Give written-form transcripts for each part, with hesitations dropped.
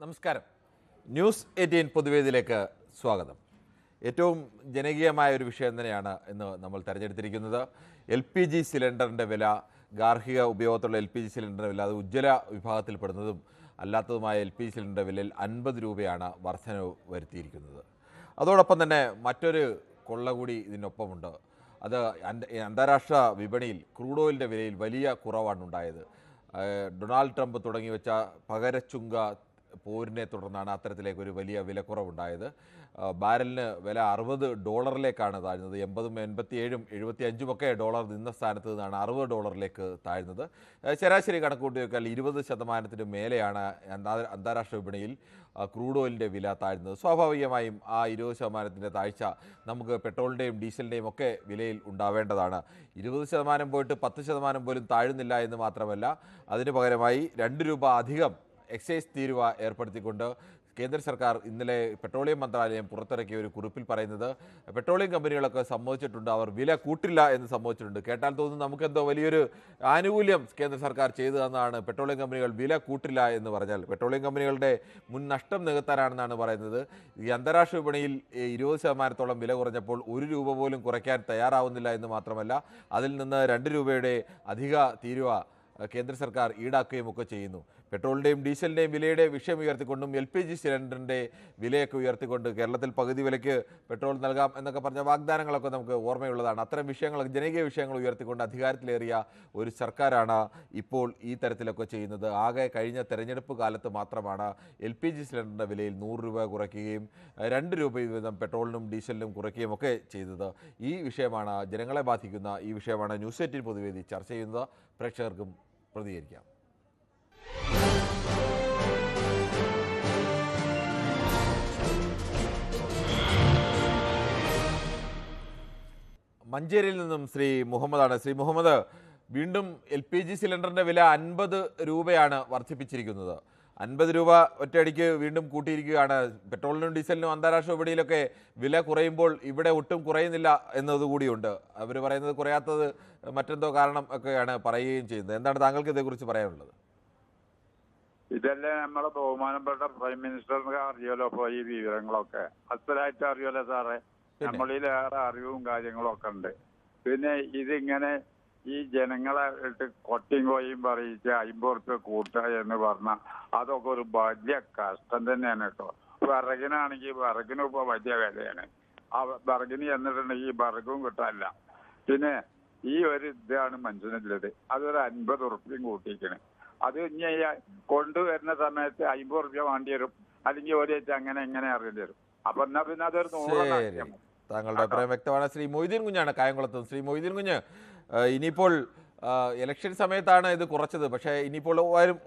നമസ്കാരം. ന്യൂസ് 18 പൊതുവേദിയിലേക്ക് സ്വാഗതം. ഏറ്റവും ജനകീയമായ ഒരു വിഷയം തന്നെയാണ് ഇന്ന് നമ്മൾ തിരഞ്ഞെടുത്തിരിക്കുന്നത്. LPG സിലിണ്ടറിൻ്റെ വില, ഗാർഹിക ഉപയോഗത്തുള്ള LPG സിലിണ്ടറിൻ്റെ വില, അത് ഉജ്ജ്വല വിഭാഗത്തിൽപ്പെടുന്നതും അല്ലാത്തതുമായ LPG സിലിണ്ടറിൻ്റെ വിലയിൽ 50 രൂപയാണ് വർധനവ് വരുത്തിയിരിക്കുന്നത്. അതോടൊപ്പം തന്നെ മറ്റൊരു കൊള്ള കൂടി ഇതിനൊപ്പമുണ്ട്. അത് അന്താരാഷ്ട്ര വിപണിയിൽ ക്രൂഡ് ഓയിലിൻ്റെ വിലയിൽ വലിയ കുറവാണ് ഉണ്ടായത്. ഡൊണാൾഡ് ട്രംപ് തുടങ്ങി വെച്ച പകരച്ചുങ്ക പോരിനെ തുടർന്നാണ് അത്തരത്തിലേക്കൊരു വലിയ വിലക്കുറവുണ്ടായത്. ബാരലിന് വില $60 താഴ്ന്നത്. 80, 87, 75 ഒക്കെ ഡോളർ നിന്ന സ്ഥാനത്ത് നിന്നാണ് $60 താഴ്ന്നത്. ശരാശരി കണക്കൂട്ടി വെച്ചാൽ 20% മേലെയാണ് അന്താരാഷ്ട്ര വിപണിയിൽ ക്രൂഡ് ഓയിലിൻ്റെ വില താഴ്ന്നത്. സ്വാഭാവികമായും ആ 20% താഴ്ച നമുക്ക് പെട്രോളിൻ്റെയും ഡീസലിൻ്റെയും ഒക്കെ വിലയിൽ ഉണ്ടാവേണ്ടതാണ്. 20% പോയിട്ട് 10% പോലും താഴുന്നില്ല എന്ന് മാത്രമല്ല, അതിന് പകരമായി 2 രൂപ അധികം എക്സൈസ് തീരുവ ഏർപ്പെടുത്തിക്കൊണ്ട് കേന്ദ്ര സർക്കാർ ഇന്നലെ പെട്രോളിയം മന്ത്രാലയം പുറത്തിറക്കിയ ഒരു കുറിപ്പിൽ പറയുന്നത് പെട്രോളിയം കമ്പനികളൊക്കെ സമ്മതിച്ചിട്ടുണ്ട്, അവർ വില കൂട്ടില്ല എന്ന് സമ്മതിച്ചിട്ടുണ്ട്. കേട്ടാൽ തോന്നുന്നു നമുക്കെന്തോ വലിയൊരു ആനുകൂല്യം കേന്ദ്ര സർക്കാർ ചെയ്തതെന്നാണ്. പെട്രോളിയം കമ്പനികൾ വില കൂട്ടില്ല എന്ന് പറഞ്ഞാൽ പെട്രോളിയം കമ്പനികളുടെ മുൻ നഷ്ടം നികത്താനാണെന്നാണ് പറയുന്നത്. ഈ അന്താരാഷ്ട്ര വിപണിയിൽ 20% വില കുറഞ്ഞപ്പോൾ 1 രൂപ പോലും കുറയ്ക്കാൻ തയ്യാറാവുന്നില്ല എന്ന് മാത്രമല്ല, അതിൽ നിന്ന് 2 രൂപയുടെ അധിക തീരുവ കേന്ദ്ര സർക്കാർ ഈടാക്കുകയും ഒക്കെ ചെയ്യുന്നു. പെട്രോളിൻ്റെയും ഡീസലിൻ്റെയും വിലയുടെ വിഷയം ഉയർത്തിക്കൊണ്ടും LPG സിലിണ്ടറിൻ്റെ വിലയൊക്കെ ഉയർത്തിക്കൊണ്ട് കേരളത്തിൽ പകുതി വിലയ്ക്ക് പെട്രോൾ നൽകാം എന്നൊക്കെ പറഞ്ഞ വാഗ്ദാനങ്ങളൊക്കെ നമുക്ക് ഓർമ്മയുള്ളതാണ്. അത്തരം വിഷയങ്ങൾ, ജനകീയ വിഷയങ്ങൾ ഉയർത്തിക്കൊണ്ട് അധികാരത്തിലേറിയ ഒരു സർക്കാരാണ് ഇപ്പോൾ ഈ തരത്തിലൊക്കെ ചെയ്യുന്നത്. ആകെ കഴിഞ്ഞ തെരഞ്ഞെടുപ്പ് കാലത്ത് മാത്രമാണ് LPG സിലിണ്ടറിൻ്റെ വിലയിൽ 100 രൂപ കുറയ്ക്കുകയും 2 രൂപ വീതം പെട്രോളിനും ഡീസലിനും കുറയ്ക്കുകയും ഒക്കെ ചെയ്തത്. ഈ വിഷയമാണ് ജനങ്ങളെ ബാധിക്കുന്ന ഈ വിഷയമാണ് ന്യൂസ് 18 പൊതുവേദി ചർച്ച ചെയ്യുന്നത്. പ്രേക്ഷകർക്കും പ്രതികരിക്കാം. മഞ്ചേരിയിൽ നിന്നും ശ്രീ മുഹമ്മദാണ്. ശ്രീ മുഹമ്മദ്, വീണ്ടും LPG സിലിണ്ടറിൻ്റെ വില 50 രൂപയാണ് വർദ്ധിപ്പിച്ചിരിക്കുന്നത്. 50 രൂപ ഒറ്റയടിക്ക് വീണ്ടും കൂട്ടിയിരിക്കുകയാണ്. പെട്രോളിനും ഡീസലിനും അന്താരാഷ്ട്ര വിപണിയിലൊക്കെ വില കുറയുമ്പോൾ ഇവിടെ ഒട്ടും കുറയുന്നില്ല എന്നതുകൂടിയുണ്ട്. അവർ പറയുന്നത് കുറയാത്തത് മറ്റെന്തോ കാരണം ഒക്കെയാണ് പറയുകയും ചെയ്യുന്നത്. എന്താണ് താങ്കൾക്ക് ഇതേക്കുറിച്ച് പറയാനുള്ളത്? ഇതല്ലേ നമ്മളെ ബഹുമാനപ്പെട്ട പ്രൈം മിനിസ്റ്ററിന് അറിയാലോ. അപ്പോൾ ഈ വിവരങ്ങളൊക്കെ അസലായിട്ട് അറിയാലോ സാറേ. നമ്മളിലേറെ അറിവും കാര്യങ്ങളും ഒക്കെ ഉണ്ട്. പിന്നെ ഇതിങ്ങനെ ഈ ജനങ്ങളെ ഇട്ട് കൊട്ടിയും കോയും പറയിച്ച് 50 ഉറുപ്പ്യ കൂട്ടുക എന്ന് പറഞ്ഞാൽ അതൊക്കെ ഒരു വലിയ കഷ്ടം തന്നെയാണ് കേട്ടോ. വിറകിനാണെങ്കിൽ വിറകിനും ഇപ്പോൾ വലിയ വിലയാണ്. ആ വിറകിന് ചെന്നിട്ടുണ്ടെങ്കിൽ ഈ വിറകും കിട്ടാനില്ല. പിന്നെ ഈ ഒരു ഇതാണ് മനുഷ്യനുള്ളത്. അതൊരു 50 ഉറുപ്പ്യം കൂട്ടിയിരിക്കണേ. അത് ഇനി കൊണ്ടുവരുന്ന സമയത്ത് 50 ഉറുപ്പ്യ വേണ്ടി വരും, അല്ലെങ്കിൽ ഒരേറ്റ് അങ്ങനെ എങ്ങനെ അറിയേണ്ടി വരും. അപ്പൊ എന്നാ പിന്നെ അതൊരു 100. താങ്കളുടെ അഭിപ്രായം വ്യക്തമാണ്. ശ്രീ മൊയ്തീൻ കുഞ്ഞാണ് കായംകുളത്ത്. ശ്രീ മൊയ്തീൻ കുഞ്ഞ്, ഇനിയിപ്പോൾ ഇലക്ഷൻ സമയത്താണ് ഇത് കുറച്ചത്, പക്ഷേ ഇനിയിപ്പോൾ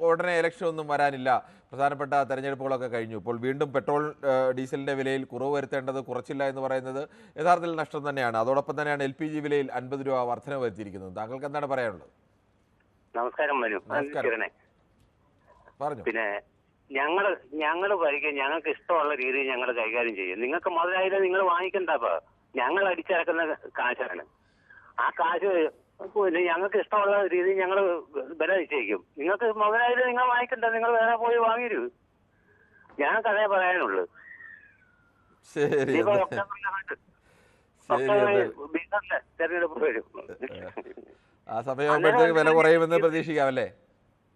ഉടനെ ഇലക്ഷൻ ഒന്നും വരാനില്ല, പ്രധാനപ്പെട്ട തെരഞ്ഞെടുപ്പുകളൊക്കെ കഴിഞ്ഞു. ഇപ്പോൾ വീണ്ടും പെട്രോൾ ഡീസലിൻ്റെ വിലയിൽ കുറവ് വരുത്തേണ്ടത്, കുറച്ചില്ല എന്ന് പറയുന്നത് യഥാർത്ഥത്തിൽ നഷ്ടം തന്നെയാണ്. അതോടൊപ്പം തന്നെയാണ് LPG വിലയിൽ 50 രൂപ വർധന വരുത്തിയിരിക്കുന്നത്. താങ്കൾക്ക് എന്താണ് പറയാനുള്ളത്? നമസ്കാരം മനു. പറഞ്ഞു. പിന്നെ ഞങ്ങള് ഭരിക്കാൻ ഞങ്ങൾക്ക് ഇഷ്ടമുള്ള രീതിയിൽ ഞങ്ങൾ കൈകാര്യം ചെയ്യും. നിങ്ങൾക്ക് മുതലായാലും നിങ്ങൾ വാങ്ങിക്കണ്ടപ്പോ ഞങ്ങൾ അടിച്ചിറക്കുന്ന കാശാണ്. ആ കാശ് പിന്നെ ഞങ്ങൾക്ക് ഇഷ്ടമുള്ള രീതിയിൽ ഞങ്ങൾ വില നിശ്ചയിക്കും. നിങ്ങൾക്ക് മുതലായാലും നിങ്ങൾ വാങ്ങിക്കണ്ട, നിങ്ങൾ വേറെ പോയി വാങ്ങിരൂ. ഞങ്ങൾക്ക് അതേ പറയാനുള്ളൂ. തെരഞ്ഞെടുപ്പ് വരും. ആ സമയമാകുമ്പോഴത്തേക്ക് വില കുറയുമെന്ന് പ്രതീക്ഷിക്കാമല്ലേ?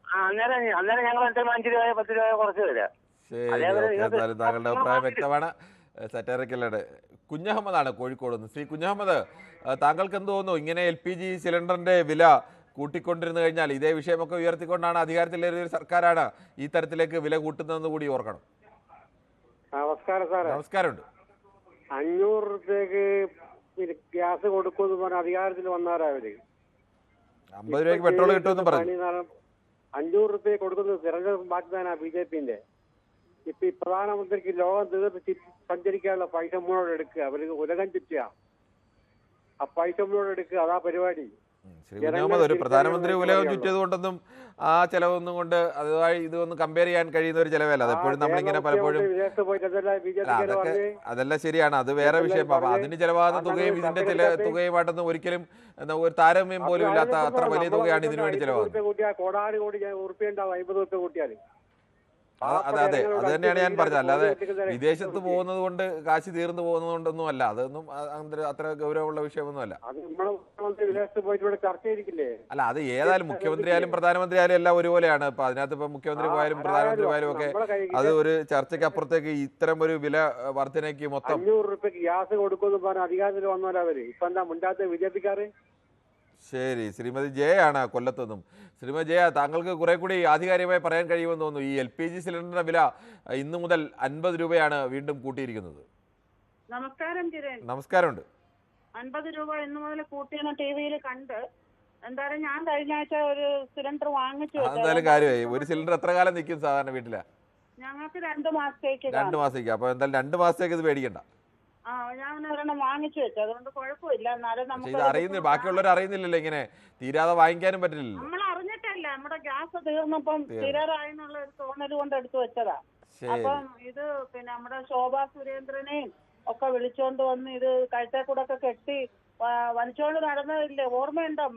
അന്നേരം ഞങ്ങൾ 5 രൂപയോ 10 രൂപയോ കുറച്ച് തരാം. ശരി, താങ്കളുടെ അഭിപ്രായം വ്യക്തമാണ്. സറ്റാറിക്കല്ലയുടെ കുഞ്ഞഹമ്മദാണ് കോഴിക്കോട് നിന്ന്. ശ്രീ കുഞ്ഞഹമ്മദ്, താങ്കൾക്ക് എന്ത് തോന്നുന്നു? ഇങ്ങനെ LPG സിലിണ്ടറിന്റെ വില കൂട്ടിക്കൊണ്ടിരുന്നു കഴിഞ്ഞാൽ ഇതേ വിഷയമൊക്കെ ഉയർത്തിക്കൊണ്ടാണ് അധികാരത്തിലേറിയ ഒരു സർക്കാരാണ് ഈ തരത്തിലേക്ക് വില കൂട്ടുന്നതെന്ന് കൂടി ഓർക്കണം. നമസ്കാരം സാറേ. നമസ്കാരമുണ്ട്. 500 രൂപയ്ക്ക് ഗ്യാസ് കൊടുക്കുമെന്ന് പറഞ്ഞ അധികാരത്തിൽ വന്നവരാവര് 50 രൂപയ്ക്ക് പെട്രോൾ കിട്ടുമെന്ന് പറഞ്ഞു. 500 രൂപ കൊടുക്കുന്നത് തിരഞ്ഞെടുപ്പ് മാറ്റുന്നതിനാ BJP-ന്റെ. ഇപ്പൊ ഈ പ്രധാനമന്ത്രിക്ക് ലോകം തീർത്ത് സഞ്ചരിക്കാനുള്ള പൈസ മുഴുവൻ എടുക്കുക. അവർക്ക് ഉലകം ചുറ്റുക, ആ പൈസ മുഴുവൻ എടുക്കുക, അതാ പരിപാടി. ശ്രീ കുഞ്ഞഹമ്മദ്, ഒരു പ്രധാനമന്ത്രരി ഉലകം ചുറ്റിയത് കൊണ്ടൊന്നും ആ ചെലവൊന്നും കൊണ്ട് അതുമായി ഇതൊന്നും കമ്പയർ ചെയ്യാൻ കഴിയുന്ന ഒരു ചെലവല്ല. അതെപ്പോഴും നമ്മളിങ്ങനെ പലപ്പോഴും അതെല്ലാം ശരിയാണ്, അത് വേറെ വിഷയം. അതിന് ചെലവാകുന്ന തുകയും ഇതിന്റെ ചില തുകയുമായിട്ടൊന്നും ഒരിക്കലും ഒരു താരതമ്യം പോലും ഇല്ലാത്ത അത്ര വലിയ തുകയാണ് ഇതിനു വേണ്ടി ചെലവാകുന്നത്. അതെ അതെ അത് തന്നെയാണ് ഞാൻ പറഞ്ഞത്. അല്ലാതെ വിദേശത്ത് പോകുന്നത് കൊണ്ട് കാശ് തീർന്നു പോകുന്നത് കൊണ്ടൊന്നും അല്ല. അതൊന്നും അത്ര ഗൗരവമുള്ള വിഷയമൊന്നുമല്ല. അത് നമ്മളെ മുഖ്യമന്ത്രി വിദേശത്ത് പോയിട്ട് ഇവിടെ ചർച്ച ചെയ്തിരിക്കില്ലേ? അല്ല അത് ഏതായാലും മുഖ്യമന്ത്രി ആയാലും പ്രധാനമന്ത്രി ആയാലും എല്ലാം ഒരുപോലെയാണ്. ഇപ്പൊ അതിനകത്ത് ഇപ്പൊ മുഖ്യമന്ത്രി പോയാലും പ്രധാനമന്ത്രി പോയാലും ഒക്കെ അത് ഒരു ചർച്ചയ്ക്ക് അപ്പുറത്തേക്ക് ഇത്തരം ഒരു വില വർധനയ്ക്ക് മൊത്തം 500 രൂപയ്ക്ക് ഗ്യാസ് കൊടുക്കുമെന്ന് പറഞ്ഞ അധികാരത്തിൽ വന്നവരവര് ഇപ്പൊ എന്താ മുണ്ടാത്ത ബിജെപിക്കാര്? ശരി, ശ്രീമതി ജയാണ് കൊല്ലത്തുനിന്നും. ശ്രീമതി ജയ, താങ്കൾക്ക് കുറെ കൂടി ആധികാരികമായി പറയാൻ കഴിയുമെന്ന് തോന്നുന്നു. ഈ LPG സിലിണ്ടറിന്റെ വില ഇന്നു മുതൽ 50 രൂപയാണ് വീണ്ടും കൂട്ടിയിരിക്കുന്നത്. നമസ്കാരം കിരൺ. നമസ്കാരമുണ്ട്. 50 രൂപ ഇന്നു മുതൽ കൂട്ടിയെന്ന് TV-യിൽ കണ്ട്. എന്തായാലും ഞാൻ കഴിഞ്ഞ ആഴ്ച ഒരു സിലിണ്ടർ വാങ്ങിച്ചു. എന്തായാലും കാര്യമായി. ഒരു സിലിണ്ടർ എത്ര കാലം നിൽക്കും സാധാരണ വീട്ടില്? ഞങ്ങൾക്ക് 2 മാസത്തേക്ക്. 2 മാസത്തേക്ക്. അപ്പൊ എന്തായാലും 2 മാസത്തേക്ക് ഇത് പേടിക്കണ്ട. ഞാൻ ഒരെണ്ണം വാങ്ങിച്ചു വെച്ചു, അതുകൊണ്ട് കുഴപ്പമില്ല. എന്നാലും നമുക്ക് അറിയുന്നില്ല, ബാക്കിയുള്ളവർ അറിയുന്നില്ലല്ലോ, ഇങ്ങനെ തീരാതെ വാങ്ങിക്കാനും പറ്റില്ലല്ലോ. നമ്മൾ അറിഞ്ഞിട്ടല്ല, നമ്മുടെ ഗ്യാസ് തീർന്നപ്പം തീരാറായെന്നുള്ള ഒരു തോന്നൽ കൊണ്ട് എടുത്തു വെച്ചതാ. അപ്പം ഇത് പിന്നെ നമ്മുടെ ശോഭാ സുരേന്ദ്രനെയും ഒക്കെ വിളിച്ചോണ്ട് വന്ന് ഇത് കഴുത്തെ കൂടെ ഒക്കെ കെട്ടി വലിച്ചോണ്ട് നടന്നതില്ലേ, ഓർമ്മയുണ്ടോ?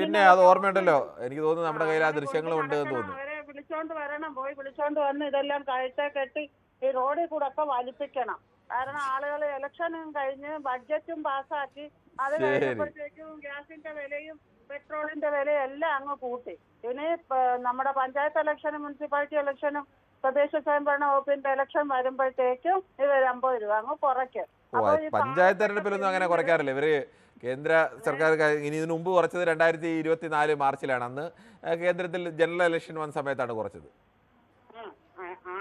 പിന്നെ അത് ഓർമ്മയുണ്ടല്ലോ, എനിക്ക് തോന്നുന്നു നമ്മുടെ കയ്യിൽ ആ ദൃശ്യങ്ങളും ഉണ്ട് എന്ന് തോന്നുന്നു. അവരെ വിളിച്ചോണ്ട് വരണം, പോയി വിളിച്ചോണ്ട് വന്ന് ഇതെല്ലാം കഴുത്തെ കെട്ടി ഈ റോഡിൽ കൂടെ ഒക്കെ വലിപ്പിക്കണം. കാരണം ആളുകൾ ഇലക്ഷനും കഴിഞ്ഞ് ബഡ്ജറ്റും പാസ്സാക്കി അത് കഴിഞ്ഞപ്പോഴത്തേക്കും ഗ്യാസിന്റെ വിലയും പെട്രോളിന്റെ വിലയും എല്ലാം അങ്ങ് കൂട്ടി. ഇനി നമ്മുടെ പഞ്ചായത്ത് ഇലക്ഷനും മുനിസിപ്പാലിറ്റി ഇലക്ഷനും തദ്ദേശ സ്വയംഭരണ വകുപ്പിന്റെ ഇലക്ഷൻ വരുമ്പോഴത്തേക്കും ഇവർ 50 രൂപ അങ്ങ് കുറയ്ക്കും. പഞ്ചായത്ത് തെരഞ്ഞെടുപ്പിലൊന്നും അങ്ങനെ കുറയ്ക്കാറില്ല ഇവര്. കേന്ദ്ര സർക്കാർ ഇനി ഇതിനു മുമ്പ് കുറച്ചത് 2024 മാർച്ചിലാണ്. അന്ന് കേന്ദ്രത്തിൽ ജനറൽ ഇലക്ഷൻ വന്ന സമയത്താണ് കുറച്ചത്.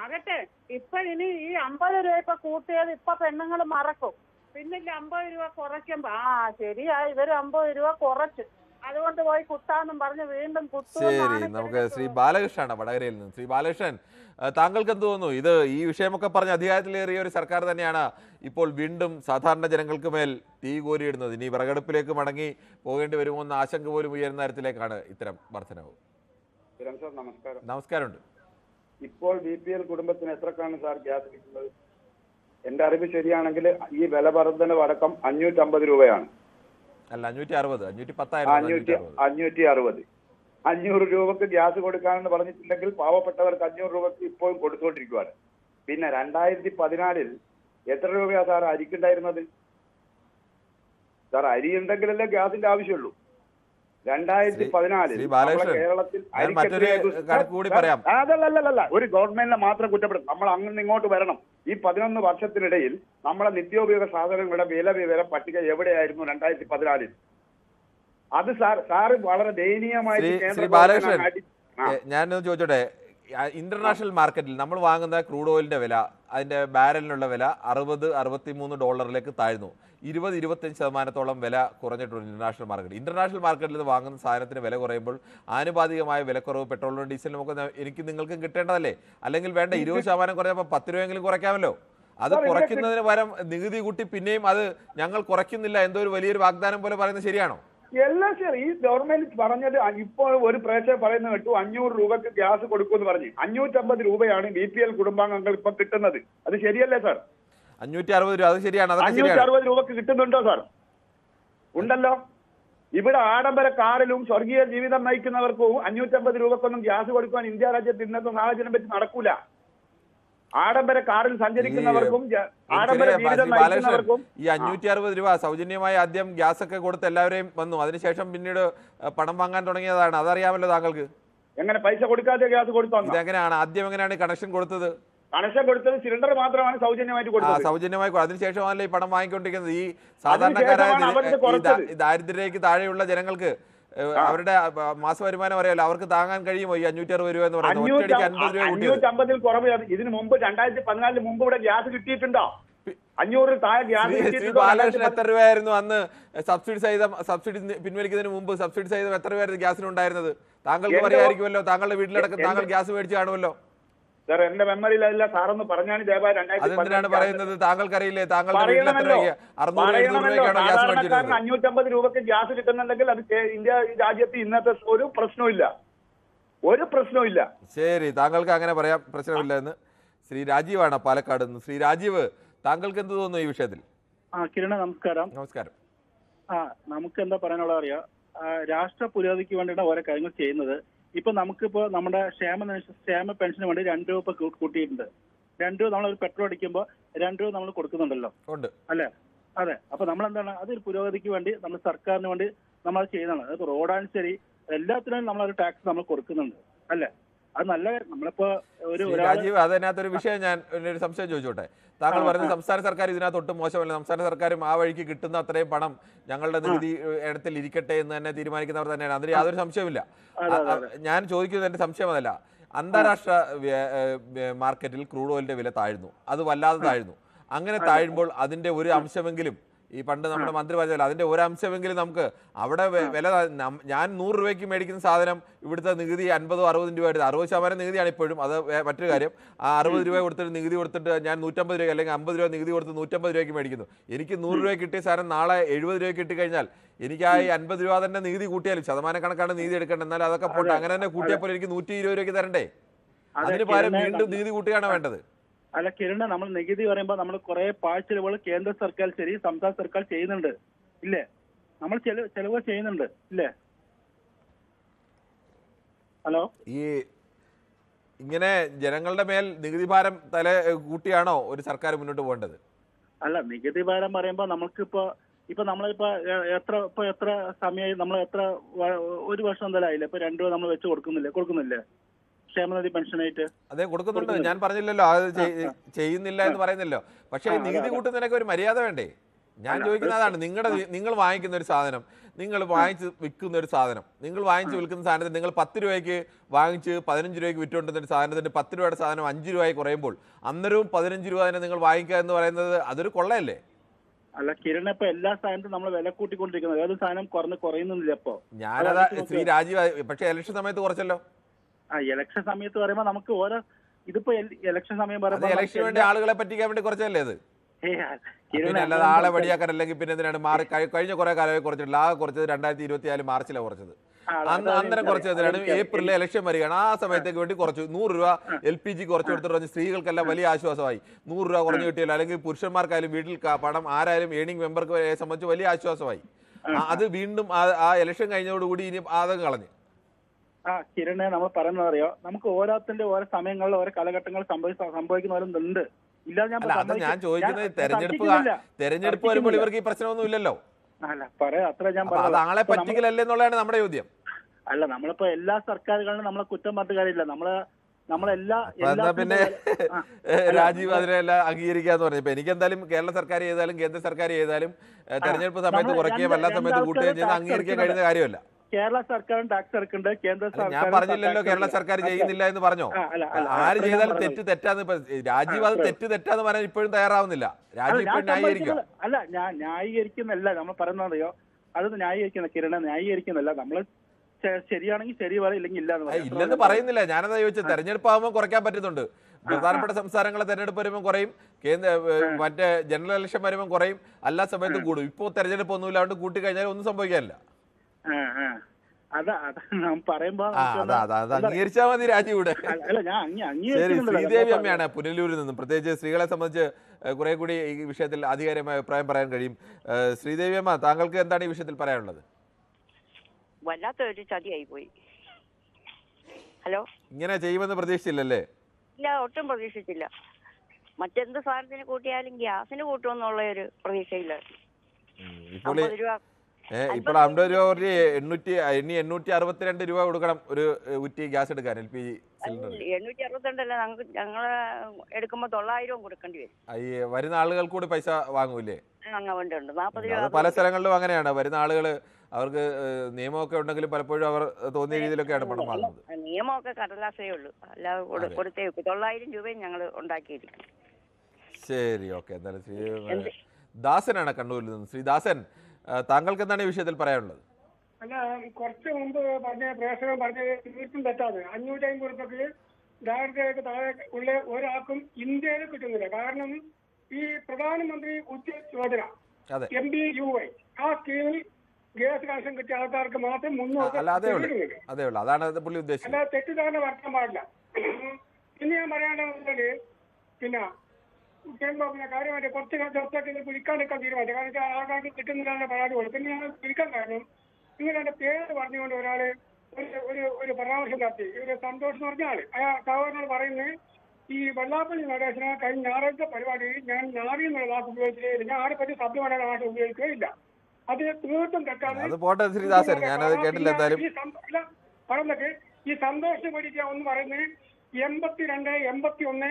ആകട്ടെ, ഇപ്പൊ ഇനി ഈ 50 രൂപ ഇപ്പൊ കൂട്ടിയത് ഇപ്പൊ പെണ്ണുങ്ങൾ മറക്കും. പിന്നില്ല 50 രൂപ കുറയ്ക്കുമ്പോ ശരിയാ, ഇവര് 50 രൂപ കുറച്ച്, അതുകൊണ്ട് പോയി കുത്താന്നും പറഞ്ഞ് വീണ്ടും കുത്തും. ശരി, നമുക്ക് ശ്രീ ബാലകൃഷ്ണനാണ് വടകരയിൽ നിന്ന്. ശ്രീ ബാലകൃഷ്ണൻ, താങ്കൾക്ക് എന്ത് തോന്നുന്നു? ഇത് ഈ വിഷയമൊക്കെ പറഞ്ഞ് അധികാരത്തിലേറിയ ഒരു സർക്കാർ തന്നെയാണ് ഇപ്പോൾ വീണ്ടും സാധാരണ ജനങ്ങൾക്ക് മേൽ തീ കോരിയിടുന്നത്. ഇനി വിറകടുപ്പിലേക്ക് മടങ്ങി പോകേണ്ടി വരുമോ എന്ന ആശങ്ക പോലും ഉയരുന്ന തരത്തിലേക്കാണ് ഇത്തരം വർധനവ്. നമസ്കാരം. നമസ്കാരമുണ്ട്. ഇപ്പോൾ BPL കുടുംബത്തിന് എത്രക്കാണ് സാർ ഗ്യാസ് കിട്ടുന്നത്? എന്റെ അറിവ് ശരിയാണെങ്കിൽ ഈ വില വർധനവ് അടക്കം 550 രൂപയാണ്. അല്ല, 560, 560. 500 രൂപക്ക് ഗ്യാസ് കൊടുക്കാനെന്ന് പറഞ്ഞിട്ടുണ്ടെങ്കിൽ പാവപ്പെട്ടവർക്ക് 500 രൂപക്ക് ഇപ്പോഴും കൊടുത്തുകൊണ്ടിരിക്കുകയാണ്. പിന്നെ 2014 എത്ര രൂപയാ സാർ അരിക്കുണ്ടായിരുന്നത്? സാർ അരി ഉണ്ടെങ്കിലല്ലേ ഗ്യാസിന്റെ ആവശ്യമുള്ളൂ. 2014 കേരളത്തിൽ അതല്ല ഒരു ഗവൺമെന്റിനെ മാത്രം കുറ്റപ്പെടും. നമ്മൾ അങ്ങനെ ഇങ്ങോട്ട് വരണം. ഈ 11 വർഷത്തിനിടയിൽ നമ്മളെ നിത്യോപയോഗ സാധനങ്ങളുടെ വില പട്ടിക എവിടെയായിരുന്നു 2014? അത് സാറ് വളരെ ദയനീയമായി. ബാലകൃഷ്ണൻ, ഞാനൊന്ന് ചോദിച്ചോട്ടെ, ഇന്റർനാഷണൽ മാർക്കറ്റിൽ നമ്മൾ വാങ്ങുന്ന ക്രൂഡ് ഓയിലിന്റെ വില, അതിന്റെ ബാരലിനുള്ള വില $63 താഴ്ന്നു. 20-25% വില കുറഞ്ഞിട്ടുണ്ട് ഇന്റർനാഷണൽ മാർക്കറ്റ്. ഇന്റർനാഷണൽ മാർക്കറ്റിൽ നിന്ന് വാങ്ങുന്ന സാധനത്തിന് വില കുറയുമ്പോൾ ആനുപാതികമായ വിലക്കുറവ് പെട്രോളിനും ഡീസലിനും ഒക്കെ എനിക്ക് നിങ്ങൾക്കും കിട്ടേണ്ടതല്ലേ? അല്ലെങ്കിൽ വേണ്ട 20% കുറഞ്ഞപ്പോൾ 10 രൂപയെങ്കിലും കുറയ്ക്കാമല്ലോ. അത് കുറയ്ക്കുന്നതിന് പകരം നികുതി കൂട്ടി പിന്നെയും അത് ഞങ്ങൾ കുറയ്ക്കുന്നില്ല എന്തോ ഒരു വലിയൊരു വാഗ്ദാനം പോലെ പറയുന്നത് ശരിയാണോ? എല്ലാം ശരി. ഈ ഗവൺമെന്റ് പറഞ്ഞത് ഇപ്പോൾ ഒരു പ്രേക്ഷകർ പറയുന്നത് കേട്ടു 500 രൂപക്ക് ഗ്യാസ് കൊടുക്കുമെന്ന് പറഞ്ഞ്. 550 രൂപയാണ് BPL കുടുംബാംഗങ്ങൾ ഇപ്പൊ കിട്ടുന്നത്. അത് ശരിയല്ലേ സാർ? 560 രൂപ, അത് ശരിയാണ്. 560 രൂപക്ക് കിട്ടുന്നുണ്ടോ സാർ? ഉണ്ടല്ലോ. ഇവിടെ ആഡംബര കാറിലും സ്വർഗീയ ജീവിതം നയിക്കുന്നവർക്കും 550 രൂപക്കൊന്നും ഗ്യാസ് കൊടുക്കാൻ ഇന്ത്യ രാജ്യത്ത് ഇന്നത്തെ സാഹചര്യം പറ്റി നടക്കൂല. ആഡംബര കാറിൽ സഞ്ചരിക്കുന്നവർക്കും ആഡംബര ജീവിതം നയിക്കുന്നവർക്കും ഈ 560 രൂപ സൗജന്യമായി ആദ്യം ഗ്യാസ് ഒക്കെ കൊടുത്ത് എല്ലാവരെയും വന്നു. അതിനുശേഷം പിന്നീട് പണം വാങ്ങാൻ തുടങ്ങിയതാണ്. അതറിയാമല്ലോ താങ്കൾക്ക്. എങ്ങനെ പൈസ കൊടുക്കാതെ ഗ്യാസ് കൊടുത്തോ? ഇതെങ്ങനെയാണ് ആദ്യം എങ്ങനെയാണ് കണക്ഷൻ കൊടുത്തത്? കണക്ഷൻ കൊടുത്തത് സിലിണ്ടർ മാത്രമാണ് സൗജന്യമായിട്ട് കൊടുത്തത്. സൗജന്യമായി അതിനുശേഷമല്ലേ ഈ പണം വാങ്ങിക്കൊണ്ടിരിക്കുന്നത്. ഈ സാധാരണക്കാരായ ദാരിദ്ര്യത്തിലേക്ക് താഴെയുള്ള ജനങ്ങൾക്ക് അവരുടെ മാസ വരുമാനം അറിയാലോ, അവർക്ക് താങ്ങാൻ കഴിയുമോ ഈ 560 രൂപ എന്ന് പറയുന്നത്? 550 കുറവ്. ഇതിന് മുമ്പ് 2014 മുമ്പ് ഇവിടെ ഗ്യാസ് കിട്ടിയിട്ടുണ്ടോ? 500 താഴെ ഗ്യാസ്. ബാലകൃഷ്ണൻ, എത്ര രൂപയായിരുന്നു അന്ന് സബ്സിഡി പിൻവലിക്കുന്നതിന് മുമ്പ്? സബ്സിഡി സഹിതം എത്ര രൂപയായിരുന്നു ഗ്യാസിന് ഉണ്ടായിരുന്നത്? താങ്കൾക്ക് അറിയാമായിരിക്കുമല്ലോ, താങ്കളുടെ വീട്ടിലടക്കം താങ്കൾ ഗ്യാസ് മേടിച്ച് കാണുമല്ലോ. സാർ എന്റെ മെമ്മറിയിലല്ല, സാറൊന്ന് പറഞ്ഞാണ് ദയവായി. അതെന്തിനാണ് പറയുന്നത്? താങ്കൾക്കറിയില്ലേ? താങ്കളുടെ 550 രൂപക്ക് ഗ്യാസ് കിട്ടുന്നുണ്ടെങ്കിൽ അത് ഇന്ത്യ രാജ്യത്ത് ഇന്നത്തെ ഒരു പ്രശ്നവും ഇല്ല. ശരി, താങ്കൾക്ക് അങ്ങനെ പറയാം, പ്രശ്നമില്ല എന്ന്. ശ്രീ രാജീവാണ് പാലക്കാട് നിന്ന്. ശ്രീ രാജീവ്, താങ്കൾക്ക് എന്ത് തോന്നുന്നു ഈ വിഷയത്തിൽ? കിരണ, നമസ്കാരം. നമസ്കാരം. നമുക്ക് എന്താ പറയാനുള്ളത് അറിയാം. രാഷ്ട്ര പുരോഗതിക്ക് വേണ്ടിയിട്ട് ഓരോ കാര്യങ്ങൾ ചെയ്യുന്നത്. ഇപ്പൊ നമുക്കിപ്പോ നമ്മുടെ ക്ഷേമ പെൻഷന് വേണ്ടി 2 രൂപ ഇപ്പൊ കൂട്ടിയിട്ടുണ്ട്. 2 രൂപ നമ്മളൊരു പെട്രോൾ അടിക്കുമ്പോൾ 2 രൂപ നമ്മൾ കൊടുക്കുന്നുണ്ടല്ലോ, അല്ലെ? അതെ. അപ്പൊ നമ്മൾ എന്താണ്, അതൊരു പുരോഗതിക്ക് വേണ്ടി നമ്മൾ സർക്കാരിന് വേണ്ടി നമ്മൾ ചെയ്യുന്നതാണ്. അതിപ്പോ റോഡാണ് ശരി, എല്ലാത്തിനും നമ്മളൊരു ടാക്സ് നമ്മൾ കൊടുക്കുന്നുണ്ട്, അല്ലെ? അത് നല്ല നമ്മളിപ്പോ രാജീവ്, അതിനകത്തൊരു വിഷയം ഞാൻ ഒരു സംശയം ചോദിച്ചോട്ടെ. താങ്കൾ പറയുന്നത് സംസ്ഥാന സർക്കാർ ഇതിനകത്ത് ഒട്ടും മോശമല്ല, സംസ്ഥാന സർക്കാരും ആ വഴിക്ക് കിട്ടുന്ന അത്രയും പണം ഞങ്ങളുടെ നികുതി ഇടത്തിൽ ഇരിക്കട്ടെ എന്ന് തന്നെ തീരുമാനിക്കുന്നവർ തന്നെയാണ്. അതിന് യാതൊരു സംശയമില്ല. ഞാൻ ചോദിക്കുന്നത് എന്റെ സംശയം അതല്ല. അന്താരാഷ്ട്ര മാർക്കറ്റിൽ ക്രൂഡ് ഓയിലിന്റെ വില താഴ്ന്നു, അത് വല്ലാതെ താഴ്ന്നു. അങ്ങനെ താഴുമ്പോൾ അതിന്റെ ഒരു അംശമെങ്കിലും, ഈ പണ്ട് നമ്മുടെ മന്ത്രി പറഞ്ഞല്ലോ, അതിന്റെ ഒരു അംശമെങ്കിലും നമുക്ക് അവിടെ വില, ഞാൻ 100 രൂപയ്ക്ക് മേടിക്കുന്ന സാധനം ഇവിടുത്തെ നികുതി 50-60 രൂപ, 60% നികുതിയാണ് ഇപ്പോഴും. അത് മറ്റൊരു കാര്യം. ആ 60 രൂപ കൊടുത്തിട്ട് നികുതി കൊടുത്തിട്ട് ഞാൻ 150 രൂപ അല്ലെങ്കിൽ 50 രൂപ നികുതി കൊടുത്ത് 150 രൂപയ്ക്ക് മേടിക്കുന്നു. എനിക്ക് 100 രൂപ കിട്ടിയ സാധനം നാളെ 70 രൂപ കിട്ടിക്കഴിഞ്ഞാൽ എനിക്ക് ആ 50 രൂപ തന്നെ നികുതി കൂട്ടിയാലും ശതമാനക്കണക്കാണ് നികുതി എടുക്കേണ്ടത്. എന്നാൽ അതൊക്കെ പോട്ടെ, അങ്ങനെ തന്നെ കൂട്ടിയപ്പോൾ എനിക്ക് 120 രൂപയ്ക്ക് തരണ്ടേ? അതിന് പകരം വീണ്ടും നികുതി കൂട്ടുകയാണ് വേണ്ടത്. അല്ല കിരണ, നമ്മൾ നികുതി പറയുമ്പോൾ നമ്മൾ കുറെ പാഴ്ചെലവുകൾ കേന്ദ്ര സർക്കാർ ശരി സംസ്ഥാന സർക്കാർ ചെയ്യുന്നുണ്ട്, ഇല്ലേ? നമ്മൾ ചെലവ് ചെയ്യുന്നുണ്ട്, ഇല്ലേ? ഹലോ, ഈ ഇങ്ങനെ ജനങ്ങളുടെ മേൽ നികുതി ഭാരം കൂട്ടിയാണോ ഒരു സർക്കാർ മുന്നോട്ട് പോകേണ്ടത്? അല്ല, നികുതി ഭാരം പറയുമ്പോൾ നമ്മളിപ്പോ നമ്മളിപ്പോ എത്ര സമയമായി, നമ്മൾ ഒരു വർഷം എന്തായാലും ആയില്ല, ഇപ്പൊ 2 രൂപ നമ്മൾ വെച്ച് കൊടുക്കുന്നില്ലേ ക്ഷേമനിധി പെൻഷനായിട്ട്? അതെ, കൊടുക്കുന്നുണ്ട്. ഞാൻ പറഞ്ഞില്ലല്ലോ അത് ചെയ്യുന്നില്ല എന്ന് പറയുന്നില്ലോ. പക്ഷേ നികുതി കൂട്ടുന്നതിനൊക്കെ ഒരു മര്യാദ വേണ്ടേ? ഞാൻ ചോദിക്കുന്ന അതാണ്. നിങ്ങൾ വാങ്ങിക്കുന്ന ഒരു സാധനം, നിങ്ങൾ വാങ്ങിച്ച് വിൽക്കുന്ന ഒരു സാധനം, നിങ്ങൾ വാങ്ങിച്ച് വിൽക്കുന്ന സാധനത്തിന് നിങ്ങൾ 10 രൂപയ്ക്ക് വാങ്ങിച്ച് 15 രൂപയ്ക്ക് വിറ്റുകൊണ്ടിരുന്ന ഒരു സാധനത്തിന് 10 രൂപയുടെ സാധനം 5 രൂപയായി കുറയുമ്പോൾ അന്നേരവും 15 രൂപ തന്നെ നിങ്ങൾ വാങ്ങിക്കുക എന്ന് പറയുന്നത് അതൊരു കൊള്ളയല്ലേ? അല്ല കിരണ, ഇപ്പൊ എല്ലാ സാധനത്തും നമ്മൾ വില കൂട്ടിക്കൊണ്ടിരിക്കുന്നത്, ഏത് സാധനം കുറയുന്നില്ല ഇപ്പൊ. ഞാനതാ ശ്രീ രാജീവ്, പക്ഷേ ഇലക്ഷൻ സമയത്ത് കുറച്ചല്ലോ. ഇലക്ഷൻ സമയത്ത് പറയുമ്പോൾ നമുക്ക് ഓരോ ഇതിപ്പോ ഇലക്ഷൻ സമയം പറയുമ്പോൾ ഇലക്ഷന് വേണ്ടി ആളുകളെ പറ്റിക്കാൻ വേണ്ടി കുറച്ചല്ലേ അത്? അല്ലാതെ ആളെ വടിയാക്കാൻ അല്ലെങ്കിൽ പിന്നെ എന്തിനാണ് കഴിഞ്ഞ കുറെ കാലമായി കുറച്ചിട്ടില്ല. ആ കുറച്ചത് 2024 മാർച്ചിലാണ് കുറച്ചത്. അന്നേരം കുറച്ചതിനാണ് ഏപ്രിലിലെ ഇലക്ഷൻ വരികയാണ്. ആ സമയത്തേക്ക് വേണ്ടി കുറച്ചു 100 രൂപ LPG കുറച്ചു കൊടുത്തിട്ട് പറഞ്ഞ് സ്ത്രീകൾക്കെല്ലാം വലിയ ആശ്വാസമായി. 100 രൂപ കുറഞ്ഞു കിട്ടിയല്ലോ, അല്ലെങ്കിൽ പുരുഷന്മാർക്കായാലും വീട്ടിൽ പണം ആരായാലും ഏണിംഗ് മെമ്പർക്ക് സംബന്ധിച്ച് വലിയ ആശ്വാസമായി. അത് വീണ്ടും ആ ഇലക്ഷൻ കഴിഞ്ഞതോടുകൂടി ഇനി ആദം കളഞ്ഞു. കിരണെ, നമ്മൾ പറയുന്നത് അറിയോ, നമുക്ക് ഓരോത്തിന്റെ ഓരോ സമയങ്ങളിൽ ഓരോ കാലഘട്ടങ്ങൾ സംഭവിക്കുന്നവരുണ്ട്. ഞാൻ ചോദിക്കുന്നത് തെരഞ്ഞെടുപ്പ് വരുമ്പോൾ ഇവർക്ക് ഈ പ്രശ്നമൊന്നും ഇല്ലല്ലോ. അത് ആളെ പറ്റിക്കലല്ലേ എന്നുള്ളതാണ് നമ്മുടെ ചോദ്യം. അല്ല, നമ്മളിപ്പോ എല്ലാ സർക്കാരുകളിലും നമ്മളെ കുറ്റം പറഞ്ഞ കാര്യമില്ല. പിന്നെ രാജീവ് അതിനെല്ലാം അംഗീകരിക്കാന്ന് പറഞ്ഞു. ഇപ്പൊ എനിക്ക് എന്തായാലും കേരള സർക്കാർ ചെയ്താലും കേന്ദ്ര സർക്കാർ ചെയ്താലും തെരഞ്ഞെടുപ്പ് സമയത്ത് കുറയ്ക്കുകയും എല്ലാ സമയത്ത് കൂട്ടുകയും ചെയ്യുന്ന അംഗീകരിക്കാൻ കഴിയുന്ന കാര്യമല്ല. കേരള സർക്കാരും ടാക്സ് ഇറക്കുന്നുണ്ട്, കേന്ദ്ര സർക്കാർ. ഞാൻ പറഞ്ഞില്ലല്ലോ കേരള സർക്കാർ ചെയ്യുന്നില്ല എന്ന് പറഞ്ഞോ. ആര് ചെയ്താലും തെറ്റാന്ന്. ഇപ്പൊ രാജീവ് അത് തെറ്റാന്ന് പറയാൻ ഇപ്പോഴും തയ്യാറാവുന്നില്ല. രാജീവ് ഇപ്പോഴും ന്യായീകരിക്കും. അല്ല, ഞാൻ ന്യായീകരിക്കുന്നല്ല, നമ്മൾ പറയുന്നതയോ അത് ന്യായീകരിക്കുന്ന കിരണ ന്യായീകരിക്കുന്നില്ല. നമ്മള് ശരിയാണെങ്കിൽ ശരി പറയും, ഇല്ലെങ്കിൽ ഇല്ലെന്ന് പറയുന്നില്ല. ഞാനതാ ചോദിച്ചത്. തെരഞ്ഞെടുപ്പ് ആകുമ്പോൾ കുറയ്ക്കാൻ പറ്റുന്നുണ്ട്. പ്രധാനപ്പെട്ട സംസ്ഥാനങ്ങളെ തെരഞ്ഞെടുപ്പ് വരുമ്പോൾ കുറയും, മറ്റേ ജനറൽ ഇലക്ഷൻ വരുമ്പോൾ കുറയും, എല്ലാ സമയത്തും കൂടും. ഇപ്പോൾ തെരഞ്ഞെടുപ്പ് ഒന്നും ഇല്ലാണ്ട് കൂട്ടിക്കഴിഞ്ഞാൽ ഒന്നും സംഭവിക്കാനില്ല. അംഗീകരിച്ചാൽ മതി രാജീവിടെ. ശരി, ശ്രീദേവി അമ്മയാണ് പുനലൂരിൽ നിന്നും. പ്രത്യേകിച്ച് സ്ത്രീകളെ സംബന്ധിച്ച് കുറെ കൂടി ഈ വിഷയത്തിൽ ആധികാരികമായ അഭിപ്രായം പറയാൻ കഴിയും. ശ്രീദേവി അമ്മ, താങ്കൾക്ക് എന്താണ് ഈ വിഷയത്തിൽ പറയാനുള്ളത്? വല്ലാത്തൊരു ചതിയായി പോയി. ഹലോ, ഇങ്ങനെ ചെയ്യുമെന്ന് പ്രതീക്ഷിച്ചില്ലല്ലേ? ഇല്ല, ഒട്ടും പ്രതീക്ഷിച്ചില്ല. മറ്റെന്ത് സാധനത്തിന് കൂട്ടിയാലും ഗ്യാസിന് കൂട്ടുമെന്നുള്ള ഒരു പ്രതീക്ഷയില്ല. ഇപ്പോൾ 50 രൂപ ഒരു 862 രൂപ കൊടുക്കണം ഒരു കുറ്റി ഗ്യാസ് എടുക്കാൻ, LPG സിലിണ്ടർ. 862 അല്ല, ഞങ്ങള് എടുക്കുമ്പോ 900 കൊടുക്കേണ്ടി വരും. വരുന്ന ആളുകൾ കൂടി പൈസ വാങ്ങൂലേ? ഉണ്ട് 40 രൂപ. പല സ്ഥലങ്ങളിലും അങ്ങനെയാണ്. വരുന്ന ആളുകൾ അവർക്ക് നിയമമൊക്കെ ഉണ്ടെങ്കിലും പലപ്പോഴും അവർ തോന്നിയ രീതിയിലൊക്കെയാണ് പണം വാങ്ങുന്നത്. നിയമമൊക്കെ കടലാസേ ഉള്ളൂ, അല്ലാതെ കൊടുത്തേ 900 രൂപയും ഞങ്ങൾ ഉണ്ടാക്കിയിരിക്കും. ശരി, ഓക്കെ. എന്തായാലും ശ്രീ ദാസനാണ് കണ്ണൂരിൽ നിന്ന്. ശ്രീ ദാസൻ, താങ്കൾക്ക് എന്താണ് ഈ വിഷയത്തിൽ പറയാനുള്ളത്? അല്ല, കുറച്ച് മുമ്പ് പ്രേക്ഷകൻ പറഞ്ഞത് തീർത്തും തെറ്റാണ്. 550 രൂപയ്ക്ക് ദാരിദ്ര്യത്തിന് താഴെ ഉള്ള ഒരാൾക്കും ഇന്ത്യയിൽ കിട്ടുന്നില്ല. കാരണം ഈ പ്രധാനമന്ത്രി ഉജ്ജ്വല യോജന MBUY ആ സ്കീമിൽ ഗ്യാസ് കണക്ഷൻ കിട്ടിയ ആൾക്കാർക്ക് മാത്രം 300 അല്ലാതെ തെറ്റിദ്ധാരണ വരുത്താൻ പാടില്ല. പിന്നെ ഞാൻ പറയാനുള്ളത് പിന്നെ കാര്യമായിട്ട് കുറച്ച് ചർച്ചയ്ക്ക് വിളിക്കാനൊക്കെ തീരുമാനിച്ചു. കാരണം ആൾക്കാർക്ക് കിട്ടുന്നില്ല പരാതി കൊടുക്കും. പിന്നെ ഞാൻ വിളിക്കാൻ കാരണം നിങ്ങൾ എന്റെ പേര് പറഞ്ഞുകൊണ്ട് ഒരാള് ഒരു പരാമർശം നടത്തി. ഒരു സന്തോഷം എന്ന് പറഞ്ഞാൽ സഹോദരനോട് പറയുന്നത് ഈ വെള്ളാപ്പള്ളി നടേശന കഴിഞ്ഞ ഞായറാഴ്ച പരിപാടിയിൽ ഞാൻ ഞാറി എന്നുള്ള വാക്ക് ഉപയോഗിച്ചില്ല. ഞാൻ ആരെ പറ്റി സഭ്യമായ ഭാഷ ഉപയോഗിക്കുകയില്ല. അത് തീർത്തും തെറ്റാണ്. പറഞ്ഞിട്ട് ഈ സന്തോഷം പഠിക്കുക എന്ന് പറയുന്നത് 82 81 85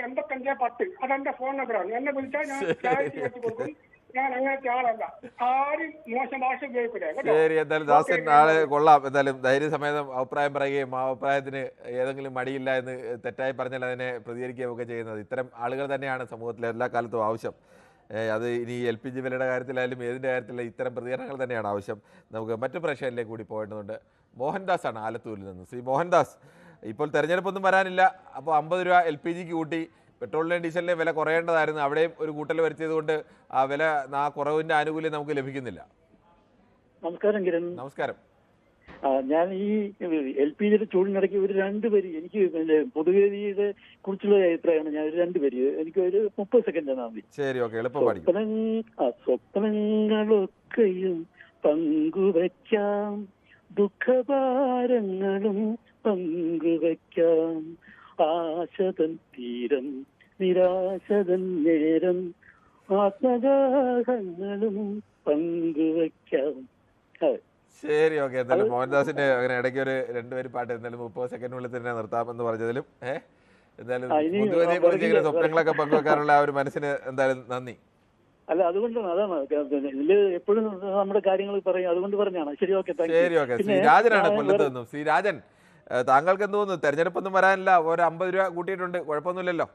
85 10 അതെന്റെ ഫോൺ നമ്പറാണ്. എന്നെ വിളിച്ചാൽ ഞാൻ ക്ലാരിറ്റി വെച്ച് കൊടുക്കും. ഞാൻ അങ്ങനത്തെ ആളല്ല. ആരും മോശം ഭാഷ ഉപയോഗിക്കില്ല. ശരി, എന്തായാലും ദാസൻ നാളെ കൊള്ളാം. എന്തായാലും ധൈര്യസമേതം അഭിപ്രായം പറയുകയും ആ അഭിപ്രായത്തിന് ഏതെങ്കിലും മടിയില്ല എന്ന് തെറ്റായി പറഞ്ഞാൽ അതിനെ പ്രതികരിക്കുകയും ഒക്കെ ചെയ്യുന്നത് ഇത്തരം ആളുകൾ തന്നെയാണ് സമൂഹത്തിൽ എല്ലാ കാലത്തും ആവശ്യം. അത് ഇനി LPG വിലയുടെ കാര്യത്തിലായാലും ഏതിൻ്റെ കാര്യത്തിലും ഇത്തരം പ്രതികരണങ്ങൾ തന്നെയാണ് ആവശ്യം. നമുക്ക് മറ്റു പ്രേക്ഷകരിലേക്ക് കൂടി പോകേണ്ടതുണ്ട്. മോഹൻദാസ് ആണ് ആലത്തൂരിൽ നിന്ന്. ശ്രീ മോഹൻദാസ്, ഇപ്പോൾ തെരഞ്ഞെടുപ്പൊന്നും വരാനില്ല, അപ്പോൾ 50 രൂപ LPGക്ക് കൂട്ടി, പെട്രോളിൻ്റെയും ഡീസലിൻ്റെയും വില കുറയേണ്ടതായിരുന്നു, അവിടെയും ഒരു കൂട്ടൽ വരുത്തിയത് കൊണ്ട് ആ വില ആ കുറവിൻ്റെ ആനുകൂല്യം നമുക്ക് ലഭിക്കുന്നില്ല. നമസ്കാരം കിരൺ. നമസ്കാരം. ഞാൻ ഈ LPGയുടെ ചൂടിനിടയ്ക്ക് ഒരു 2 വരി എനിക്ക് പൊതുവേദിയെ കുറിച്ചുള്ള അഭിപ്രായമാണ്. ഞാൻ ഒരു 2 വരി എനിക്ക് ഒരു 30 സെക്കൻഡ് മതി. ശരി, ഓക്കെ, എളുപ്പം പഠിക്കും. സ്വപ്നങ്ങളൊക്കെയും പങ്കുവയ്ക്കാം, ദുഃഖഭാരങ്ങളും പങ്കുവയ്ക്കാം, ആശതൻ തീരം നിരാശതൻ നേരം ആത്മദാഹങ്ങളും പങ്കുവയ്ക്കാം. ശരി, ഓക്കെ. എന്തായാലും മോഹൻദാസിന്റെ അങ്ങനെ ഇടയ്ക്ക് ഒരു 2 വരി പാട്ട് എന്തായാലും 30 സെക്കൻഡിനുള്ളിൽ തന്നെ നിർത്താമെന്ന് പറഞ്ഞതിലും എന്തായാലും പൊതുവെ കുറിച്ച് സ്വപ്നങ്ങളൊക്കെ പങ്കുവെക്കാനുള്ള ആ ഒരു മനസ്സിന് എന്തായാലും നന്ദി. അല്ല, അതുകൊണ്ടാണ്, അതാണ് ഇതില് എപ്പോഴും നമ്മുടെ കാര്യങ്ങൾ പറയും, അതുകൊണ്ട് പറഞ്ഞാണ്. ശരി, ഓക്കെ. ശരി, ഓക്കെ. ശ്രീ രാജനാണ് കൊല്ലത്ത് നിന്നും. ശ്രീ രാജൻ, താങ്കൾക്ക് എന്ത് തോന്നുന്നു? തെരഞ്ഞെടുപ്പൊന്നും വരാനില്ല, ഒരു 50 രൂപ കൂട്ടിയിട്ടുണ്ട്, കുഴപ്പമൊന്നുമില്ലല്ലോ.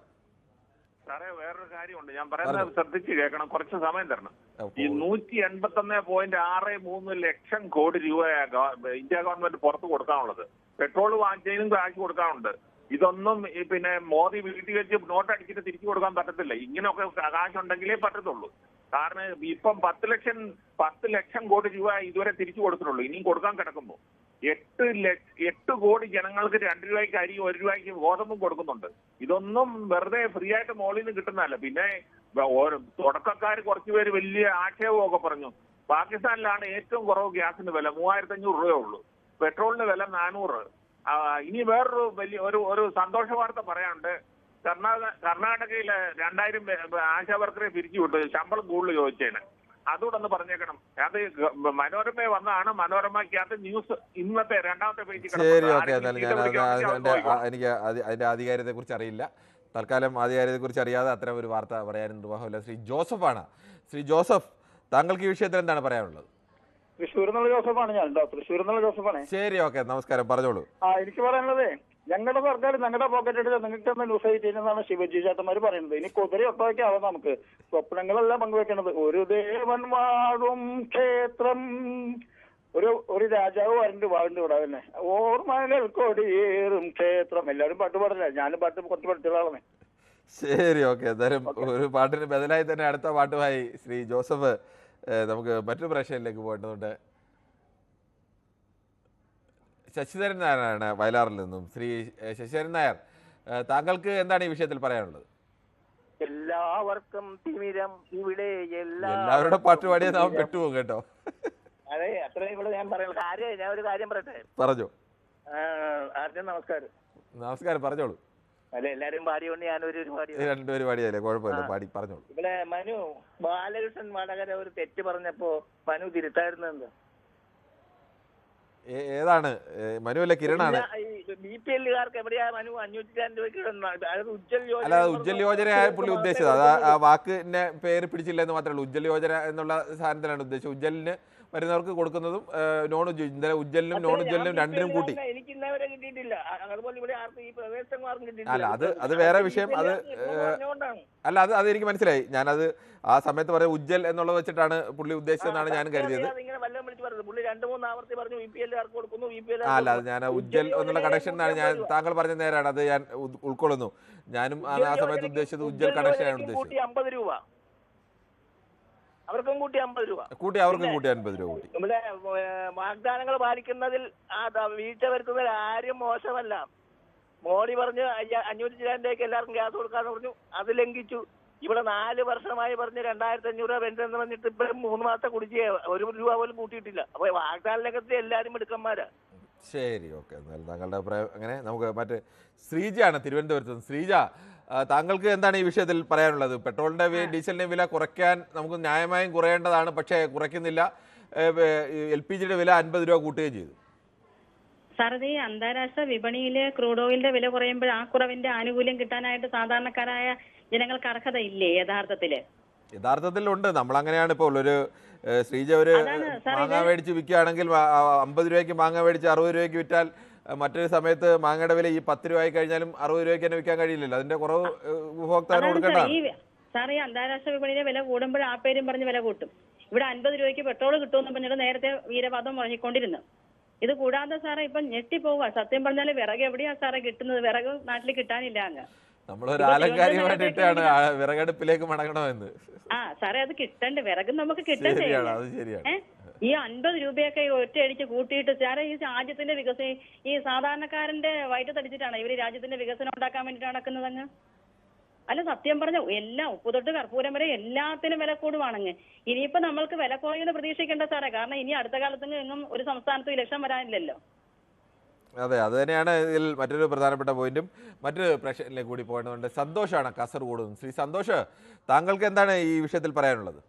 സാറേ, വേറൊരു കാര്യമുണ്ട്, ഞാൻ പറയുന്നത് ശ്രദ്ധിച്ച് കേൾക്കണം, കുറച്ച് സമയം തരണം. ഈ 181.63 ലക്ഷം കോടി രൂപ ഇന്ത്യ ഗവൺമെന്റ് പുറത്ത് കൊടുക്കാനുള്ളത്. പെട്രോൾ വാങ്ങിച്ചതിനും കാശ് കൊടുക്കാനുണ്ട്. ഇതൊന്നും പിന്നെ മോദി വീട്ടിൽ വെച്ച് നോട്ട് അടിച്ചിട്ട് തിരിച്ചു കൊടുക്കാൻ പറ്റത്തില്ല. ഇങ്ങനെയൊക്കെ കാശുണ്ടെങ്കിലേ പറ്റത്തുള്ളൂ. കാരണം ഇപ്പം 10 ലക്ഷം കോടി രൂപ ഇതുവരെ തിരിച്ചു കൊടുത്തിട്ടുള്ളൂ. ഇനിയും കൊടുക്കാൻ കിടക്കുന്നു. 8 കോടി ജനങ്ങൾക്ക് 2 രൂപയ്ക്ക് അരി 1 രൂപയ്ക്ക് ഗോതമ്പും കൊടുക്കുന്നുണ്ട്. ഇതൊന്നും വെറുതെ ഫ്രീ ആയിട്ട് മോളിൽ നിന്ന് കിട്ടുന്നതല്ല. പിന്നെ തുടക്കക്കാർ കുറച്ചുപേര് വലിയ ആക്ഷേപമൊക്കെ പറഞ്ഞു. പാകിസ്ഥാനിലാണ് ഏറ്റവും കുറവ് ഗ്യാസിന് വില, 3500 രൂപയേ ഉള്ളൂ. പെട്രോളിന് വില 400. ഇനി വേറൊരു വലിയ ഒരു സന്തോഷ വാർത്ത പറയാനുണ്ട്. കർണാടകയിലെ 2000 ആശാ വർക്കറെ പിരിച്ചു വിട്ടു, ശമ്പളം കൂടുതൽ ചോദിച്ചതിന്. അതുകൂടെ ഒന്ന് പറഞ്ഞേക്കണം. അത് മനോരമ വന്നാണ്, മനോരമയ്ക്കകത്ത് ന്യൂസ് ഇന്നത്തെ 2ാമത്തെ പേജിൽ. ശരി, ഓക്കെ. എനിക്ക് അതിന്റെ ആധികാരികതയെ കുറിച്ച് അറിയില്ല. തൽക്കാലം ആധികാരികതയെ കുറിച്ച് അറിയാതെ അത്തരം ഒരു വാർത്ത പറയാനും നിർവാഹമില്ല. ശ്രീ ജോസഫാണ്. ശ്രീ ജോസഫ്, താങ്കൾക്ക് ഈ വിഷയത്തിൽ എന്താണ് പറയാനുള്ളത്? തൃശ്ശൂരിൽ നിന്നുള്ള ജോസഫാണ് ഞാൻ. തൃശ്ശൂരിൽ നിന്നുള്ള ജോസഫാണ്. ശരി, ഓക്കെ, നമസ്കാരം, പറഞ്ഞോളൂ. എനിക്ക് പറയാനുള്ളത്, ഞങ്ങളുടെ സർക്കാർ ഞങ്ങളുടെ പോക്കറ്റ് എടുത്ത് നിങ്ങൾക്ക് തന്നെ ന്യൂസ് ആയിട്ടാണ് ശിവജി ചേട്ടന്മാർ പറയുന്നത്. ഇനി കുതിര ഒട്ടൊക്കെ ആവാം. നമുക്ക് സ്വപ്നങ്ങളല്ല പങ്കുവെക്കണത്. ഒരു ദേവൻ വാഴും ക്ഷേത്രം, ഒരു രാജാവ് വാഴുണ്ട് ഇവിടെ തന്നെ, ഓർമ്മകൾ കൊടിയേറും ക്ഷേത്രം. എല്ലാവരും പാട്ട് പാടില്ല, ഞാനും പാട്ട് കുറച്ച് പഠിച്ചുള്ളതാണ്. ശരി, ഓക്കെ. എന്തായാലും ഒരു പാട്ടിന് ബദലായി തന്നെ അടുത്ത പാട്ടുമായി ശ്രീ ജോസഫ് നമുക്ക് മറ്റൊരു പ്രേക്ഷകരിലേക്ക് പോകേണ്ടതുണ്ട്. ശശിധരൻ നായരാണ് വയലാറിൽ നിന്നും. ശ്രീ ശശിധരൻ നായർ, താങ്കൾക്ക് എന്താണ് ഈ വിഷയത്തിൽ പറയാനുള്ളത്? എല്ലാവർക്കും തിമിരം ഇവിടെ, എല്ലാവരുടെ പാട്ട് പാടിയാൽ നാം പെട്ടുപോകും കേട്ടോ. അതെ, അത്രയും ഇവിടെ ഞാൻ പറയുന്നത്. ഞാൻ ഒരു കാര്യം പറയട്ടെ. പറഞ്ഞു. ആദ്യം നമസ്കാരം. നമസ്കാരം, പറഞ്ഞോളൂ. അല്ല, എല്ലാരും പാടിയോണ്ട് ഞാനൊരു പാടി. 2 പേര് പാടിയല്ലേ, കുഴപ്പമില്ല, പാടി പറഞ്ഞോളൂ. ഇവിടെ മനു ബാലകൃഷ്ണൻ വടകര ഒരു തെറ്റ് പറഞ്ഞപ്പോ മനു തിരുത്തായിരുന്നത് എന്താ? ഏതാണ് മനു? അല്ല, കിരണാണ്. BPL-കാർക്ക് എവിടെയാ മനു 502 രൂപയ്ക്ക്? അല്ല, ഉജ്ജ്വൽ യോജന പുള്ളി ഉദ്ദേശിച്ചത്. അത് ആ വാക്കിന്റെ പേര് പിടിച്ചില്ല എന്ന് മാത്രമേ ഉള്ളൂ. ഉജ്ജ്വൽ യോജന എന്നുള്ള സാധനത്തിലാണ് ഉദ്ദേശിച്ചത്. ഉജ്ജ്വലിന് വരുന്നവർക്ക് കൊടുക്കുന്നതും നോൺ ഉജ്ജ്വൽ, ഇന്നലെ ഉജ്ജ്വലിനും നോൺ ഉജ്ജ്വലിനും 2നും കൂട്ടി. എനിക്ക് ഇന്നവരെ കിട്ടിയിട്ടില്ല. അതുപോലെ ഇവിടെ ആർക്കും ഈ പ്രദേശമാർക്കും കിട്ടിയിട്ടില്ല. അല്ല, അത് വേറെ വിഷയം. അല്ല, അത് എനിക്ക് മനസ്സിലായി. ഞാനത് ആ സമയത്ത് പറയാം ഉജ്ജ്വൽ എന്നുള്ളത് വെച്ചിട്ടാണ് പുള്ളി ഉദ്ദേശിച്ചതെന്നാണ് ഞാൻ കരുതിയത്. അല്ല, അത് ഞാൻ ഉജ്ജ്വൽ എന്നുള്ള കണക്ഷൻ എന്നാണ് ഞാൻ താങ്കൾ പറഞ്ഞ നേരാണ്. അത് ഞാൻ ഉൾക്കൊള്ളുന്നു. ഞാനും ആ സമയത്ത് ഉദ്ദേശിച്ചത് ഉജ്ജ്വൽ കണക്ഷനാണ് ഉദ്ദേശിച്ചത്. 50 രൂപ അവർക്കും കൂട്ടി 50 രൂപ കൂട്ടി, അവർക്കും കൂട്ടി 50 രൂപ കൂട്ടി. ഇവിടെ വാഗ്ദാനങ്ങൾ പാലിക്കുന്നതിൽ വീഴ്ച വരുത്തുന്നതിൽ ആരും മോശമല്ല. മോഡി പറഞ്ഞു 502 രൂപയ്ക്ക് എല്ലാവർക്കും ഗ്യാസ് കൊടുക്കാന്ന് പറഞ്ഞു, അത് ലംഘിച്ചു. ഇവിടെ 4 വർഷമായി പറഞ്ഞ് 2500 രൂപ പെൻഷൻ എന്ന് പറഞ്ഞിട്ട് ഇപ്പം 3 മാസത്തെ കുടിശ്ശിക 1 രൂപ പോലും കൂട്ടിയിട്ടില്ല. അപ്പൊ വാഗ്ദാന രംഗത്ത് എല്ലാരും മിടുക്കന്മാരാ. ശരി, ഓക്കെ. എന്നാൽ താങ്കളുടെ അഭിപ്രായം അങ്ങനെ. നമുക്ക് മറ്റ് ശ്രീജയാണ് തിരുവനന്തപുരത്ത് നിന്ന്. ശ്രീജ, താങ്കൾക്ക് എന്താണ് ഈ വിഷയത്തിൽ പറയാനുള്ളത്? പെട്രോളിന്റെ ഡീസലിന്റെ വില കുറയ്ക്കാൻ നമുക്ക് ന്യായമായും കുറയേണ്ടതാണ്, പക്ഷേ കുറയ്ക്കുന്നില്ല. LPGയുടെ വില 50 രൂപ കൂട്ടുകയും ചെയ്തു. സാർ, ഇത് ഈ അന്താരാഷ്ട്ര വിപണിയിലെ ക്രൂഡ് ഓയിലിന്റെ വില കുറയുമ്പോൾ ആ കുറവിന്റെ ആനുകൂല്യം കിട്ടാനായിട്ട് സാധാരണക്കാരായ ജനങ്ങൾക്ക് അർഹതയില്ലേ യഥാർത്ഥത്തിൽ ഉണ്ട്. നമ്മളങ്ങനെയാണ് ഇപ്പോൾ ഒരു ശ്രീജ ഒരു മാങ്ങ മേടിച്ച് വിൽക്കുകയാണെങ്കിൽ 50 രൂപയ്ക്ക് മാങ്ങ മേടിച്ച് 60 രൂപയ്ക്ക് വിറ്റാൽ മറ്റൊരു സമയത്ത് മാങ്ങയുടെ വില ഈ 10 രൂപ ആയി കഴിഞ്ഞാലും 60 രൂപയ്ക്ക് തന്നെ വിൽക്കാൻ കഴിയില്ലല്ലോ. അതിന്റെ കുറവ് ഉപഭോക്താവിന് കൊടുക്കേണ്ടതാണ്. സാർ, ഈ അന്താരാഷ്ട്ര വിപണിയിലെ വില കൂടുമ്പോൾ ആ പേരും പറഞ്ഞ് വില കൂട്ടും. ഇവിടെ 50 രൂപയ്ക്ക് പെട്രോൾ കിട്ടുമെന്ന് പറഞ്ഞിട്ട് നേരത്തെ വീരവാദം മുഴങ്ങിക്കൊണ്ടിരുന്നു. ഇത് കൂടാതെ സാറേ ഇപ്പം ഞെട്ടിപ്പോവുക. സത്യം പറഞ്ഞാൽ വിറക് എവിടെയാ സാറേ കിട്ടുന്നത്? വിറക് നാട്ടിൽ കിട്ടാനില്ല. അങ്ങ് നമ്മളൊരു ആലങ്കാരികമായിട്ട് ഇട്ടാണ് വിറകടുപ്പിലേക്ക് മടങ്ങണമെന്ന്. സാറേ, അത് കിട്ടണ്ടേ? വിറക് നമുക്ക് കിട്ടണ്ടേ? ഈ 50 രൂപയൊക്കെ ഒറ്റയടിച്ച് കൂട്ടിയിട്ട് സാറേ ഈ രാജ്യത്തിന്റെ വികസനം ഈ സാധാരണക്കാരന്റെ വയറ്റത്തടിച്ചിട്ടാണ് ഇവര് രാജ്യത്തിന്റെ വികസനം ഉണ്ടാക്കാൻ വേണ്ടിയിട്ട് നടക്കുന്നത്. അങ്ങ് അല്ല, സത്യം പറഞ്ഞ എല്ലാം ഉപ്പ് തൊട്ട് കർപ്പൂരം വരെ എല്ലാത്തിനും വില കൂടുവാണെങ്കിൽ ഇനിയിപ്പോ നമ്മൾക്ക് വില കുറയുമെന്ന് പ്രതീക്ഷിക്കേണ്ട സാറേ. കാരണം ഇനി അടുത്ത കാലത്ത് എങ്ങും ഒരു സംസ്ഥാനത്ത് ഇലക്ഷൻ വരാനില്ലല്ലോ. അതെ, അത് തന്നെയാണ് ഇതിൽ മറ്റൊരു പ്രധാനപ്പെട്ട പോയിന്റും. മറ്റൊരു പ്രശ്നത്തിലേക്ക് കൂടി പോകേണ്ടതുണ്ട്. സന്തോഷാണ് കാസർഗോഡ്. ശ്രീ സന്തോഷ്, താങ്കൾക്ക് എന്താണ് ഈ വിഷയത്തിൽ പറയാനുള്ളത്?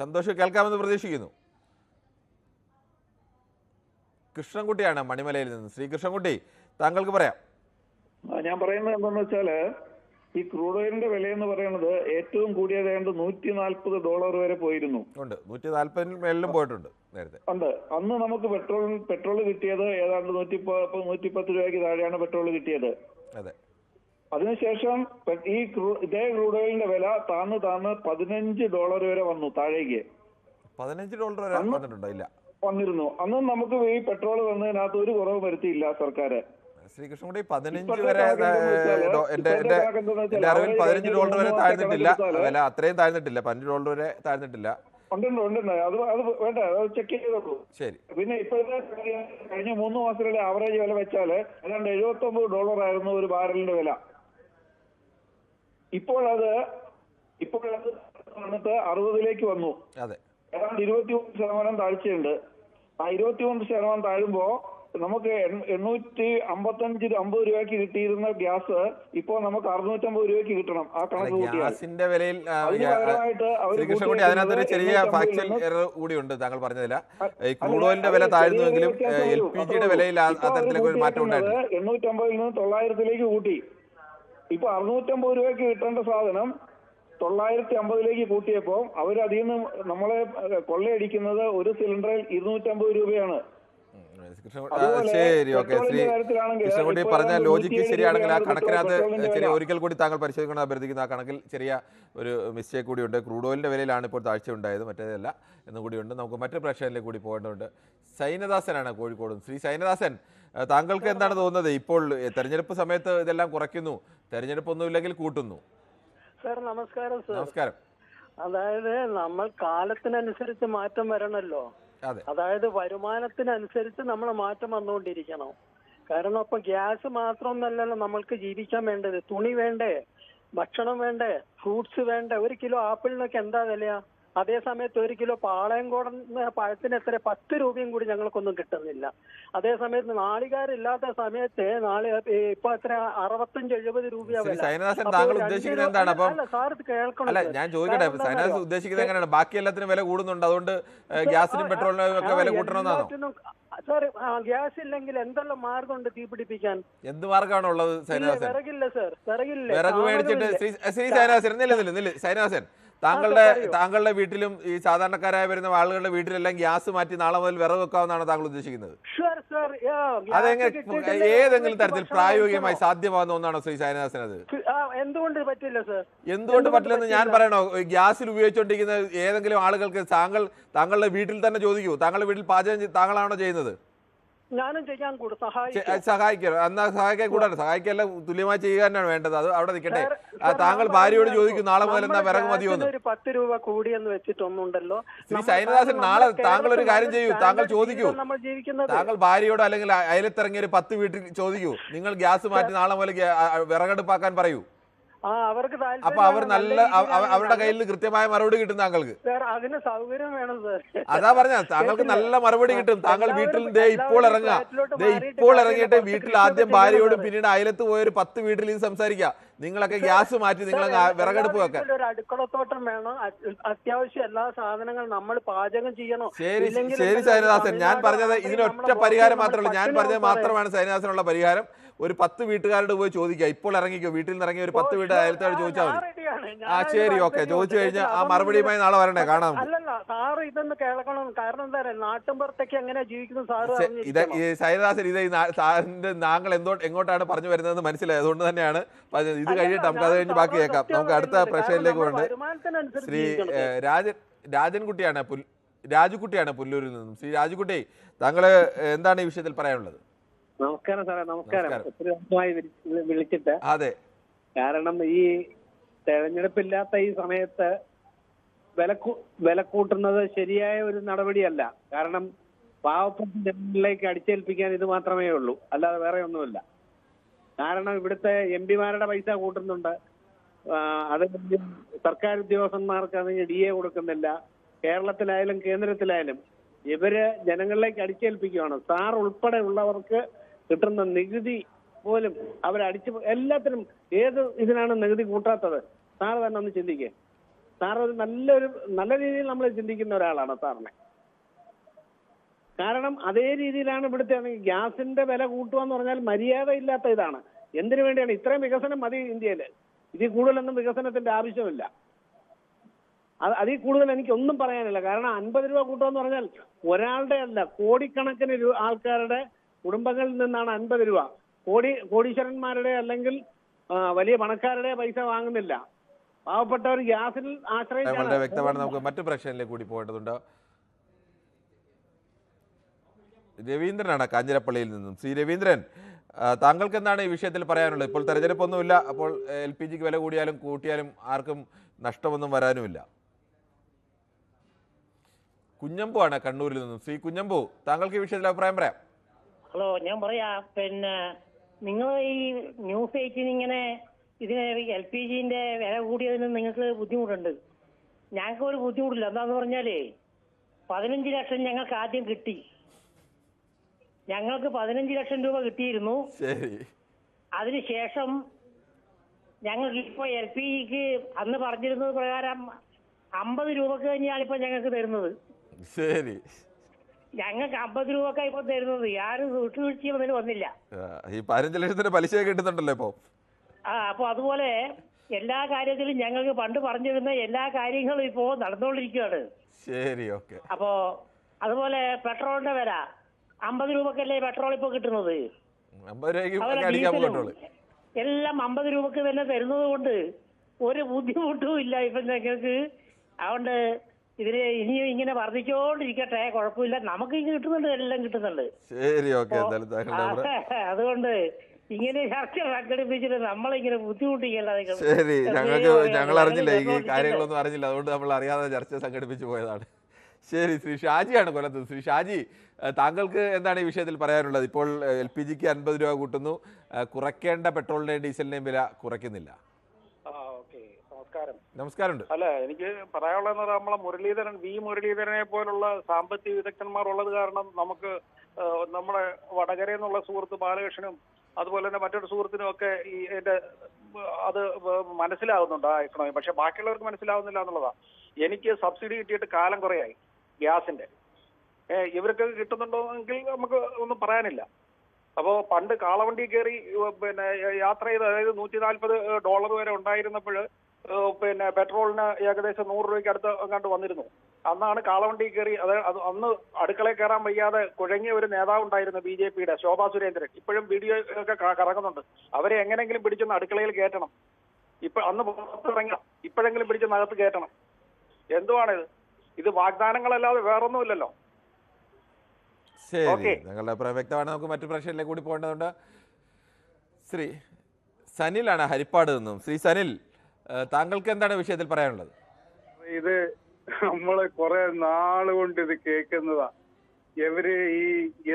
സന്തോഷ് കേൾക്കാമെന്ന് പ്രതീക്ഷിക്കുന്നു. കൃഷ്ണൻകുട്ടിയാണ് മണിമലയിൽ നിന്ന്. ശ്രീ കൃഷ്ണൻകുട്ടി, താങ്കൾക്ക് പറയാം. ഞാൻ പറയുന്നത് എന്താണെന്ന് വെച്ചാല് ഈ ക്രൂഡ് ഓയിലിന്റെ വില എന്ന് പറയുന്നത് ഏറ്റവും കൂടിയത് $140 വരെ പോയിരുന്നു. 140 മേളിലും പോയിട്ടുണ്ട് നേരത്തെ. ഉണ്ട്. അന്ന് നമുക്ക് പെട്രോൾ കിട്ടിയത് ഏതാണ്ട് 110 രൂപയ്ക്ക് താഴെയാണ് പെട്രോൾ കിട്ടിയത്. അതെ. അതിനുശേഷം ഇതേ ക്രൂഡ് ഓയിലിന്റെ വില താന്ന് $15 വരെ വന്നു താഴേക്ക്. $15 വരെ വന്നിട്ടുണ്ടോ? ഇല്ല, വന്നിരുന്നു. അന്നും നമുക്ക് ഈ പെട്രോൾ വന്നതിനകത്ത് ഒരു കുറവ് വരുത്തിയില്ല സർക്കാർ. ശ്രീകൃഷ്ണൻകുട്ടി, 15 വരെ എന്റെ അറിവിൽ $15 വരെ താഴ്ന്നിട്ടില്ല വില. അത്രയും താഴ്ന്നിട്ടില്ല, $15 വരെ താഴ്ന്നിട്ടില്ല. ഉണ്ട്. അത് വേണ്ട, അത് ചെക്ക് ചെയ്തോളൂ. ശരി. പിന്നെ ഇപ്പോഴത്തെ കഴിഞ്ഞ 3 മാസത്തിലെ ആവറേജ് വില വെച്ചാല് ഏതാണ്ട് $79 ആയിരുന്നു ഒരു ബാരലിന്റെ വില. ഇപ്പോഴത് വന്നിട്ട് 60 വന്നു. അതെ. ഏതാണ്ട് 21% താഴ്ചയുണ്ട്. ആ 21% താഴുമ്പോ നമുക്ക് 850 രൂപയ്ക്ക് കിട്ടിയിരുന്ന ഗ്യാസ് ഇപ്പോ നമുക്ക് 650 രൂപയ്ക്ക് കിട്ടണം. ആ കണക്ക് കൂട്ടിയാൽ ഗ്യാസിന്റെ വിലയിൽ ശ്രീകൃഷ്ണൻകുട്ടി അതിനകത്തൊരു ചെറിയ ഫാക്ച്വൽ എറർ കൂടിയുണ്ട് താങ്കൾ പറഞ്ഞതില്ല. ഈ ക്രൂഡ് ഓയിലിന്റെ വില താഴ്ന്നുവെങ്കിലും LPGയുടെ വിലയിൽ അത്തരത്തിലേക്ക് ഒരു മാറ്റം ഉണ്ടായിരുന്നു. 850 നിന്ന് 900 കൂട്ടി. ഇപ്പൊ 650 രൂപയ്ക്ക് കിട്ടേണ്ട സാധനം 950 കൂട്ടിയപ്പോ അവരതിൽ നിന്ന് നമ്മളെ കൊള്ളയടിക്കുന്നത് ഒരു സിലിണ്ടറിൽ 250 രൂപയാണ്. ശരി, ഓക്കെ. ശ്രീ കൃഷ്ണൻകുട്ടി പറഞ്ഞ ലോജിക്ക് ശരിയാണെങ്കിൽ ആ കണക്കിനകത്ത് ചെറിയ ഒരിക്കൽ കൂടി താങ്കൾ പരിശോധിക്കണം അഭ്യർത്ഥിക്കുന്ന. ആ കണക്കിൽ ചെറിയ ഒരു മിസ്റ്റേക്ക് കൂടിയുണ്ട്. ക്രൂഡ് ഓയിലിന്റെ വിലയിലാണ് ഇപ്പോൾ താഴ്ച ഉണ്ടായത്, മറ്റേതല്ല എന്നുകൂടിയുണ്ട്. നമുക്ക് മറ്റു പ്രശ്നങ്ങളിലേക്ക് കൂടി പോകേണ്ടതുണ്ട്. സൈനദാസനാണ് കോഴിക്കോട്. ശ്രീ സൈനദാസൻ, താങ്കൾക്ക് എന്താണ് തോന്നുന്നത്? ഇപ്പോൾ തെരഞ്ഞെടുപ്പ് സമയത്ത് ഇതെല്ലാം കുറയ്ക്കുന്നു, തെരഞ്ഞെടുപ്പൊന്നുമില്ലെങ്കിൽ കൂട്ടുന്നു. സാർ നമസ്കാരം. നമസ്കാരം. അതായത് നമ്മൾ കാലത്തിനനുസരിച്ച് മാറ്റം വരണല്ലോ. അതായത് വരുമാനത്തിനനുസരിച്ച് നമ്മൾ മാറ്റം വന്നുകൊണ്ടിരിക്കണം. കാരണം ഇപ്പൊ ഗ്യാസ് മാത്രമൊന്നല്ലല്ലോ നമ്മൾക്ക് ജീവിക്കാൻ വേണ്ടത്. തുണി വേണ്ടേ, ഭക്ഷണം വേണ്ടേ, ഫ്രൂട്ട്സ് വേണ്ടേ. 1 കിലോ ആപ്പിളിനൊക്കെ എന്താ വിലയാ? അതേ സമയത്ത് 1 കിലോ പാളയംകോടൻ പഴത്തിന് എത്ര 10 രൂപയും കൂടി ഞങ്ങൾക്കൊന്നും കിട്ടുന്നില്ല. അതേ സമയത്ത് നാളികാരില്ലാത്ത സമയത്ത് ഇപ്പൊ എത്ര 65-70 രൂപയാ വില. താങ്കൾ ഉദ്ദേശിക്കുന്നത് എന്താണ്? സാർ കേൾക്കണം. അല്ല, ഞാൻ ചോദിക്കട്ടെ, സൈനദാസ് ഉദ്ദേശിക്കുന്നത് എങ്ങനെയാണ്? ബാക്കി എല്ലാത്തിനും വില കൂടുന്നുണ്ട്, അതുകൊണ്ട് ഗ്യാസിനും പെട്രോളിനും ഒക്കെ വില കൂട്ടണമെന്നാണോ? സാർ, ഗ്യാസ് ഇല്ലെങ്കിൽ എന്തെല്ലാം മാർഗമുണ്ട് തീ പിടിപ്പിക്കാൻ? എന്ത് മാർഗമാണോ ഉള്ളത് സൈനദാസൻ? വിറകില്ല സാർ, വിറകില്ല. വിറക് മേടിച്ചിട്ട് ശ്രീ സൈനദാസൻ സൈനദാസൻ താങ്കളുടെ വീട്ടിലും ഈ സാധാരണക്കാരായ വരുന്ന ആളുകളുടെ വീട്ടിലെല്ലാം ഗ്യാസ് മാറ്റി നാളെ മുതൽ വിറക് വെക്കാമെന്നാണ് താങ്കൾ ഉദ്ദേശിക്കുന്നത്? അതെങ്ങനെ ഏതെങ്കിലും തരത്തിൽ പ്രായോഗികമായി സാധ്യമാകുന്ന ഒന്നാണോ ശ്രീ സൈനദാസൻ? അത് എന്തുകൊണ്ട് പറ്റില്ല സാർ? എന്തുകൊണ്ട് പറ്റില്ലെന്ന് ഞാൻ പറയണോ? ഗ്യാസിൽ ഉപയോഗിച്ചുകൊണ്ടിരിക്കുന്ന ഏതെങ്കിലും ആളുകൾക്ക് താങ്കളുടെ വീട്ടിൽ തന്നെ ചോദിക്കൂ. താങ്കളുടെ വീട്ടിൽ പാചകം താങ്കളാണോ ചെയ്യുന്നത്? ഞാനും ചെയ്യാൻ സഹായിക്കാം. എന്നാ സഹായിക്കാൻ കൂടാണ്, സഹായിക്കല്ല, തുല്യമായി ചെയ്യുക തന്നെയാണ് വേണ്ടത്. അത് അവിടെ നിൽക്കട്ടെ. താങ്കൾ ഭാര്യയോട് ചോദിക്കും നാളെ മുതൽ എന്നാ വിറക് മതിയോന്ന്. 10 രൂപ കൂടിയെന്ന് വെച്ചിട്ടൊന്നുണ്ടല്ലോ. ശ്രീ സൈനദാസൻ, നാളെ താങ്കൾ ഒരു കാര്യം ചെയ്യൂ, താങ്കൾ ചോദിക്കൂ. താങ്കൾ ഭാര്യയോട് അല്ലെങ്കിൽ അയലത്തിറങ്ങിയ ഒരു 10 വീട്ടിൽ ചോദിക്കൂ, നിങ്ങൾ ഗ്യാസ് മാറ്റി നാളെ മുതൽ വിറകടുപ്പാക്കാൻ പറയൂ. അവർക്ക് അപ്പൊ അവർ അവരുടെ കയ്യിൽ കൃത്യമായ മറുപടി കിട്ടും താങ്കൾക്ക്. സാർ അതിന് സൗകര്യം വേണം സാർ. അതാ പറഞ്ഞ താങ്കൾക്ക് നല്ല മറുപടി കിട്ടും. താങ്കൾ വീട്ടിൽ ഇപ്പോൾ ഇറങ്ങിയിട്ട് വീട്ടിൽ ആദ്യം ഭാര്യയോടും പിന്നീട് അയലത്ത് പോയൊരു 10 വീട്ടിൽ ഇത് സംസാരിക്കുക. നിങ്ങളൊക്കെ ഗ്യാസ് മാറ്റി നിങ്ങളൊക്കെ വിറകടുപ്പ് വെക്കാൻ. ഒരു അടുക്കളത്തോട്ടം വേണം, അത്യാവശ്യം എല്ലാ സാധനങ്ങളും നമ്മൾ പാചകം ചെയ്യണം. ശരി സൈനദാസൻ, ഞാൻ പറഞ്ഞത് ഇതിനൊറ്റ പരിഹാരം മാത്രമേ ഉള്ളൂ. ഞാൻ പറഞ്ഞത് മാത്രമാണ് സൈനദാസനുള്ള പരിഹാരം. ഒരു 10 വീട്ടുകാരോട് പോയി ചോദിക്കുക. ഇപ്പോൾ ഇറങ്ങിക്കോ, വീട്ടിൽ നിന്ന് ഇറങ്ങിയ ഒരു 10 വീട് അയലത്തോട് ചോദിച്ചാൽ മതി. ശരി, ഓക്കെ. ചോദിച്ചു കഴിഞ്ഞാൽ ആ മറുപടിയുമായി നാളെ വരണേ, കാണാം. അല്ലല്ല സാറ് ഇതൊന്ന് കേൾക്കണം. കാരണം എന്താ പറയുക, നാട്ടിൻപുറത്തേക്ക് എങ്ങനെ ജീവിക്കുന്നു സാറ്. സൈനദാസൻ, ഇത് സാറിന്റെ താങ്കൾ എങ്ങോട്ടാണ് പറഞ്ഞു വരുന്നതെന്ന് മനസ്സിലായി. അതുകൊണ്ട് തന്നെയാണ് ഇത് കഴിഞ്ഞിട്ട് നമുക്ക് അത് കഴിഞ്ഞ് ബാക്കി കേൾക്കാം. നമുക്ക് അടുത്ത പ്രശ്നത്തിലേക്ക് വേണ്ട. ശ്രീ രാജുക്കുട്ടിയാണ് പുല്ലൂരിൽ നിന്നും. ശ്രീ രാജുക്കുട്ടി, താങ്കള് എന്താണ് ഈ വിഷയത്തിൽ പറയാനുള്ളത്? നമസ്കാരം സാറേ. നമസ്കാരം. ഒത്തിരി ദിവസമായി വിളിച്ചിട്ട്. അതെ, കാരണം ഈ തെരഞ്ഞെടുപ്പില്ലാത്ത ഈ സമയത്ത് വില കൂട്ടുന്നത് ശരിയായ ഒരു നടപടിയല്ല. കാരണം പാവപ്പെട്ട ജനങ്ങളിലേക്ക് അടിച്ചേൽപ്പിക്കാൻ ഇത് മാത്രമേ ഉള്ളൂ, അല്ലാതെ വേറെ ഒന്നുമില്ല. കാരണം ഇവിടുത്തെ എംപിമാരുടെ പൈസ കൂട്ടുന്നുണ്ട്, അത് സർക്കാർ ഉദ്യോഗസ്ഥന്മാർക്കാണെങ്കിൽ DA കൊടുക്കുന്നില്ല. കേരളത്തിലായാലും കേന്ദ്രത്തിലായാലും ഇവര് ജനങ്ങളിലേക്ക് അടിച്ചേൽപ്പിക്കുകയാണ്. സാർ ഉൾപ്പെടെ ഉള്ളവർക്ക് കിട്ടുന്ന നികുതി പോലും എല്ലാത്തിനും ഏത് ഇതിനാണ് നികുതി കൂട്ടാത്തത്? സാർ തന്നെ ഒന്ന് ചിന്തിക്കേ. സാർ ഒരു നല്ല രീതിയിൽ നമ്മൾ ചിന്തിക്കുന്ന ഒരാളാണ് സാറിനെ. കാരണം അതേ രീതിയിലാണ് ഇവിടുത്തെ ഗ്യാസിന്റെ വില കൂട്ടുക എന്ന് പറഞ്ഞാൽ മര്യാദ ഇല്ലാത്ത ഇതാണ്. എന്തിനു വേണ്ടിയാണ്? ഇത്രയും വികസനം മതി ഇന്ത്യയിൽ. ഇതിൽ കൂടുതലൊന്നും വികസനത്തിന്റെ ആവശ്യമില്ല. അതിൽ കൂടുതൽ എനിക്കൊന്നും പറയാനില്ല. കാരണം 50 രൂപ കൂട്ടുക പറഞ്ഞാൽ ഒരാളുടെ അല്ല, കോടിക്കണക്കിന് ആൾക്കാരുടെ കുടുംബങ്ങളിൽ നിന്നാണ് 50 രൂപ. കോടീശ്വരന്മാരുടെ അല്ലെങ്കിൽ വലിയ പണക്കാരുടെ പൈസ വാങ്ങുന്നില്ല. പാവപ്പെട്ടവർ ഗ്യാസിൽ ആശ്രയിച്ചാണ്. വ്യക്തമാണ്. നമുക്ക് മറ്റു പ്രശ്നങ്ങളിലേക്ക് കൂടി പോകേണ്ടതുണ്ട്. രവീന്ദ്രനാണ് കാഞ്ഞിരപ്പള്ളിയിൽ നിന്നും. ശ്രീ രവീന്ദ്രൻ, താങ്കൾക്ക് എന്താണ് ഈ വിഷയത്തിൽ പറയാനുള്ളത്? ഇപ്പോൾ തെരഞ്ഞെടുപ്പൊന്നുമില്ല, അപ്പോൾ LPGക്ക് വില കൂട്ടിയാലും ആർക്കും നഷ്ടമൊന്നും വരാനുമില്ല. കുഞ്ഞമ്പു ആണ് കണ്ണൂരിൽ നിന്നും. ശ്രീ കുഞ്ഞമ്പു, താങ്കൾക്ക് ഈ വിഷയത്തിൽ അഭിപ്രായം പറയാം. ഹലോ, ഞാൻ പറയാ. നിങ്ങൾ ഈ ന്യൂസ് 18 ഇങ്ങനെ ഇതിന് LPGന്റെ വില കൂടിയതിന് നിങ്ങൾക്ക് ബുദ്ധിമുട്ടുണ്ട്. ഞങ്ങൾക്ക് ഒരു ബുദ്ധിമുട്ടില്ല. എന്താന്ന് പറഞ്ഞാലേ 15 ലക്ഷം ഞങ്ങൾക്ക് ആദ്യം കിട്ടി. ഞങ്ങൾക്ക് 15 ലക്ഷം രൂപ കിട്ടിയിരുന്നു. അതിനുശേഷം ഞങ്ങൾക്ക് ഇപ്പൊ LPGക്ക് അന്ന് പറഞ്ഞിരുന്നത് പ്രകാരം 50 രൂപക്ക് തന്നെയാണ് ഇപ്പൊ ഞങ്ങൾക്ക് തരുന്നത്. ശരി, ഞങ്ങൾക്ക് 50 രൂപക്കാ ഇപ്പൊ തരുന്നത്. ആരും വിട്ടുവീഴ്ച വന്നില്ല. ഈ 15 ലക്ഷത്തിന്റെ പലിശ കിട്ടുന്നുണ്ടല്ലോ ഇപ്പൊ. അപ്പൊ അതുപോലെ എല്ലാ കാര്യത്തിലും ഞങ്ങൾക്ക് പണ്ട് പറഞ്ഞിരുന്ന എല്ലാ കാര്യങ്ങളും ഇപ്പോ നടന്നുകൊണ്ടിരിക്കുകയാണ്. ശരി, ഓക്കെ. അപ്പോ അതുപോലെ പെട്രോളിന്റെ വില 50 രൂപക്കല്ലേ പെട്രോൾ ഇപ്പൊ കിട്ടുന്നത്. എല്ലാം 50 രൂപക്ക് തന്നെ തരുന്നത് കൊണ്ട് ഒരു ബുദ്ധിമുട്ടും ഇല്ല ഇപ്പൊ ഞങ്ങൾക്ക്. അതുകൊണ്ട് ഇതിന് ഇനിയും ഇങ്ങനെ വർദ്ധിച്ചോണ്ടിരിക്കട്ടെ, കുഴപ്പമില്ല. നമുക്ക് കിട്ടുന്നുണ്ട്, എല്ലാം കിട്ടുന്നുണ്ട്. ശരി, ഓക്കെ. അതുകൊണ്ട് ഇങ്ങനെ ചർച്ച സംഘടിപ്പിച്ചിട്ട് നമ്മളിങ്ങനെ ബുദ്ധിമുട്ടിക്കല്ലാതെ. ശരി, ഞങ്ങൾ അറിഞ്ഞില്ല, ഈ കാര്യങ്ങളൊന്നും അറിഞ്ഞില്ല. അതുകൊണ്ട് നമ്മൾ അറിയാതെ ചർച്ച സംഘടിപ്പിച്ചു പോയതാണ്. ശരി, ശ്രീ ഷാജിയാണ് കൊല്ലത്ത്. ശ്രീ ഷാജി, താങ്കൾക്ക് എന്താണ് ഈ വിഷയത്തിൽ പറയാനുള്ളത്? ഇപ്പോൾ LPGക്ക് 50 രൂപ കൂട്ടുന്നു, കുറയ്ക്കേണ്ട പെട്രോളിന്റെയും ഡീസലിന്റെയും വില കുറയ്ക്കുന്നില്ല. നമസ്കാരം. അല്ല, എനിക്ക് പറയാനുള്ളതെന്ന് പറഞ്ഞാൽ നമ്മളെ മുരളീധരനെ പോലുള്ള സാമ്പത്തിക വിദഗ്ധന്മാർ ഉള്ളത് കാരണം നമുക്ക് നമ്മുടെ വടകരയിൽ നിന്നുള്ള സുഹൃത്ത് ബാലകൃഷ്ണനും അതുപോലെ തന്നെ മറ്റൊരു സുഹൃത്തിനും ഒക്കെ അത് മനസ്സിലാവുന്നുണ്ട് ആ എക്കണോമി. പക്ഷെ ബാക്കിയുള്ളവർക്ക് മനസ്സിലാവുന്നില്ല എന്നുള്ളതാ. എനിക്ക് സബ്സിഡി കിട്ടിയിട്ട് കാലം കുറയായി ഗ്യാസിന്റെ. ഇവർക്ക് കിട്ടുന്നുണ്ടോ എങ്കിൽ നമുക്ക് ഒന്നും പറയാനില്ല. അപ്പോൾ പണ്ട് കാളവണ്ടി കയറി യാത്ര ചെയ്ത്, അതായത് $140 വരെ ഉണ്ടായിരുന്നപ്പോൾ പെട്രോളിന് ഏകദേശം 100 രൂപയ്ക്ക് അടുത്ത് കണ്ട് വന്നിരുന്നു. അന്നാണ് കാളവണ്ടി കയറി. അന്ന് അടുക്കളയിൽ കയറാൻ വയ്യാതെ കുഴങ്ങിയ ഒരു നേതാവ് ഉണ്ടായിരുന്നു, BJPയുടെ ശോഭാ സുരേന്ദ്രൻ. ഇപ്പോഴും വീഡിയോ ഒക്കെ കറങ്ങുന്നുണ്ട്. അവരെ എങ്ങനെങ്കിലും പിടിച്ചൊന്ന് അടുക്കളയിൽ കയറ്റണം. അന്ന് പുറത്തിറങ്ങണം, ഇപ്പോഴെങ്കിലും പിടിച്ചൊന്ന് അകത്ത് കയറ്റണം. എന്തുവാണിത്? ഇത് വാഗ്ദാനങ്ങളല്ലാതെ വേറൊന്നുമില്ലല്ലോ. ശരി, നിങ്ങളുടെ അഭിപ്രായം വ്യക്തമാണ്. നമുക്ക് മറ്റു പ്രശ്നങ്ങളിലേക്ക് കൂടി പോകേണ്ടതുണ്ട്. ശ്രീ സനിലാണ് ഹരിപ്പാട് നിന്നും. ശ്രീ സനിൽ, താങ്കൾക്ക് എന്താണ് വിഷയത്തിൽ പറയാനുള്ളത്? ഇത് നമ്മള് കുറെ നാള് കൊണ്ട് ഇത് കേൾക്കുന്നതാ. ഇവര് ഈ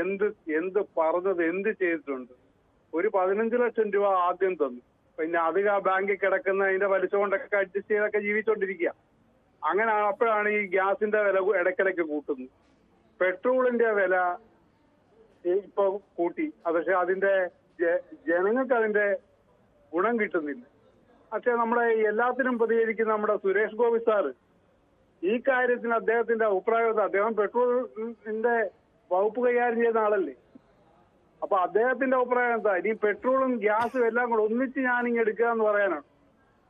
എന്ത് പറഞ്ഞത് എന്ത് ചെയ്തിട്ടുണ്ട്? ഒരു 15 ലക്ഷം രൂപ ആദ്യം തന്നു. പിന്നെ അധിക ബാങ്കിൽ കിടക്കുന്ന അതിന്റെ പലിശ കൊണ്ടൊക്കെ അഡ്ജസ്റ്റ് ചെയ്തൊക്കെ ജീവിച്ചോണ്ടിരിക്കുക. അങ്ങനെ അപ്പോഴാണ് ഈ ഗ്യാസിന്റെ വില ഇടയ്ക്കിടയ്ക്ക് കൂട്ടുന്നത്. പെട്രോളിന്റെ വില ഇപ്പൊ കൂട്ടി. പക്ഷെ അതിന്റെ ജനങ്ങൾക്ക് അതിന്റെ ഗുണം കിട്ടുന്നില്ല. പക്ഷെ നമ്മുടെ എല്ലാത്തിനും പ്രതികരിക്കുന്ന നമ്മുടെ സുരേഷ് ഗോപി സാറ് ഈ കാര്യത്തിൽ അദ്ദേഹത്തിന്റെ അഭിപ്രായം, അദ്ദേഹം പെട്രോളിന്റെ വകുപ്പ് കൈകാര്യം ചെയ്യുന്ന ആളല്ലേ. അപ്പൊ അദ്ദേഹത്തിന്റെ അഭിപ്രായം എന്താ? ഇനി പെട്രോളും ഗ്യാസും എല്ലാം കൂടെ ഒന്നിച്ച് ഞാനിങ്ങ് എടുക്കുക എന്ന് പറയാനാണ്?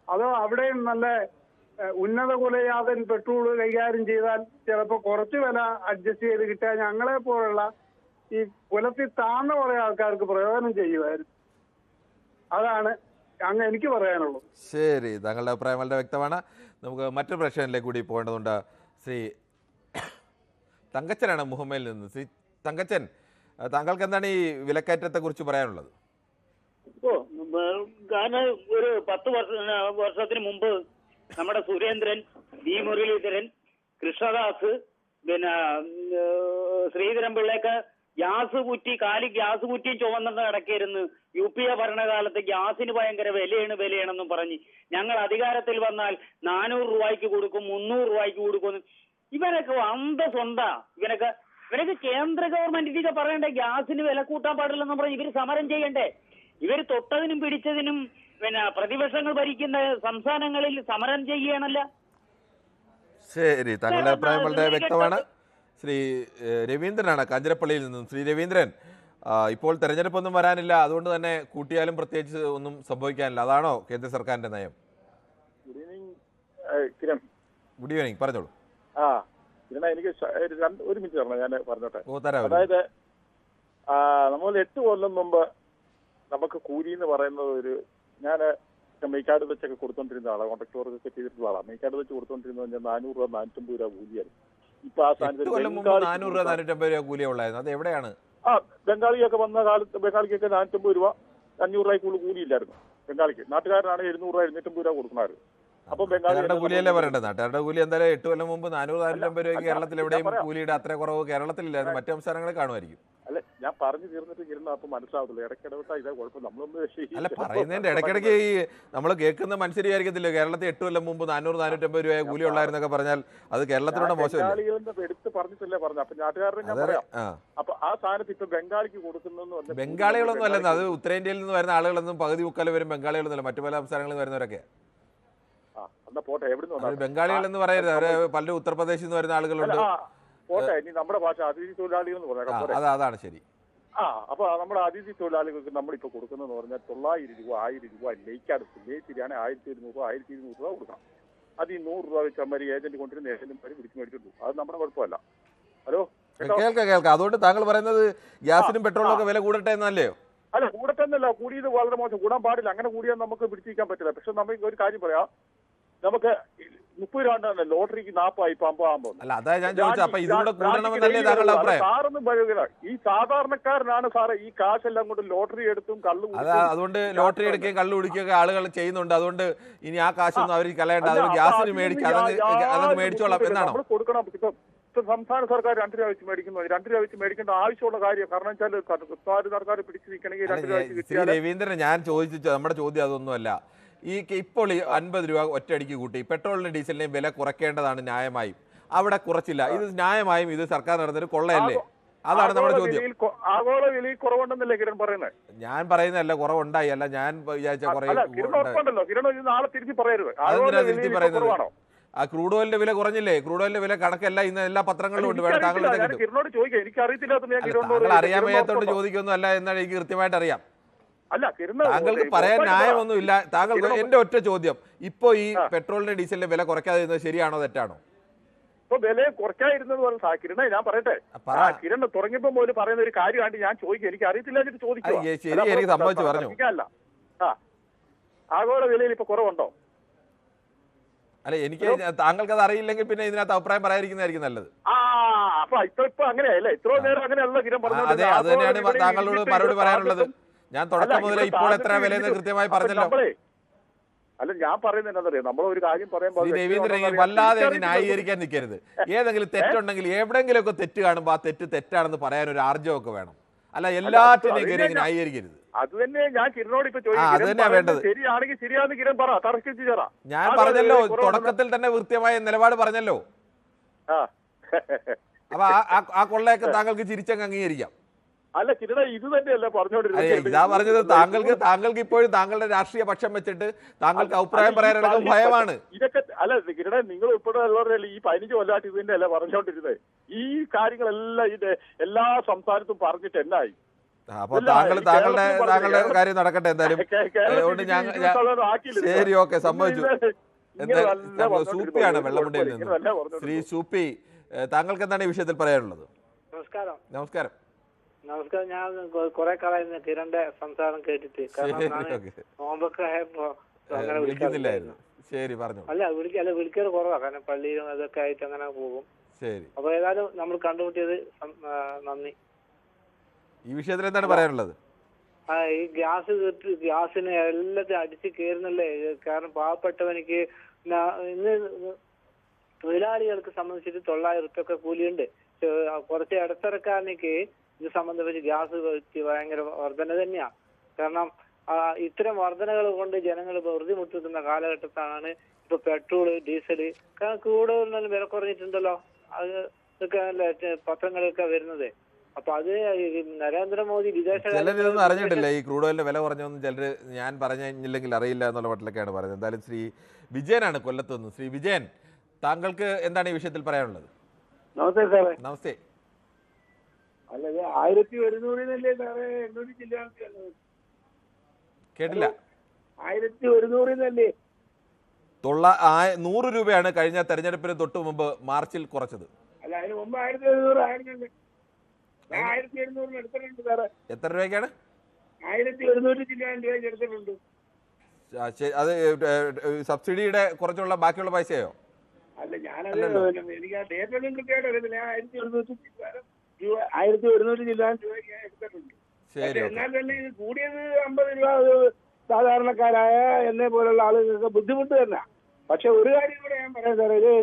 അതോ അവിടെയും നല്ല ഉന്നത കുലയാതൻ പെട്രോൾ കൈകാര്യം ചെയ്താൽ ചിലപ്പോൾ കുറച്ച് വില അഡ്ജസ്റ്റ് ചെയ്ത് കിട്ടിയാൽ ഞങ്ങളെ പോലുള്ള ഈ കുലത്തിൽ താഴ്ന്ന കുറെ ആൾക്കാർക്ക് പ്രയോജനം ചെയ്യുമായിരുന്നു. അതാണ് അങ്ങ് എനിക്ക് പറയാനുള്ളൂ. ശരി, താങ്കളുടെ അഭിപ്രായം വളരെ വ്യക്തമാണ്. നമുക്ക് മറ്റൊരു പ്രശ്നത്തിലേക്ക് കൂടി പോകേണ്ടതുണ്ട്. ശ്രീ തങ്കച്ചനാണ് മുഹമ്മയിൽ നിന്ന്. ശ്രീ തങ്കച്ചൻ, താങ്കൾക്ക് എന്താണ് ഈ വിലക്കയറ്റത്തെ കുറിച്ച് പറയാനുള്ളത്? കാരണം ഒരു 10 വർഷത്തിന് മുമ്പ് നമ്മുടെ സുരേന്ദ്രൻ, വി മുരളീധരൻ, കൃഷ്ണദാസ്, പിന്നെ ശ്രീധരൻ പിള്ളയൊക്കെ ഗ്യാസ് കുറ്റി ഗ്യാസ് കുറ്റിയും ചുമന്നിട്ട് നടക്കായിരുന്നു. UPA ഭരണകാലത്ത് ഗ്യാസിന് ഭയങ്കര വിലയാണെന്നും പറഞ്ഞ് ഞങ്ങൾ അധികാരത്തിൽ വന്നാൽ 400 രൂപയ്ക്ക് കൊടുക്കും, 300 രൂപയ്ക്ക് കൊടുക്കും. ഇവരൊക്കെ അന്തസ്സുണ്ടാ? ഇവരൊക്കെ കേന്ദ്ര ഗവൺമെന്റ് ഇതൊക്കെ പറയണ്ടേ ഗ്യാസിന് വില കൂട്ടാൻ പാടില്ലെന്ന് പറഞ്ഞ് ഇവര് സമരം ചെയ്യണ്ടേ? ഇവര് തൊട്ടതിനും പിടിച്ചതിനും പിന്നെ പ്രതിപക്ഷങ്ങൾ ഭരിക്കുന്ന സംസ്ഥാനങ്ങളിൽ സമരം ചെയ്യണല്ല. ശരി, താങ്കളുടെ അഭിപ്രായം വളരെ വ്യക്തമാണ്. ശ്രീ രവീന്ദ്രനാണ് കാഞ്ഞിരപ്പള്ളിയിൽ നിന്നും. ശ്രീ രവീന്ദ്രൻ, ഇപ്പോൾ തെരഞ്ഞെടുപ്പൊന്നും വരാനില്ല, അതുകൊണ്ട് തന്നെ കൂട്ടിയാലും പ്രത്യേകിച്ച് ഒന്നും സംഭവിക്കാനില്ല, അതാണോ കേന്ദ്ര സർക്കാരിന്റെ നയം? ഗുഡ് ഈവനിങ്, പറഞ്ഞോളൂ. എനിക്ക് ഒരു മിനിറ്റ് തരണം, ഞാൻ പറഞ്ഞോട്ടെ. തരാം. അതായത് നമ്മൾ 8 കൊല്ലം മുമ്പ് നമുക്ക് കൂലി എന്ന് പറയുന്നത് ഞാൻ മെയ്ക്കാട് വെച്ചൊക്കെ കൊടുത്തോണ്ടിരുന്ന ആളാണ്, കോൺട്രാക്ട് വർക്കൊക്കെ ചെയ്തിട്ടുള്ള ആളാണ്. മെയ്ക്കാട് വെച്ച് കൊടുത്തോണ്ടിരുന്നത് 400 രൂപ 450 രൂപ കൂലിയായിരുന്നു. ഇപ്പൊ ആ സ്ഥാനത്ത് 400 രൂപ 450 രൂപ കൂലിയ ഉള്ളായിരുന്നു. അത് എവിടെയാണ്? ബംഗാളിയൊക്കെ വന്ന കാലത്ത് ബംഗാളിക്കൊക്കെ 450 രൂപ 500 രൂപയ്ക്കുള്ള കൂലിയില്ലായിരുന്നു ബംഗാളിക്ക്. നാട്ടുകാരനാണ് 700 രൂപ 750 രൂപ കൊടുക്കണമായിരുന്നു. അപ്പൊ ബംഗാളിയുടെ കൂലിയല്ലേ പറയേണ്ടത്? നാട്ടുകാരുടെ കൂലി എന്തായാലും 8 കൊല്ലം മുമ്പ് 400 450 രൂപയ്ക്ക് കേരളത്തിൽ എവിടെയും കൂലിയുടെ അത്ര കുറവ് കേരളത്തിലില്ലായിരുന്നു, മറ്റു സംസ്ഥാനങ്ങളിൽ കാണുമായിരിക്കും. അല്ലെ, ഞാൻ പറഞ്ഞു തീർന്നിട്ട് ഇരുന്ന അപ്പൊ മനസ്സിലാവത്തില്ല. ഇടയ്ക്കിടവിട്ടാ ഇതേ കുഴപ്പം. നമ്മളൊന്ന് അല്ല, പറയുന്നതിന്റെ ഇടയ്ക്കിടയ്ക്ക് ഈ നമ്മൾ കേൾക്കുന്ന മനുഷ്യരിയായിരിക്കത്തില്ല കേരളത്തിൽ 8 കൊല്ലം മുമ്പ് 400 450 രൂപ കൂലി ഉള്ളായിരുന്നൊക്കെ പറഞ്ഞാൽ അത് കേരളത്തിലൂടെ മോശമല്ലേ? എടുത്ത് പറഞ്ഞിട്ടില്ലേ പറഞ്ഞു. അപ്പൊ നാട്ടുകാരുടെ ഞാൻ പറയാം. അപ്പൊ ആ സ്ഥാനത്ത് ഇപ്പൊ ബംഗാളിക്ക് കൊടുക്കുന്ന ബംഗാളികളൊന്നും അല്ലെന്ന്, അത് ഉത്തരേന്ത്യയിൽ നിന്ന് വരുന്ന ആളുകളൊന്നും പകുതി മുക്കാലും വരും ബംഗാളികളൊന്നുമല്ല, മറ്റു പല സംസ്ഥാനങ്ങളിൽ നിന്ന് വരുന്നവരൊക്കെ. ബംഗാളികൾ എന്ന് പറയരുത്, അവര് പല ഉത്തർപ്രദേശിൽ നിന്ന് വരുന്ന ആളുകളുണ്ട്. പോട്ടെ, ഇനി നമ്മുടെ ഭാഷ അതിഥി തൊഴിലാളികൾ എന്ന് പറയാം. അതാണ് ശരി. അപ്പൊ നമ്മുടെ അതിഥി തൊഴിലാളികൾക്ക് നമ്മളിപ്പോ കൊടുക്കുന്നതെന്ന് പറഞ്ഞാൽ 900 രൂപ 1000 രൂപ ലേക്കാട് ലേശരിയാണ് 1200 രൂപ 1200 രൂപ കൊടുക്കണം. അത് ഈ 100 രൂപ വെച്ച് അമ്മ ഏജന്റ് കൊണ്ടിരുന്ന ഏജന്റുമാര് പിടിച്ചു മേടിച്ചിട്ടു. അത് നമ്മുടെ കുഴപ്പമല്ല. ഹലോ, കേൾക്കാം. അതുകൊണ്ട് താങ്കൾ പറയുന്നത് ഗ്യാസിനും പെട്രോളിനും ഒക്കെ വില കൂടട്ടെ എന്നല്ലയോ? അല്ല, കൂടട്ടെ എന്നല്ല, കൂടിയത് വളരെ മോശം. കൂടാൻ പാടില്ല. അങ്ങനെ കൂടിയാൽ നമുക്ക് പിടിച്ചിരിക്കാൻ പറ്റില്ല. പക്ഷെ നമുക്ക് ഒരു കാര്യം പറയാം, നമുക്ക് 30 രൂപ ലോട്ടറിക്ക് 40 ഇപ്പൊ 50 ആകുമ്പോൾ. അല്ല, അതാ ഞാൻ ചോദിച്ചത്. അപ്പൊ ഇതുകൂടെ കൂടണമെന്നല്ലേ താങ്കളുടെ അഭിപ്രായം? സാറൊന്നും പറയുക, ഈ സാധാരണക്കാരനാണ് സാറേ ഈ കാശെല്ലാം കൊണ്ട് ലോട്ടറി എടുത്തും കള്ളു. അതുകൊണ്ട് ലോട്ടറി എടുക്കുകയും കള്ളു കുടിക്കുകയൊക്കെ ആളുകൾ ചെയ്യുന്നുണ്ട്. അതുകൊണ്ട് ഇനി ആ കാശൊന്നും അവർ കളയണ്ട, അതൊരു ഗ്യാസിന് മേടിക്കാം, അതങ്ങ് മേടിച്ചോളാം എന്നാണോ? കൊടുക്കണം. ഇപ്പൊ സംസ്ഥാന സർക്കാർ 2 രൂപ വെച്ച് മേടിക്കുന്നു. 2 രൂപ വെച്ച് മേടിക്കേണ്ട ആവശ്യമുള്ള കാര്യം. കാരണം വെച്ചാൽ സർക്കാർ പിടിച്ചു നിൽക്കണമെങ്കിൽ 2 രൂപ വെച്ച് കിട്ടിയാൽ. രവീന്ദ്രൻ, ഞാൻ ചോദിച്ചു, നമ്മുടെ ചോദ്യം അതൊന്നുമല്ല. ഇപ്പോൾ ഈ 50 രൂപ ഒറ്റയടിക്ക് കൂട്ടി പെട്രോളിനും ഡീസലിനെയും വില കുറയ്ക്കേണ്ടതാണ് ന്യായമായും. അവിടെ കുറച്ചില്ല. ഇത് ന്യായമായും ഇത് സർക്കാർ നടന്നൊരു കൊള്ളയല്ലേ? അതാണ് നമ്മുടെ ചോദ്യം. ആഗോള വിലയിൽ കുറവുണ്ടെന്നല്ലേ കിരൺ പറയുന്നത്? ഞാൻ പറയുന്നതല്ല കുറവുണ്ടായി, അല്ല ഞാൻ വിചാരിച്ച നാളെ തിരിച്ച് പറയരുത്. തിരിച്ച് പറയുന്നത് ആ ക്രൂഡ് ഓയിലിന്റെ വില കുറഞ്ഞില്ലേ? ക്രൂഡ് ഓയിലിന്റെ വില കണക്കല്ല ഇന്ന് എല്ലാ പത്രങ്ങളിലും ഉണ്ട്. വേണം താങ്കൾ അറിയാൻ വയ്യാത്തോണ്ട് ചോദിക്കൊന്നും അല്ല എന്നാണ് എനിക്ക് കൃത്യമായിട്ട് അറിയാം. താങ്കൾക്ക് പറയാൻ ന്യായമൊന്നുമില്ല. താങ്കൾ എന്റെ ഒറ്റ ചോദ്യം, ഇപ്പൊ ഈ പെട്രോളിന്റെ ഡീസലിന്റെ വില കുറയ്ക്കാതിരുന്നത് ശരിയാണോ തെറ്റാണോ? ഇപ്പൊ വില കുറയ്ക്കാതിരുന്നത് കിരണ ഞാൻ പറയട്ടെ, കിരൺ തുടങ്ങിയപ്പോ പോലും പറയുന്ന ഒരു കാര്യമാണ് ഞാൻ ചോദിക്കുക. എനിക്ക് അറിയത്തില്ല ചോദിക്കുക. ശരി, എനിക്ക് സംഭവിച്ചു പറഞ്ഞു. ആഗോള വിലയിൽ ഇപ്പൊ കുറവുണ്ടോ? അല്ല, എനിക്ക് താങ്കൾക്ക് അത് അറിയില്ലെങ്കിൽ പിന്നെ ഇതിനകത്ത് അഭിപ്രായം പറയാതിരിക്കുന്നതായിരിക്കും നല്ലത്. ഇപ്പൊ അങ്ങനെയല്ലേ? ഇത്രയോ നേരം അങ്ങനെയല്ല കിരൺ പറഞ്ഞത്. അതെ, അത് തന്നെയാണ് താങ്കളോട് മറുപടി പറയാനുള്ളത്. ഞാൻ തുടക്കം മുതലേ ഇപ്പോൾ എത്ര വിലയെന്ന് കൃത്യമായി പറഞ്ഞല്ലോ. അല്ല, ഞാൻ പറയുന്നത് എന്താണെന്നറിയാം, നമ്മളൊരു കാര്യം പറയുമ്പോൾ രവീന്ദ്രൻ വല്ലാതെ ന്യായീകരിക്കാൻ നിൽക്കരുത്. ഏതെങ്കിലും തെറ്റുണ്ടെങ്കിൽ എവിടെയെങ്കിലുമൊക്കെ തെറ്റ് കാണുമ്പോൾ ആ തെറ്റാണെന്ന് പറയാൻ ഒരു ആർജവമൊക്കെ വേണം. അല്ല എല്ലാറ്റിനെയും കിരൺ ന്യായീകരിക്കരുത്. അത് തന്നെ ഞാൻ കിരണോട് ഇപ്പൊ അത് തന്നെയാ വേണ്ടത്. ശരിയാണെങ്കിൽ ശരിയാന്ന് കിരൺ പറ, തർക്കിച്ചു ചേരാ. ഞാൻ പറഞ്ഞല്ലോ, തുടക്കത്തിൽ തന്നെ കൃത്യമായ നിലപാട് പറഞ്ഞല്ലോ. അപ്പൊ ആ കൊള്ളയൊക്കെ താങ്കൾക്ക് ചിരിച്ചങ്ങ് അംഗീകരിക്കാം. അല്ല കിരണ, ഇത് തന്നെയല്ല പറഞ്ഞോണ്ടിരുന്നത്. ഇതാ പറഞ്ഞത്, താങ്കൾക്ക് ഇപ്പോഴും താങ്കളുടെ രാഷ്ട്രീയ പക്ഷം വെച്ചിട്ട് താങ്കൾക്ക് അഭിപ്രായം പറയാനുള്ള ഭയമാണ്. ഇതൊക്കെ അല്ല കിരണ, നിങ്ങൾ ഉൾപ്പെടെയുള്ളവരല്ലേ ഈ 15 കൊല്ലമായിട്ട് ഇത് തന്നെയല്ല പറഞ്ഞോണ്ടിരുന്നത്. ഈ കാര്യങ്ങളെല്ലാം ഇതിന്റെ എല്ലാ സംസ്ഥാനത്തും പറഞ്ഞിട്ട് എന്നായി? അപ്പൊ താങ്കളുടെ കാര്യം നടക്കട്ടെ എന്തായാലും. ശരി, ഓക്കെ, സമ്മതിച്ചു. സൂപ്പിയാണ് വെള്ളമുണ്ടയിൽ നിന്ന്. ശ്രീ സൂപ്പി, താങ്കൾക്ക് എന്താണ് ഈ വിഷയത്തിൽ പറയാനുള്ളത്? നമസ്കാരം. നമസ്കാരം. നമസ്കാരം. ഞാൻ കുറെ കാലമായിരുന്നു കിരണിന്റെ സംസാരം കേട്ടിട്ട്. നോമ്പൊക്കെ അങ്ങനെ വിളിക്കുന്നില്ലായിരുന്നു. ശരി, പറഞ്ഞു. അല്ല വിളിക്കാറ് കുറവാ, കാരണം പള്ളിയിലും അതൊക്കെ ആയിട്ട് അങ്ങനെ പോകും. ശരി, അപ്പൊ ഏതായാലും നമ്മൾ കണ്ടുമുട്ടിയത് നന്ദി. ഈ വിഷയത്തിൽ എന്താണ് പറയാനുള്ളത്? ഈ ഗ്യാസിന് എല്ലാത്തിനും അടിച്ച് കയറുന്നല്ലേ. കാരണം പാവപ്പെട്ടവനിക്ക് ഇന്ന് തൊഴിലാളികൾക്ക് സംബന്ധിച്ചിട്ട് 900 റുപ്യൊക്കെ കൂലിയുണ്ട്. കുറച്ച് ഇടത്തരക്കാരനക്ക് ഇത് സംബന്ധിച്ച് ഗ്യാസ് ഭയങ്കര വർധന തന്നെയാ. കാരണം ഇത്തരം വർധനകൾ കൊണ്ട് ജനങ്ങൾ വെറുതെ കാലഘട്ടത്താണ് ഇപ്പൊ പെട്രോള്, ഡീസല്. കാരണം കൂടുതൽ വില കുറഞ്ഞിട്ടുണ്ടല്ലോ. അത് ഇതൊക്കെ പത്രങ്ങളൊക്കെ വരുന്നത്. അപ്പൊ അത് നരേന്ദ്രമോദി ചിലരിതൊന്നും അറിഞ്ഞിട്ടില്ല. ഈ ക്രൂഡ് ഓയിലിന്റെ വില കുറഞ്ഞൊന്നും ചിലര് ഞാൻ പറഞ്ഞില്ലെങ്കിൽ അറിയില്ല എന്നുള്ള മട്ടിലൊക്കെയാണ് പറയുന്നത്. എന്തായാലും ശ്രീ വിജയനാണ് കൊല്ലത്തുനിന്ന്. ശ്രീ വിജയൻ, താങ്കൾക്ക് എന്താണ് ഈ വിഷയത്തിൽ പറയാനുള്ളത്? നമസ്തേ സാറേ. നമസ്തേ. അല്ല, 1100 സാറേ 800 ജില്ല കേട്ടില്ല. 1100 100 രൂപയാണ് കഴിഞ്ഞ തെരഞ്ഞെടുപ്പിന് തൊട്ട് മുമ്പ് മാർച്ചിൽ കുറച്ചത്. അല്ല, അതിന് മുമ്പ് 1700 ആയിരുന്നു. 1700 എടുത്തിട്ടുണ്ട് സാറേ. എത്ര രൂപയ്ക്കാണ്? 1100 ജില്ല എടുത്തിട്ടുണ്ട്. അത് സബ്സിഡിയുടെ കുറച്ചുള്ള ബാക്കിയുള്ള പൈസയോ? അല്ല, ഞാനത് എനിക്ക് ആ ഡേറ്റ് ഒന്നും കൃത്യമായിട്ട് അറിയത്തില്ല. 1100 ജില്ല എടുത്തിട്ടുണ്ട്. എന്നാൽ തന്നെ ഇത് കൂടിയത് 50 രൂപ സാധാരണക്കാരായ എന്നെ പോലുള്ള ആളുകൾക്ക് ബുദ്ധിമുട്ട് തന്നെ. പക്ഷെ ഒരു കാര്യം കൂടെ ഞാൻ പറയാം സാറേ, ഇത്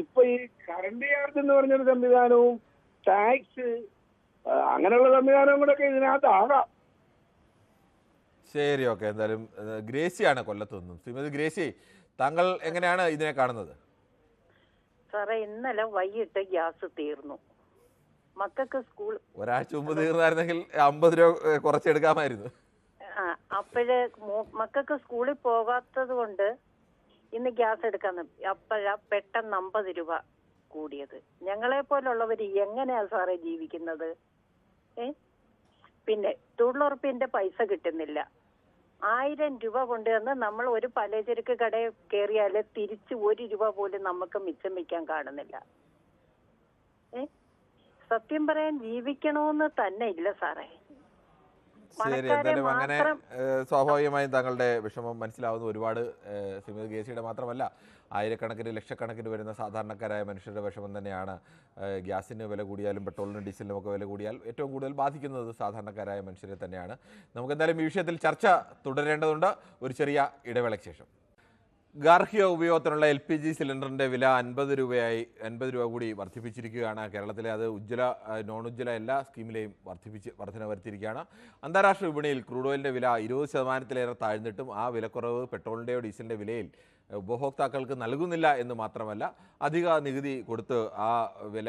ഇപ്പൊ ഈ കറണ്ട് ചാർജ് എന്ന് പറഞ്ഞൊരു സംവിധാനവും ടാക്സ് അങ്ങനെയുള്ള സംവിധാനവും കൂടെ ഒക്കെ ഇതിനകത്ത് ആകാം. ശരി, ഓക്കെ. എന്തായാലും ഗ്രേസിയാണ് കൊല്ലത്ത് നിന്നും. ശ്രീമതി ഗ്രേസി, താങ്കൾ എങ്ങനെയാണ് ഇതിനെ കാണുന്നത്? സാറേ, ഇന്നലെ വൈകിട്ട് ഗ്യാസ് തീർന്നു. മക്കൾക്ക് സ്കൂൾ ഒരാഴ്ച മുമ്പ് തീർന്നായിരുന്നെങ്കിൽ 50 രൂപ കുറച്ചെടുക്കാമായിരുന്നു. അപ്പോഴ് മക്കൾക്ക് സ്കൂളിൽ പോകാത്തത് കൊണ്ട് ഇന്ന് ഗ്യാസ് എടുക്കാൻ അപ്പോഴാ പെട്ടെന്ന് 50 രൂപ കൂടിയത്. ഞങ്ങളെ പോലുള്ളവർ എങ്ങനെയാ സാറേ ജീവിക്കുന്നത്? പിന്നെ തൊഴിലുറപ്പിന്റെ പൈസ കിട്ടുന്നില്ല. 1000 രൂപ കൊണ്ടുവന്ന് നമ്മൾ ഒരു പലചരക്ക് കടയിൽ കയറിയാല് തിരിച്ച് 1 രൂപ പോലും നമുക്ക് മിച്ചം വയ്ക്കാൻ കാണുന്നില്ല. സത്യം പറയാൻ ജീവിക്കണമെന്ന് തന്നെ ഇല്ല സാറേ. ശരി, എന്തായാലും അങ്ങനെ സ്വാഭാവികമായും താങ്കളുടെ വിഷമം മനസ്സിലാവുന്ന ഒരുപാട് ശ്രീമതി ഗ്രേസിയുടെ മാത്രമല്ല, ആയിരക്കണക്കിന് ലക്ഷക്കണക്കിന് വരുന്ന സാധാരണക്കാരായ മനുഷ്യരുടെ വിഷമം തന്നെയാണ്. ഗ്യാസിന് വില കൂടിയാലും പെട്രോളിനും ഡീസലിനും ഒക്കെ വില കൂടിയാൽ ഏറ്റവും കൂടുതൽ ബാധിക്കുന്നത് സാധാരണക്കാരായ മനുഷ്യരെ തന്നെയാണ്. നമുക്കെന്തായാലും ഈ വിഷയത്തിൽ ചർച്ച തുടരേണ്ടതുണ്ട്. ഒരു ചെറിയ ഇടവേളയ്ക്ക് ശേഷം. ഗാർഹിക ഉപയോഗത്തിനുള്ള LPG സിലിണ്ടറിൻ്റെ വില 50 രൂപ കൂടി വർദ്ധിപ്പിച്ചിരിക്കുകയാണ് കേരളത്തിലെ. അത് ഉജ്ജ്വല, നോൺ ഉജ്ജ്വല എല്ലാ സ്കീമിലെയും വർധന വരുത്തിയിരിക്കുകയാണ്. അന്താരാഷ്ട്ര വിപണിയിൽ ക്രൂഡ് ഓയിലിൻ്റെ വില 20% താഴ്ന്നിട്ടും ആ വിലക്കുറവ് പെട്രോളിൻ്റെയോ ഡീസലിൻ്റെ വിലയിൽ ഉപഭോക്താക്കൾക്ക് നൽകുന്നില്ല എന്ന് മാത്രമല്ല, അധിക നികുതി കൊടുത്ത് ആ വില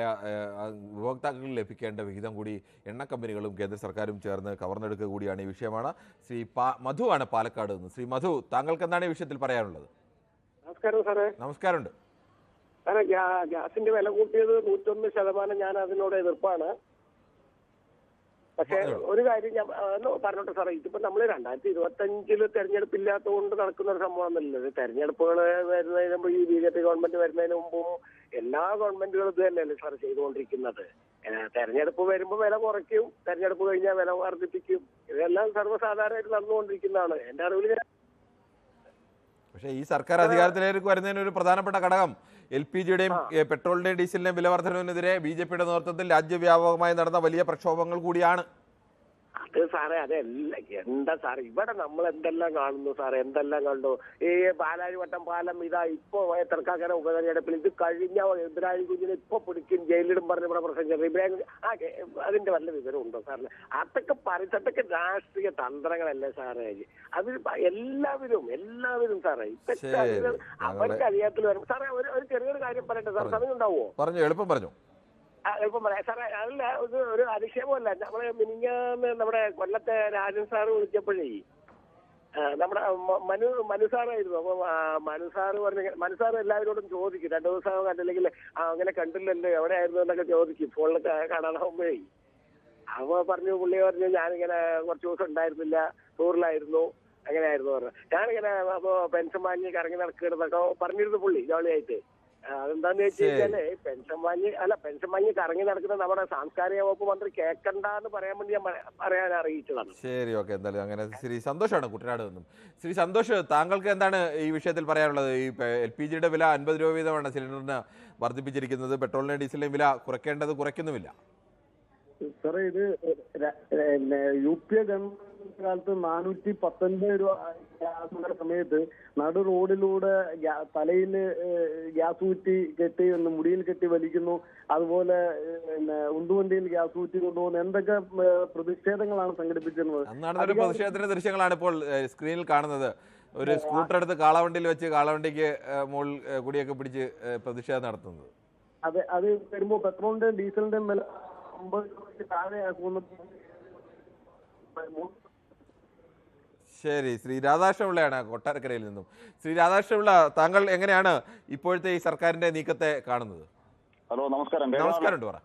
ഉപഭോക്താക്കൾക്ക് ലഭിക്കേണ്ട വിഹിതം കൂടി എണ്ണ കമ്പനികളും കേന്ദ്ര സർക്കാരും ചേർന്ന് കവർന്നെടുക്കുക കൂടിയാണ് ഈ വിഷയമാണ്. ശ്രീ മധുവാണ് പാലക്കാട് നിന്ന്. ശ്രീ മധു, താങ്കൾക്ക് എന്താണ് ഈ വിഷയത്തിൽ പറയാനുള്ളത്? നമസ്കാരം സാറേ. നമസ്കാരമുണ്ട് സാറേ. ഗ്യാസിന്റെ വില കൂട്ടിയത് 101% ഞാൻ അതിനോട് എതിർപ്പാണ്. പക്ഷെ ഒരു കാര്യം ഞാൻ പറഞ്ഞോട്ടെ സാറേ, ഇതിപ്പോ നമ്മൾ 2025 തെരഞ്ഞെടുപ്പില്ലാത്തതുകൊണ്ട് നടക്കുന്ന ഒരു സംഭവമൊന്നുമില്ല. തെരഞ്ഞെടുപ്പുകൾ വരുന്നതിന് മുമ്പ് ഈ BJP ഗവൺമെന്റ് വരുന്നതിന് മുമ്പും എല്ലാ ഗവൺമെന്റുകളും ഇത് തന്നെയല്ലേ സാർ ചെയ്തുകൊണ്ടിരിക്കുന്നത്. തെരഞ്ഞെടുപ്പ് വരുമ്പോൾ വില കുറയ്ക്കും, തെരഞ്ഞെടുപ്പ് കഴിഞ്ഞാൽ വില വർദ്ധിപ്പിക്കും. ഇതെല്ലാം സർവ്വസാധാരണമായിട്ട് നടന്നുകൊണ്ടിരിക്കുന്നതാണ് എന്റെ അറിവിൽ. പക്ഷേ ഈ സർക്കാർ അധികാരത്തിലേക്ക് വരുന്നതിന് ഒരു പ്രധാനപ്പെട്ട ഘടകം LPGയുടെയും പെട്രോളിന്റെയും ഡീസലിന്റെയും വില വർധനവിനെതിരെ BJPയുടെ നേതൃത്വത്തിൽ രാജ്യവ്യാപകമായി നടന്ന വലിയ പ്രക്ഷോഭങ്ങൾ കൂടിയാണ്. അത് സാറേ അതല്ല എന്താ സാറേ ഇവിടെ നമ്മൾ എന്തെല്ലാം കാണുന്നു സാറേ, എന്തെല്ലാം കണ്ടു. ഈ പാലാരിവട്ടം പാലം ഇതാ ഇപ്പൊ തർക്കാക്കര ഉപതെരഞ്ഞെടുപ്പിൽ ഇത് കഴിഞ്ഞ ഇബ്രാഹിം കുഞ്ഞിനെ ഇപ്പൊ പിടിക്കും ജയിലിടും പറഞ്ഞ ഇവിടെ പ്രസംഗിച്ചത് ഇബ്രാഹിം അതിന്റെ വല്ല വിവരം ഉണ്ടോ സാറിന്? അതൊക്കെ രാഷ്ട്രീയ തന്ത്രങ്ങളല്ലേ സാറേ? അത് എല്ലാവരും സാറേ ഇതൊക്കെ അവർക്ക് അറിയാത്തിൽ വരും സാറേ. ഒരു ചെറിയൊരു കാര്യം പറയട്ടെ സാർ, സമയം ഉണ്ടാവുമോ? പറഞ്ഞു, എളുപ്പം പറഞ്ഞു. എളുപ്പം പറയാം സാറേ. അതല്ല, ഒരു അതിക്ഷേപമല്ല. നമ്മളെ മിനിഞ്ഞാന്ന് നമ്മുടെ കൊല്ലത്തെ രാജൻ സാറ് വിളിച്ചപ്പോഴേ നമ്മുടെ മനു സാറായിരുന്നു. അപ്പൊ മനു സാറ് എല്ലാവരോടും ചോദിക്കും, 2 ദിവസം കണ്ടില്ലെങ്കിൽ അങ്ങനെ കണ്ടില്ലല്ലോ എവിടെയായിരുന്നു എന്നൊക്കെ ചോദിക്കും ഫോണിൽ കാണാനാവുമ്പോഴേ. അവ പുള്ളി പറഞ്ഞു ഞാനിങ്ങനെ കുറച്ച് ദിവസം ഉണ്ടായിരുന്നില്ല, ടൂറിലായിരുന്നു, അങ്ങനെയായിരുന്നു പറഞ്ഞു. ഞാനിങ്ങനെ അപ്പൊ പെൻഷൻ വാങ്ങി കറങ്ങി നടക്കുന്നതൊക്കെ പറഞ്ഞിരുന്നു പുള്ളി ജോളിയായിട്ട്. അതെന്താന്ന് വെച്ച് കഴിഞ്ഞാല് പെൻഷൻ വാങ്ങി കറങ്ങി നടക്കുന്ന നമ്മുടെ സാംസ്കാരിക വകുപ്പ് മന്ത്രി കേൾക്കണ്ടെന്ന് പറയാൻ വേണ്ടി ഞാൻ പറയാൻ അറിയിച്ചതാണ്. ശരി, ഓക്കെ. എന്തായാലും അങ്ങനെ ശ്രീ സന്തോഷമാണ് കുട്ടനാട് നിന്നും. ശ്രീ സന്തോഷ്, താങ്കൾക്ക് എന്താണ് ഈ വിഷയത്തിൽ പറയാനുള്ളത്? ഈ LPGയുടെ വില 50 രൂപ വീതമാണ് സിലിണ്ടറിന് വർദ്ധിപ്പിച്ചിരിക്കുന്നത്. പെട്രോളിന് ഡീസലിന് വില കുറയ്ക്കേണ്ടത് കുറയ്ക്കുന്നുമില്ല. സാറേ, ഇത് UPA ഗവൺമെന്റ് കാലത്ത് 419 രൂപ ഗ്യാസിന്റെ സമയത്ത് നടു റോഡിലൂടെ തലയിൽ ഗ്യാസ് ഊറ്റി കെട്ടി മുടിയിൽ കെട്ടി വലിക്കുന്നു, അതുപോലെ ഉണ്ടുവണ്ടിയിൽ ഗ്യാസ് ഊറ്റി കൊണ്ടുപോകുന്നു, എന്തൊക്കെ പ്രതിഷേധങ്ങളാണ് സംഘടിപ്പിച്ചിരുന്നത്. അന്നാണ് പ്രതിഷേധത്തിന്റെ ദൃശ്യങ്ങളാണ് ഇപ്പോൾ സ്ക്രീനിൽ കാണുന്നത്. ഒരു സ്കൂട്ടർ എടുത്ത് കാളവണ്ടിയിൽ വെച്ച് കാളവണ്ടിക്ക് മുകളിൽ കുടിയൊക്കെ പിടിച്ച് പ്രതിഷേധം നടത്തുന്നത്. അതെ, അത് വരുമ്പോ പെട്രോളിന്റെയും ഡീസലിന്റെയും വില 50 രൂപയ്ക്ക് താഴെയാക്കുമെന്ന്. ശരി, ശ്രീ രാധാകൃഷ്ണപിള്ളയാണ് കൊട്ടാരക്കരയിൽ നിന്നും. ശ്രീ രാധാകൃഷ്ണപിള്ള, താങ്കൾ എങ്ങനെയാണ് ഇപ്പോഴത്തെ ഈ സർക്കാരിന്റെ നീക്കത്തെ കാണുന്നത്? ഹലോ, നമസ്കാരം. നമസ്കാരം. പറ.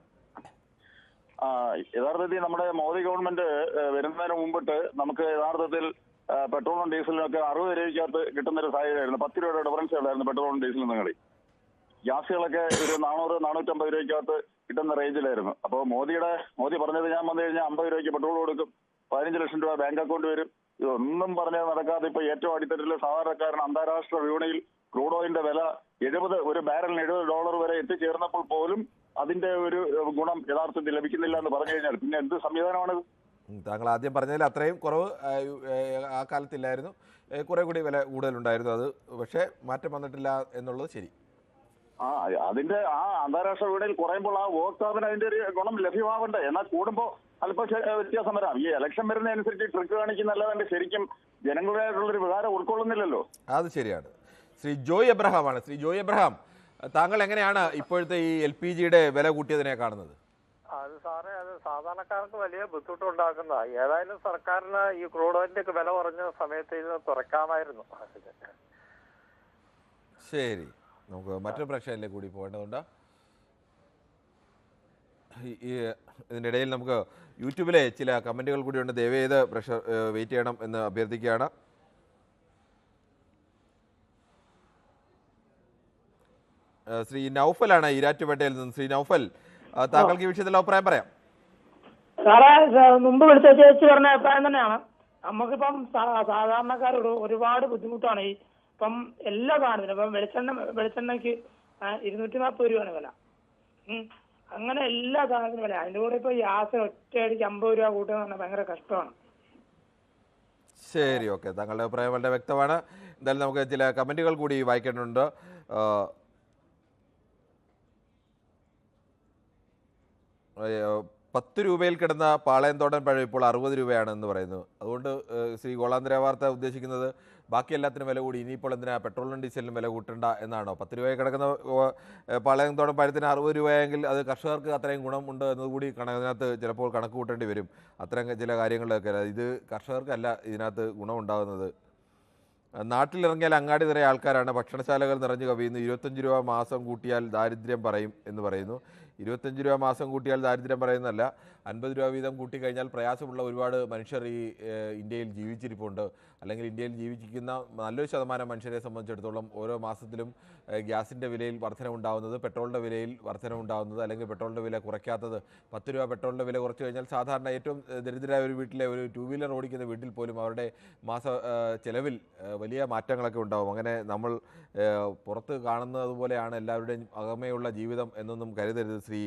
യഥാർത്ഥത്തിൽ നമ്മുടെ മോദി ഗവൺമെന്റ് വരുന്നതിന് മുമ്പിട്ട് നമുക്ക് യഥാർത്ഥത്തിൽ പെട്രോളും ഡീസലിനും ഒക്കെ 60 രൂപയ്ക്കകത്ത് കിട്ടുന്ന ഒരു സാഹചര്യമായിരുന്നു. 10 രൂപയുടെ ഡിഫറൻസ് ഉള്ളായിരുന്നു പെട്രോളും ഡീസലും നിങ്ങളിൽ. ഗ്യാസുകളൊക്കെ ഒരു 400-450 രൂപയ്ക്കകത്ത് കിട്ടുന്ന റേഞ്ചിലായിരുന്നു. അപ്പോൾ മോദി പറഞ്ഞത് ഞാൻ വന്നു കഴിഞ്ഞാൽ 50 രൂപയ്ക്ക് പെട്രോൾ കൊടുക്കും, 15 ലക്ഷം രൂപ ബാങ്ക് അക്കൗണ്ട് വരും. ഇതൊന്നും പറഞ്ഞത് നടക്കാതെ ഇപ്പൊ ഏറ്റവും അടിത്തട്ടിലെ സാധാരണക്കാരൻ അന്താരാഷ്ട്ര വിപണിയിൽ ക്രൂഡ് ഓയിലിന്റെ വില 70, ഒരു ബാരലിന് $70 വരെ എത്തിച്ചേർന്നപ്പോൾ പോലും അതിന്റെ ഒരു ഗുണം യഥാർത്ഥത്തിൽ ലഭിക്കുന്നില്ല എന്ന് പറഞ്ഞു കഴിഞ്ഞാൽ പിന്നെ എന്ത് സംവിധാനമാണിത്? താങ്കൾ ആദ്യം പറഞ്ഞതിൽ അത്രയും കുറവ് ആ കാലത്തില്ലായിരുന്നു. കുറെ കൂടി വില കൂടുതലുണ്ടായിരുന്നു. അത് പക്ഷേ മാറ്റം വന്നിട്ടില്ല എന്നുള്ളത് ശരി. അതിന്റെ അന്താരാഷ്ട്ര വിപണിയിൽ കുറയുമ്പോൾ ആ ഉപഭോക്താവിന് അതിന്റെ ഒരു ഗുണം ലഭ്യമാവണ്ടേ? എന്നാൽ കൂടുമ്പോൾ അല്പം വ്യത്യാസം വരാം. ഈ ഇലക്ഷൻ വരുന്നതനുസരിച്ച് ട്രിക്ക് കാണിക്കുന്നല്ലാതെ ശരിക്കും ജനങ്ങളുടേതായിട്ടുള്ളൊരു വികാരം ഉൾക്കൊള്ളുന്നില്ലല്ലോ. അത് ശരിയാണ്. ശ്രീ ജോയ് എബ്രഹാമാണ്. ശ്രീ ജോയ് എബ്രഹാം, താങ്കൾ എങ്ങനെയാണ് ഇപ്പോഴത്തെ ഈ LPGയുടെ വില കൂട്ടിയതിനെ കാണുന്നത്? അത് സാറേ, അത് സാധാരണക്കാർക്ക് വലിയ ബുദ്ധിമുട്ടുണ്ടാക്കുന്ന. ഏതായാലും സർക്കാരിന് ഈ ക്രൂഡ് ഓയിലിന്റെ ഒക്കെ വില കുറഞ്ഞ സമയത്ത് ഇത് തുറക്കാമായിരുന്നു. ശരി, നമുക്ക് മറ്റൊരു പ്രശ്നത്തിലേക്ക് കൂടി പോകേണ്ടതുണ്ട്. ഇതിൻ്റെ ഇടയിൽ നമുക്ക് യൂട്യൂബിലെ ചില കമൻറ്റുകൾ കൂടിയുണ്ട്. ദയവേത് പ്രഷർ വെയിറ്റ് ചെയ്യണം എന്ന് അഭ്യർത്ഥിക്കുകയാണ്. ശ്രീ നൗഫലാണ് ഈരാറ്റുപേട്ടയിൽ നിന്ന്. ശ്രീ നൗഫൽ, താങ്കൾക്ക് ഈ വിഷയത്തിൽ അഭിപ്രായം പറയാം. സാറേ, മുമ്പ് വിളിച്ച ചേച്ചി പറഞ്ഞ അഭിപ്രായം തന്നെയാണ്. നമുക്കിപ്പം സാധാരണക്കാരോട് ഒരുപാട് ബുദ്ധിമുട്ടാണ്. ഇപ്പം എല്ലാ സാധനത്തിനും ഇപ്പം വെളിച്ചെണ്ണയ്ക്ക് 240 രൂപയാണ് വില. അങ്ങനെ എല്ലാ സാധനത്തിനും വില. അതിൻ്റെ കൂടെ ഇപ്പൊ ഗ്യാസ് ഒറ്റയടിക്ക് 50 രൂപ കൂട്ടുക എന്ന് പറഞ്ഞാൽ ഭയങ്കര കഷ്ടമാണ്. ശരി, ഓക്കെ. താങ്കളുടെ അഭിപ്രായം വളരെ വ്യക്തമാണ്. എന്തായാലും നമുക്ക് ചില കമൻറ്റുകൾ കൂടി വായിക്കേണ്ടതുണ്ട്. 10 രൂപയിൽ കിടന്ന പാളയംതോടൻ പഴം ഇപ്പോൾ 60 രൂപയാണെന്ന് പറയുന്നു. അതുകൊണ്ട് ശ്രീ ഗോളാന്തര വാർത്ത ഉദ്ദേശിക്കുന്നത് ബാക്കി എല്ലാത്തിനും വില കൂടി, ഇനിയിപ്പോൾ എന്തിനാ പെട്രോളിനും ഡീസലിനും വില കൂട്ടണ്ട എന്നാണോ? 10 രൂപയിൽ കിടക്കുന്ന പാളയംതോടൻ പഴത്തിന് 60 രൂപയെങ്കിൽ അത് കർഷകർക്ക് അത്രയും ഗുണമുണ്ട് എന്നതുകൂടി അതിനകത്ത് ചിലപ്പോൾ കണക്ക് കൂട്ടേണ്ടി വരും. അത്തരം ചില കാര്യങ്ങളിലൊക്കെ ഇത് കർഷകർക്കല്ല ഇതിനകത്ത് ഗുണമുണ്ടാകുന്നത്. നാട്ടിലിറങ്ങിയാൽ അങ്ങാടി നിറയെ ആൾക്കാരാണ്, ഭക്ഷണശാലകൾ നിറഞ്ഞു കവിയുന്നു. 25 രൂപ മാസം കൂട്ടിയാൽ ദാരിദ്ര്യം പറയും എന്ന് പറയുന്നു. 25 രൂപ മാസം കൂട്ടിയാൽ ദാരിദ്ര്യം പറയുന്നതല്ല, 50 രൂപ വീതം കൂട്ടിക്കഴിഞ്ഞാൽ പ്രയാസമുള്ള ഒരുപാട് മനുഷ്യർ ഈ ഇന്ത്യയിൽ ജീവിച്ചിരിപ്പുണ്ട്. അല്ലെങ്കിൽ ഇന്ത്യയിൽ ജീവിക്കുന്ന നല്ലൊരു ശതമാനം മനുഷ്യരെ സംബന്ധിച്ചിടത്തോളം ഓരോ മാസത്തിലും ഗ്യാസിൻ്റെ വിലയിൽ വർധനവുണ്ടാകുന്നത്, പെട്രോളിൻ്റെ വിലയിൽ വർധനവുണ്ടാകുന്നത്, അല്ലെങ്കിൽ പെട്രോളിൻ്റെ വില കുറയ്ക്കാത്തത്. 10 രൂപ പെട്രോളിൻ്റെ വില കുറച്ച് കഴിഞ്ഞാൽ സാധാരണ ഏറ്റവും ദരിദ്രരായ ഒരു വീട്ടിലെ ഒരു 2 വീലർ ഓടിക്കുന്ന വീട്ടിൽ പോലും അവരുടെ മാസ ചെലവിൽ വലിയ മാറ്റങ്ങളൊക്കെ ഉണ്ടാകും. അങ്ങനെ നമ്മൾ പുറത്ത് കാണുന്നത് പോലെയാണ് എല്ലാവരുടെയും അകമയുള്ള ജീവിതം എന്നൊന്നും കരുതരുത്. ശ്രീ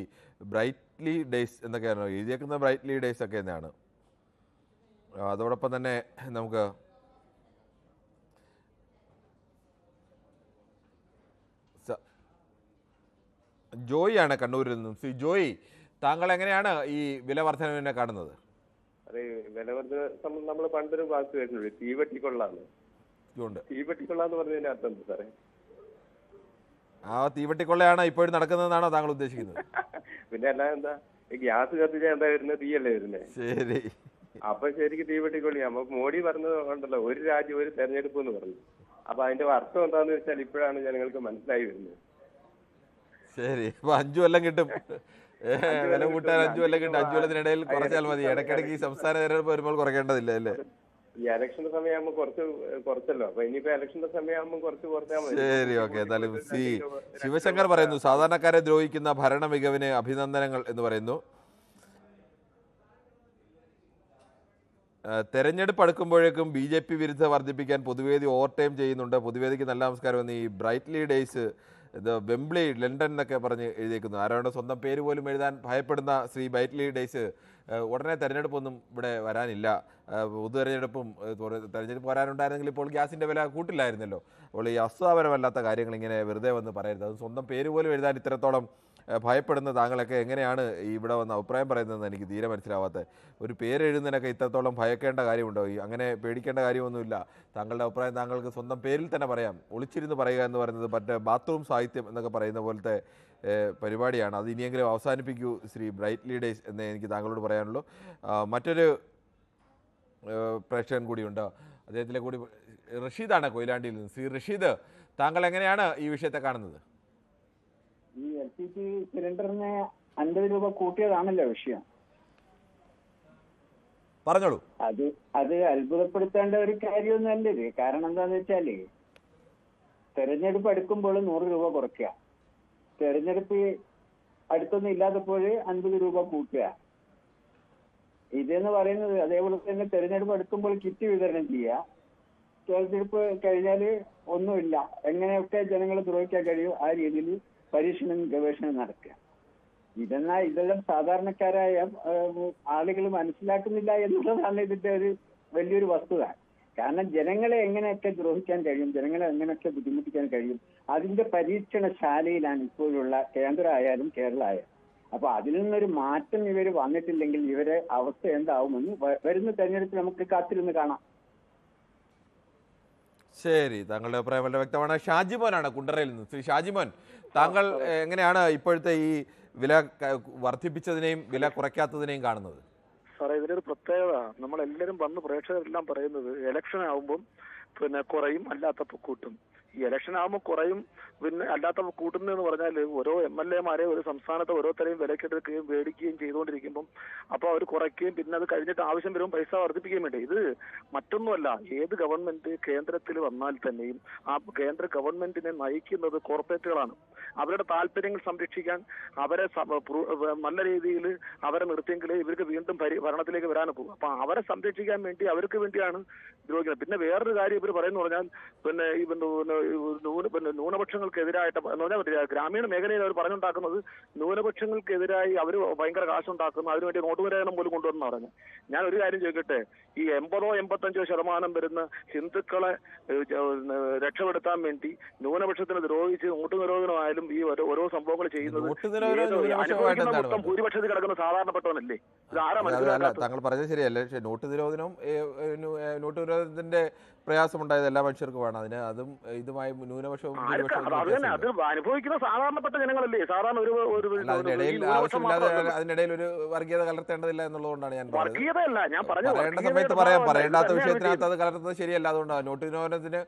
ബ്രൈറ്റ്ലി ഡേയ്സ് എന്നൊക്കെയാണ് എഴുതിയേക്കുന്നത്. ബ്രൈറ്റ്ലി ഡേയ്സ് ഒക്കെ തന്നെയാണ്. അതോടൊപ്പം തന്നെ നമുക്ക് ജോയിയാണ് കണ്ണൂരിൽ നിന്നും. ശ്രീ ജോയി, താങ്കൾ എങ്ങനെയാണ് ഈ വില വർധനവിനെ കാണുന്നത്? അതെ, വില വർധന നമ്മൾ പണ്ടൊരു വാക്ക് കേട്ടിട്ടുണ്ട്, തീവട്ടിക്കൊള്ളാന്ന്. തീവട്ടിക്കൊള്ളാന്ന് പറഞ്ഞതിന്റെ അർത്ഥം എന്താ സാറേ? ആ തീവട്ടിക്കൊള്ളയാണ് ഇപ്പോഴും നടക്കുന്നതെന്നാണോ താങ്കൾ ഉദ്ദേശിക്കുന്നത്? പിന്നെ അല്ലാതെ എന്താ, ഗ്യാസ് കത്തിച്ചാൽ എന്താ വരുന്നത്? തീയല്ലേ വരുന്നത്? ശരി, അപ്പൊ ശരിക്കും തീവട്ടിക്കൊള്ളിയാ. അപ്പൊ മോഡി പറഞ്ഞത് ഉണ്ടല്ലോ, ഒരു രാജ്യം ഒരു തെരഞ്ഞെടുപ്പ് എന്ന് പറഞ്ഞു. അപ്പൊ അതിന്റെ അർത്ഥം എന്താന്ന് വെച്ചാൽ ഇപ്പോഴാണ് ജനങ്ങൾക്ക് മനസ്സിലായി വരുന്നത്. ശരി, അപ്പൊ 5 കൊല്ലം കിട്ടും, വില കൂട്ടാൻ 5 കൊല്ലം കിട്ടും. 5 കൊല്ലത്തിനിടയിൽ കുറച്ചാൽ മതി. ഇടയ്ക്കിടയ്ക്ക് ഈ സംസ്ഥാന തെരഞ്ഞെടുപ്പ് വരുമ്പോൾ കുറയ്ക്കേണ്ടതില്ല അല്ലേ? ഈ ഇലക്ഷന്റെ സമയമാകുമ്പോൾ കുറച്ചല്ലോ. അപ്പൊ ഇനിയിപ്പോ ഇലക്ഷന്റെ സമയമാകുമ്പോൾ കുറച്ചാൽ മതി. ശരി, ഓക്കെ. എന്തായാലും ശിവശങ്കർ പറയുന്നു, സാധാരണക്കാരെ ദ്രോഹിക്കുന്ന ഭരണ മികവിന് അഭിനന്ദനങ്ങൾ എന്ന് പറയുന്നു. തെരഞ്ഞെടുപ്പ് അടുക്കുമ്പോഴേക്കും BJP വിരുദ്ധ വർദ്ധിപ്പിക്കാൻ പൊതുവേദി ഓവർ ടൈം ചെയ്യുന്നുണ്ട്. പൊതുവേദിക്ക് നല്ല നമസ്കാരം എന്ന് ഈ ബ്രൈറ്റ്ലി ഡേയ്സ് ഇത് വെംബ്ലി ലണ്ടൻ എന്നൊക്കെ പറഞ്ഞ് എഴുതിയേക്കുന്നു. ആരോടെ സ്വന്തം പേര് പോലും എഴുതാൻ ഭയപ്പെടുന്ന ശ്രീ ബ്രൈറ്റ്ലി ഡേയ്സ് ഉടനെ തെരഞ്ഞെടുപ്പൊന്നും ഇവിടെ വരാനില്ല. പൊതു തെരഞ്ഞെടുപ്പും തെരഞ്ഞെടുപ്പ് വരാനുണ്ടായിരുന്നെങ്കിൽ ഇപ്പോൾ ഗ്യാസിൻ്റെ വില കൂട്ടില്ലായിരുന്നല്ലോ. അപ്പോൾ ഈ അസ്വാപരമല്ലാത്ത കാര്യങ്ങൾ ഇങ്ങനെ വെറുതെ വന്ന് പറയരുത്. അത് സ്വന്തം പേര് പോലും എഴുതാൻ ഇത്രത്തോളം ഭയപ്പെടുന്ന താങ്കളൊക്കെ എങ്ങനെയാണ് ഇവിടെ വന്ന് അഭിപ്രായം പറയുന്നതെന്ന് എനിക്ക് തീരെ മനസ്സിലാവാത്തത്. ഒരു പേര് എഴുതുന്നതിനൊക്കെ ഇത്രത്തോളം ഭയക്കേണ്ട കാര്യമുണ്ടോ? അങ്ങനെ പേടിക്കേണ്ട കാര്യമൊന്നുമില്ല. താങ്കളുടെ അഭിപ്രായം താങ്കൾക്ക് സ്വന്തം പേരിൽ തന്നെ പറയാം. ഒളിച്ചിരുന്ന് പറയുക എന്ന് പറയുന്നത് മറ്റേ ബാത്റൂം സാഹിത്യം എന്നൊക്കെ പറയുന്ന പോലത്തെ പരിപാടിയാണ്. അത് ഇനിയെങ്കിലും അവസാനിപ്പിക്കൂ ശ്രീ ബ്രൈറ്റ്ലി ഡേയ്സ് എന്ന് എനിക്ക് താങ്കളോട് പറയാനുള്ളൂ. മറ്റൊരു പ്രേക്ഷകൻ കൂടിയുണ്ട്, അദ്ദേഹത്തിലെ കൂടി റഷീദാണ് കൊയിലാണ്ടിയിൽ നിന്ന്. ശ്രീ റഷീദ്, താങ്കൾ എങ്ങനെയാണ് ഈ വിഷയത്തെ കാണുന്നത്? ഈ LPG സിലിണ്ടറിന് 50 രൂപ കൂട്ടിയതാണല്ലോ വിഷയം. പറഞ്ഞോളൂ. അത് അത്ഭുതപ്പെടുത്തേണ്ട ഒരു കാര്യമൊന്നുമല്ല ഇത്. കാരണം എന്താന്ന് വെച്ചാല്, തെരഞ്ഞെടുപ്പ് അടുക്കുമ്പോൾ 100 രൂപ കുറയ്ക്കുക, തെരഞ്ഞെടുപ്പ് അടുത്തൊന്നും ഇല്ലാത്തപ്പോൾ 50 രൂപ കൂട്ടുക. ഇതെന്ന് പറയുന്നത് അതേപോലെ തന്നെ തെരഞ്ഞെടുപ്പ് അടുക്കുമ്പോൾ കിറ്റ് വിതരണം ചെയ്യുക, തെരഞ്ഞെടുപ്പ് കഴിഞ്ഞാൽ ഒന്നുമില്ല, എങ്ങനെയൊക്കെ ജനങ്ങളെ ദ്രോഹിക്കാൻ കഴിയും ആ രീതിയിൽ പരീക്ഷണം ഗവേഷണം നടക്കുക. ഇതെല്ലാം സാധാരണക്കാരായ ആളുകൾ മനസ്സിലാക്കുന്നില്ല എന്നുള്ളതാണ് ഇതിന്റെ ഒരു വലിയൊരു വസ്തുത. കാരണം ജനങ്ങളെ എങ്ങനെയൊക്കെ ദ്രോഹിക്കാൻ കഴിയും, ജനങ്ങളെ എങ്ങനെയൊക്കെ ബുദ്ധിമുട്ടിക്കാൻ കഴിയും, അതിന്റെ പരീക്ഷണശാലയിലാണ് ഇപ്പോഴുള്ള കേന്ദ്ര ആയാലും കേരള ആയാലും. അപ്പൊ അതിൽ നിന്നൊരു മാറ്റം ഇവർ വന്നിട്ടില്ലെങ്കിൽ ഇവരെ അവസ്ഥ എന്താവുമെന്ന് വരുന്ന തെരഞ്ഞെടുപ്പിൽ നമുക്ക് കാത്തിരുന്ന് കാണാം. ശരി, താങ്കളുടെ അഭിപ്രായം വളരെ വ്യക്തമാണ്. ഷാജിമോനാണ് കുണ്ടറയിൽ നിന്ന്. ശ്രീ ഷാജിമോൻ, താങ്കൾ എങ്ങനെയാണ് ഇപ്പോഴത്തെ ഈ വില വർദ്ധിപ്പിച്ചതിനെയും വില കുറയ്ക്കാത്തതിനെയും കാണുന്നത്? സാറേ, ഇതിലൊരു പ്രത്യേകത, നമ്മളെല്ലാവരും വന്ന് പ്രേക്ഷകരെല്ലാം പറയുന്നത് ഇലക്ഷൻ ആകുമ്പം പിന്നെ കുറയും, അല്ലാത്തപ്പോൾ കൂട്ടും. ഈ ഇലക്ഷൻ ആകുമ്പോൾ കുറയും, പിന്നെ അല്ലാത്തപ്പോൾ കൂട്ടുന്നതെന്ന് പറഞ്ഞാൽ ഓരോ MLA-മാരെ ഒരു സംസ്ഥാനത്ത് ഓരോരുത്തരെയും വിലക്കെടുക്കുകയും മേടിക്കുകയും ചെയ്തുകൊണ്ടിരിക്കുമ്പം അപ്പോൾ അവർ കുറയ്ക്കുകയും പിന്നെ അത് കഴിഞ്ഞിട്ട് ആവശ്യം വരുമ്പോൾ പൈസ വർദ്ധിപ്പിക്കുകയും വേണ്ടേ. ഇത് മറ്റൊന്നുമല്ല, ഏത് ഗവൺമെന്റ് കേന്ദ്രത്തിൽ വന്നാൽ തന്നെയും ആ കേന്ദ്ര ഗവൺമെന്റിനെ നയിക്കുന്നത് കോർപ്പറേറ്റുകളാണ്. അവരുടെ താല്പര്യങ്ങൾ സംരക്ഷിക്കാൻ അവരെ നല്ല രീതിയിൽ അവരെ നിർത്തിയെങ്കിലേ ഇവർക്ക് വീണ്ടും ഭരണത്തിലേക്ക് വരാനൊക്കും. അപ്പൊ അവരെ സംരക്ഷിക്കാൻ വേണ്ടി അവർക്ക് വേണ്ടിയാണ് ദ്രോഹിക്കുന്നത്. പിന്നെ വേറൊരു കാര്യം ഇവർ പറയുന്നു പറഞ്ഞാൽ പിന്നെ ഈ ന്യൂനപക്ഷങ്ങൾക്കെതിരായിട്ട് എന്ന് പറഞ്ഞാൽ ഗ്രാമീണ മേഖലയിൽ അവർ പറഞ്ഞുണ്ടാക്കുന്നത് ന്യൂനപക്ഷങ്ങൾക്കെതിരായി അവർ ഭയങ്കര കാശുണ്ടാക്കുന്നു, അതിനുവേണ്ടി നോട്ട് നിരോധനം പോലും കൊണ്ടുവന്നു പറഞ്ഞു. ഞാൻ ഒരു കാര്യം ചോദിക്കട്ടെ, ഈ 80-85% വരുന്ന ഹിന്ദുക്കളെ രക്ഷപ്പെടുത്താൻ വേണ്ടി ന്യൂനപക്ഷത്തിന് ദ്രോഹിച്ച് നോട്ട് നിരോധനമായാലും ഈ ഓരോ സംഭവങ്ങൾ ചെയ്യുന്നത് മൊത്തം ഭൂരിപക്ഷത്തിൽ കിടക്കുന്ന സാധാരണപ്പെട്ടവനല്ലേ? ഇത് ആരാ മനസ്സിലാക്കാത്തത്? താങ്കൾ പറഞ്ഞത് ശരിയല്ലേ? പക്ഷേ നോട്ട് നിരോധനത്തിന്റെ പ്രയാസമുണ്ടായത് എല്ലാ മനുഷ്യർക്കും വേണം. അതിന് അതും ഇതുമായി ന്യൂനപക്ഷവും അത് അനുഭവിക്കുന്ന സാധാരണപ്പെട്ട ജനങ്ങളല്ലേ? സാധാരണ അതിനിടയിൽ ആവശ്യമില്ലാതെ അതിനിടയിൽ ഒരു വർഗീയത കലർത്തേണ്ടതില്ല എന്നുള്ളതുകൊണ്ടാണ് ഞാൻ വർഗീയതയല്ല ഞാൻ പറഞ്ഞത്. പറയേണ്ട സമയത്ത് പറയാം, പറയേണ്ടാത്ത വിഷയത്തിനകത്ത് അത് കലർത്തുന്നത് ശരിയല്ല. അതുകൊണ്ടാണ് നോട്ട് നിരോധനത്തിന്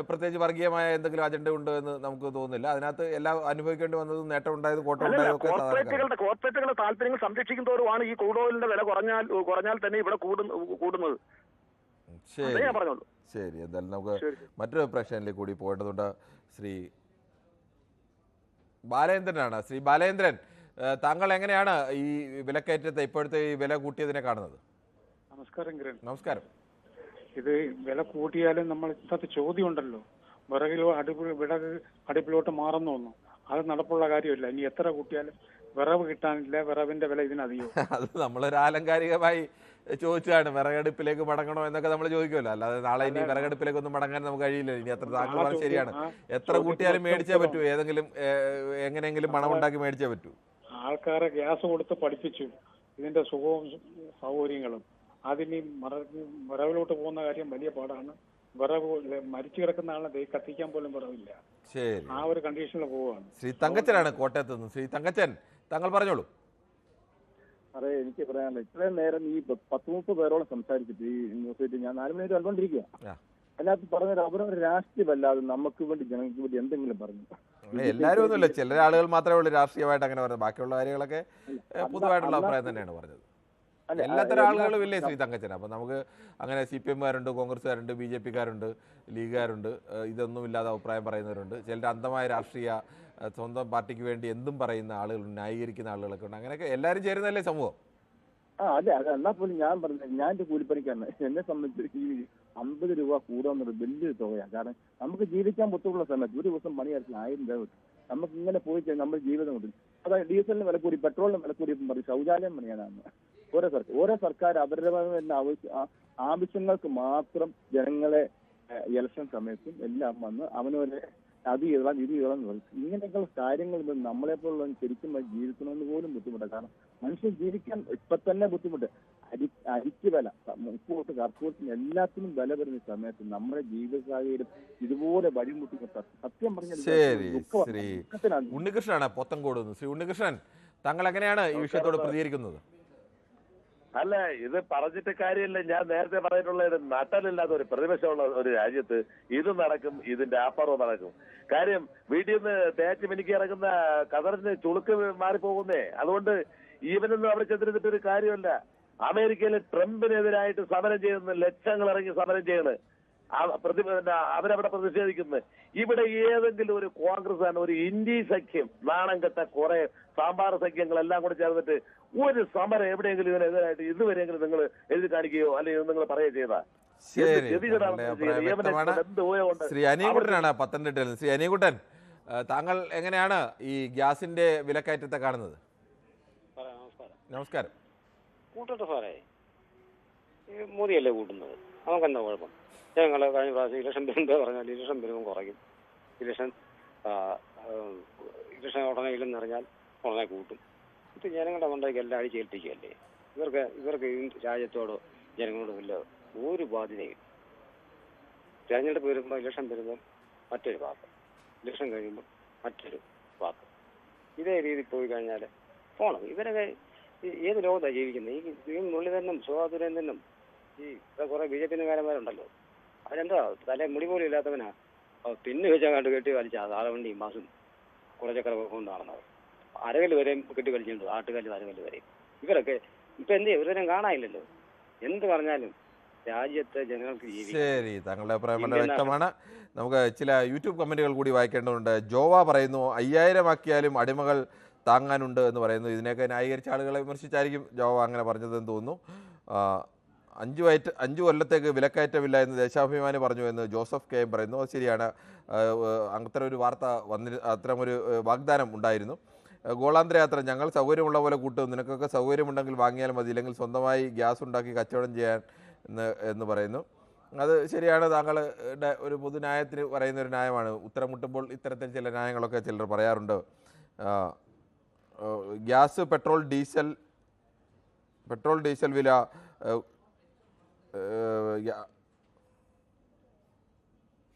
പ്രത്യേകിച്ച് വർഗീയമായ എന്തെങ്കിലും അജണ്ട ഉണ്ട് എന്ന് നമുക്ക് തോന്നുന്നില്ല. അതിനകത്ത് എല്ലാം അനുഭവിക്കേണ്ടി വന്നതും നേട്ടം ഉണ്ടായതും കോട്ടമുണ്ടായതും കോർപ്പറേറ്റുകളുടെ താല്പര്യങ്ങൾ സംരക്ഷിക്കുന്നവരുമാണ് ഈ ക്രൂഡ് ഓയിലിന്റെ വില കുറഞ്ഞാൽ തന്നെ ഇവിടെ കൂടുന്നത്. ശരി, ശരി. എന്തായാലും നമുക്ക് മറ്റൊരു പ്രശ്നത്തിലേക്ക് കൂടി പോകേണ്ടതുണ്ട്. ശ്രീ ബാലേന്ദ്രനാണ്. ശ്രീ ബാലേന്ദ്രൻ, താങ്കൾ എങ്ങനെയാണ് ഈ വിലക്കയറ്റത്തെ ഇപ്പോഴത്തെ ഈ വില കൂട്ടിയതിനെ കാണുന്നത്? നമസ്കാരം കിരൺ. നമസ്കാരം. ഇത് വില കൂട്ടിയാലും നമ്മൾ ഇന്നത്തെ ചോദ്യം ഉണ്ടല്ലോ, വിറക് അടുപ്പിലോട്ട് മാറുന്നു. അത് നടപ്പുള്ള കാര്യമില്ല. ഇനി എത്ര കൂട്ടിയാലും വിറവ് കിട്ടാനില്ല, വിറവിന്റെ വില ഇതിനധികം. അത് നമ്മളൊരു ആലങ്കാരികമായി ചോദിച്ചാണ്, വിറകടുപ്പിലേക്ക് മടങ്ങണോ എന്നൊക്കെ നമ്മൾ ചോദിക്കുമല്ലോ. അല്ലാതെ നാളെ ഇനി വിറകടുപ്പിലേക്കൊന്നും മടങ്ങാൻ നമുക്ക് കഴിയില്ല. ഇനി അത്ര താങ്കൾ പറഞ്ഞാൽ ശരിയാണ്. എത്ര കൂട്ടിയാലും മേടിച്ചേ പറ്റൂ, ഏതെങ്കിലും എങ്ങനെയെങ്കിലും മണം ഉണ്ടാക്കി മേടിച്ചേ പറ്റൂ. ആൾക്കാരെ ഗ്യാസ് കൊടുത്ത് പഠിപ്പിച്ചു ഇതിന്റെ സുഖവും സൗകര്യങ്ങളും. അതിനി വിറവിലോട്ട് പോകുന്ന കാര്യം വലിയ പാടാണ്. വിറവ് മരിച്ചു കിടക്കുന്ന ആളിനെ കത്തിക്കാൻ പോലും വിറവില്ല. ശരി, ആ ഒരു കണ്ടീഷനിൽ പോവുകയാണ്. ശ്രീ തങ്കച്ചനാണ് കോട്ടയത്ത് നിന്ന്. ശ്രീ തങ്കച്ചൻ, താങ്കൾ പറഞ്ഞോളൂ. അതെ, എനിക്ക് പറയാനുള്ള ഇത്രയും നേരം ഈ 10-30 പേരോളം സംസാരിച്ചിട്ട് ഈ ന്യൂസ് ഞാൻ 4 മണി കണ്ടുകൊണ്ടിരിക്കുക. അതിനകത്ത് പറഞ്ഞത് അവരവരുടെ രാഷ്ട്രീയമല്ലാതെ നമുക്ക് വേണ്ടി ജനങ്ങൾക്ക് വേണ്ടി എന്തെങ്കിലും പറഞ്ഞു. എല്ലാവരും ഒന്നുമില്ല, ചില ആളുകൾ മാത്രമേ ഉള്ളൂ രാഷ്ട്രീയമായിട്ട് അങ്ങനെ പറഞ്ഞത്. ബാക്കിയുള്ള കാര്യങ്ങളൊക്കെ പൊതുവായിട്ടുള്ള അഭിപ്രായം തന്നെയാണ് പറഞ്ഞത്. എല്ലാത്തരം ആളുകളും ഇല്ലേ ശ്രീ തങ്കച്ചൻ? അപ്പം നമുക്ക് അങ്ങനെ CPM-കാരുണ്ട്, കോൺഗ്രസ്സുകാരുണ്ട്, BJP-കാരുണ്ട്, ലീഗുകാരുണ്ട്, ഇതൊന്നും ഇല്ലാതെ അഭിപ്രായം പറയുന്നവരുണ്ട്. ചിലർ അന്ധമായ രാഷ്ട്രീയ സ്വന്തം പാർട്ടിക്ക് വേണ്ടി എന്തും പറയുന്ന ആളുകളുണ്ട്, ന്യായീകരിക്കുന്ന ആളുകളൊക്കെ ഉണ്ട്. അങ്ങനെയൊക്കെ എല്ലാവരും ചേരുന്നതല്ലേ സമൂഹം? അതെ, എന്നാ പോലും ഞാൻ പറഞ്ഞത്, ഞാൻ എന്റെ കൂലിപ്പണിക്കാരന്. എന്നെ സംബന്ധിച്ച് ഈ 50 രൂപ കൂടുന്നത് വലിയൊരു തുകയാണ്. കാരണം നമുക്ക് ജീവിക്കാൻ ബുദ്ധിമുട്ടുള്ള സമയത്ത് ഒരു ദിവസം പണിയായിരിക്കും 1000 രൂപ കിട്ടും. നമുക്ക് ഇങ്ങനെ പോയി കഴിഞ്ഞാൽ നമ്മുടെ ജീവിതം കിട്ടും. അതായത് ഡീസലിന് വില കൂടി, പെട്രോളിന് വില കൂടി പറയും ശൗചാലയം പണിയാനാണ്. ഓരോ സർക്കാർ അവരുടെ ആവശ്യങ്ങൾക്ക് മാത്രം ജനങ്ങളെ ഇലക്ഷൻ സമയത്തും എല്ലാം വന്ന് അവനവരെ അത് ചെയ്യണം ഇത് ചെയ്യണം എന്ന് പറയും. ഇങ്ങനെയൊക്കെയുള്ള കാര്യങ്ങൾ നമ്മളെപ്പോലുള്ള ശരിക്കും ജീവിക്കണമെന്ന് പോലും ബുദ്ധിമുട്ടാണ്. കാരണം മനുഷ്യൻ ജീവിക്കാൻ ഇപ്പൊ തന്നെ ബുദ്ധിമുട്ട്. അരിക്ക് വില, ഉപ്പുകൊട്ട്, കർപ്പൂരത്തിന് എല്ലാത്തിനും വില വരുന്ന സമയത്ത് നമ്മുടെ ജീവിത സാഹചര്യം ഇതുപോലെ വഴിമുട്ടിക്കുന്ന സത്യം പറഞ്ഞാൽ ശ്രീ ഉണ്ണികൃഷ്ണനാണ് പോത്തങ്കോട്. ശ്രീ ഉണ്ണികൃഷ്ണൻ, താങ്കൾ എങ്ങനെയാണ് ഈ വിഷയത്തോട് പ്രതികരിക്കുന്നത്? അല്ല, ഇത് പറഞ്ഞിട്ട് കാര്യമില്ല. ഞാൻ നേരത്തെ പറഞ്ഞിട്ടുള്ള നട്ടലില്ലാത്ത ഒരു പ്രതിപക്ഷമുള്ള ഒരു രാജ്യത്ത് ഇത് നടക്കും, ഇതിന്റെ അപ്പുറം നടക്കും. കാര്യം വീട്ടിൽ നിന്ന് തേച്ച് മിനുക്കി ഇറങ്ങുന്ന കതറിന് ചുളുക്ക് മാറിപ്പോകുന്നേ. അതുകൊണ്ട് ഈവനൊന്നും അവിടെ ചെന്നിരുന്നിട്ട് ഒരു കാര്യമല്ല. അമേരിക്കയിൽ ട്രംപിനെതിരായിട്ട് സമരം ചെയ്യുന്ന ലക്ഷങ്ങൾ ഇറങ്ങി സമരം ചെയ്യണ്, അവരവിടെ പ്രതിഷേധിക്കുന്നത്. ഇവിടെ ഏതെങ്കിലും ഒരു കോൺഗ്രസ്, ഒരു ഇന്ത്യ സഖ്യം, നാണം കെട്ട കുറെ സാമ്പാർ സഖ്യങ്ങളെല്ലാം കൂടെ ചേർന്നിട്ട് ഒരു സമരം എവിടെയെങ്കിലും ഇതിനെതിരായിട്ട് ഇതുവരെയെങ്കിലും നിങ്ങൾ എഴുതി കാണിക്കുകയോ അല്ലെങ്കിൽ നിങ്ങൾ പറയുകയോ ചെയ്താ? ശ്രീ അനിയൻകുട്ടനാണ് പത്തനംതിട്ടയിൽ. ശ്രീ അനിയൻകുട്ടൻ, താങ്കൾ എങ്ങനെയാണ് ഈ ഗ്യാസിന്റെ വിലക്കയറ്റത്തെ കാണുന്നത്? നമസ്കാരം. കൂട്ടട്ടെ സാറേ, മോദിയല്ലേ കൂട്ടുന്നത്, നമുക്കെന്താ കുഴപ്പം? ഞങ്ങൾ കഴിഞ്ഞ പ്രാവശ്യം ഇലക്ഷൻ വരുമ്പോൾ പറഞ്ഞാൽ ഇലക്ഷൻ വരുമ്പോൾ കുറയ്ക്കും, ഇലക്ഷൻ ഉടനെ ഇല്ലെന്ന് പറഞ്ഞാൽ ഉടനെ കൂട്ടും. ഇത് ജനങ്ങളുടെ മണ്ടയ്ക്ക് എല്ലാം അടിച്ചേൽപ്പിക്കുകയല്ലേ. ഇവർക്ക് ഈ രാജ്യത്തോടോ ജനങ്ങളോട് വല്ല ഒരു ബാധ്യതയും. തെരഞ്ഞെടുപ്പ് വരുമ്പോൾ, ഇലക്ഷൻ വരുമ്പോൾ മറ്റൊരു വാക്ക്, ഇലക്ഷൻ കഴിയുമ്പോൾ മറ്റൊരു വാക്ക്. ഇതേ രീതിയിൽ പോയി കഴിഞ്ഞാൽ പോണം. ഇവരൊക്കെ ഏത് ലോകത്താണ് ജീവിക്കുന്നത്? ഈ മുരളീധരനും സുരേന്ദ്രനും ഈ കുറെ BJP-കാരന്മാരുണ്ടല്ലോ, അവരെന്താ തലേ മുടി പോലും ഇല്ലാത്തവനാ പിന്നെ വെച്ചാൽ കണ്ട് കെട്ടി വലിച്ച ആളവണ്ടിയും മാസും കുറച്ചക്കര കൊണ്ട് നടന്നത്. അരകല്ല് വരെയും കെട്ടി വലിച്ചിട്ടുണ്ട്, ആട്ടുകല്ല് അരകല്ല് വരെയും. ഇവരൊക്കെ ഇപ്പൊ എന്ത് ഇവരൊന്നും കാണാനില്ലല്ലോ. എന്ത് പറഞ്ഞാലും രാജ്യത്തെ ജനങ്ങൾക്ക് ജീവിക്കാം. ശരി, താങ്കളുടെ അഭിപ്രായം വളരെ വ്യക്തമാണ്. നമുക്ക് ചില യൂട്യൂബ് കമന്റുകൾ കൂടി വായിക്കേണ്ടതുണ്ട്. ജോവ പറയുന്നു 5000 ആക്കിയാലും അടിമകൾ താങ്ങാനുണ്ട് എന്ന് പറയുന്നു. ഇതിനെയൊക്കെ ന്യായീകരിച്ച ആളുകളെ വിമർശിച്ചായിരിക്കും ജോവ അങ്ങനെ പറഞ്ഞതെന്ന് തോന്നുന്നു. 5 കൊല്ലത്തേക്ക് വിലക്കയറ്റമില്ല എന്ന് ദേശാഭിമാനി പറഞ്ഞു എന്ന് ജോസഫ് KM പറയുന്നു. അത് ശരിയാണ്. അത്തരം ഒരു വാർത്ത അത്തരമൊരു വാഗ്ദാനം ഉണ്ടായിരുന്നു. ഗോളാന്തര യാത്ര ഞങ്ങൾ സൗകര്യമുള്ള പോലെ കൂട്ടും, നിനക്കൊക്കെ സൗകര്യമുണ്ടെങ്കിൽ വാങ്ങിയാൽ മതി, ഇല്ലെങ്കിൽ സ്വന്തമായി ഗ്യാസ് ഉണ്ടാക്കി കച്ചവടം ചെയ്യാൻ എന്ന് പറയുന്നു. അത് ശരിയാണ്. താങ്കളുടെ ഒരു പൊതുന്യായത്തിന് പറയുന്ന ഒരു ന്യായമാണ്. ഉത്തരം മുട്ടുമ്പോൾ ഇത്തരത്തിൽ ചില ന്യായങ്ങളൊക്കെ ചിലർ പറയാറുണ്ട്. ഗ്യാസ്, പെട്രോൾ, ഡീസൽ വില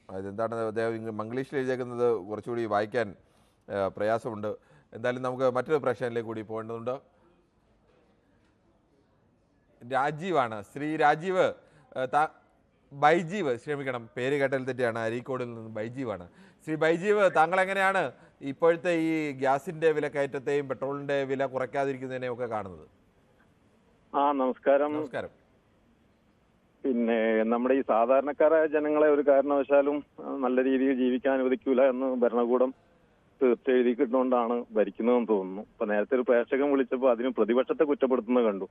അതെന്താണ് അദ്ദേഹം മംഗ്ലീഷിൽ എഴുതിയേക്കുന്നത് കുറച്ചുകൂടി വായിക്കാൻ പ്രയാസമുണ്ട്. എന്തായാലും നമുക്ക് മറ്റൊരു പ്രശ്നത്തിലേക്ക് കൂടി പോകേണ്ടതുണ്ട്. രാജീവാണ്. ശ്രീ രാജീവ്, ബൈജീവ്, ക്ഷമിക്കണം പേര് കേട്ടൽ തെറ്റിയാണ്, അരീക്കോടിൽ നിന്ന് ബൈജീവാണ്. ശ്രീ ബൈജീവ്, താങ്കൾ എങ്ങനെയാണ് ഇപ്പോഴത്തെ ഈ ഗ്യാസിന്റെ വിലക്കയറ്റത്തെയും പെട്രോളിന്റെ വില കുറയ്ക്കാതിരിക്കുന്നതിനെയും ഒക്കെ കാണുന്നത്? നമസ്കാരം. നമസ്കാരം. പിന്നെ നമ്മുടെ ഈ സാധാരണക്കാരായ ജനങ്ങളെ ഒരു കാരണവശാലും നല്ല രീതിയിൽ ജീവിക്കാൻ അനുവദിക്കൂല എന്ന് ഭരണകൂടം തീർത്തെഴുതിക്കൊണ്ടാണ് ഭരിക്കുന്നതെന്ന് തോന്നുന്നു. ഇപ്പൊ നേരത്തെ ഒരു പ്രേക്ഷകൻ വിളിച്ചപ്പോൾ അതിന് പ്രതിപക്ഷത്തെ കുറ്റപ്പെടുത്തുന്നത് കണ്ടു.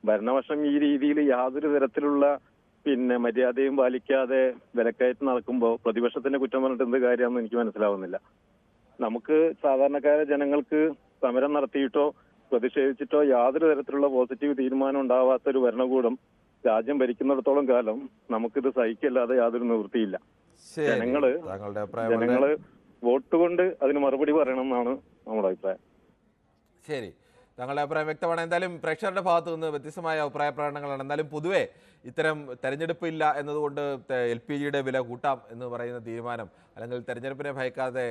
ഭരണപക്ഷം ഈ രീതിയിൽ യാതൊരു തരത്തിലുള്ള മര്യാദയും പാലിക്കാതെ വിലക്കയറ്റം നടക്കുമ്പോൾ പ്രതിപക്ഷത്തിന്റെ കുറ്റം പറഞ്ഞിട്ട് എന്ത് കാര്യമാണെന്ന് എനിക്ക് മനസ്സിലാവുന്നില്ല. നമുക്ക് സാധാരണക്കാരായ ജനങ്ങൾക്ക് സമരം നടത്തിയിട്ടോ പ്രതിഷേധിച്ചിട്ടോ യാതൊരു തരത്തിലുള്ള പോസിറ്റീവ് തീരുമാനം ഉണ്ടാവാത്ത ഒരു ഭരണകൂടം രാജ്യം ഭരിക്കുന്നിടത്തോളം കാലം നമുക്കിത് സഹിക്കല്ലാതെ യാതൊരു നിവൃത്തിയില്ല. ജനങ്ങള് വോട്ട് കൊണ്ട് അതിന് മറുപടി പറയണം എന്നാണ് നമ്മുടെ അഭിപ്രായം. ശരി, താങ്കളുടെ അഭിപ്രായം വ്യക്തമാണ്. എന്തായാലും പ്രേക്ഷകരുടെ ഭാഗത്തു നിന്ന് വ്യത്യസ്തമായ അഭിപ്രായ പ്രകടനങ്ങളാണ്. എന്നാലും പൊതുവെ ഇത്തരം തെരഞ്ഞെടുപ്പ് ഇല്ല എന്നതുകൊണ്ട് LPGയുടെ വില കൂട്ടാം എന്ന് പറയുന്ന തീരുമാനം, അല്ലെങ്കിൽ തെരഞ്ഞെടുപ്പിനെ ഭയക്കാതെ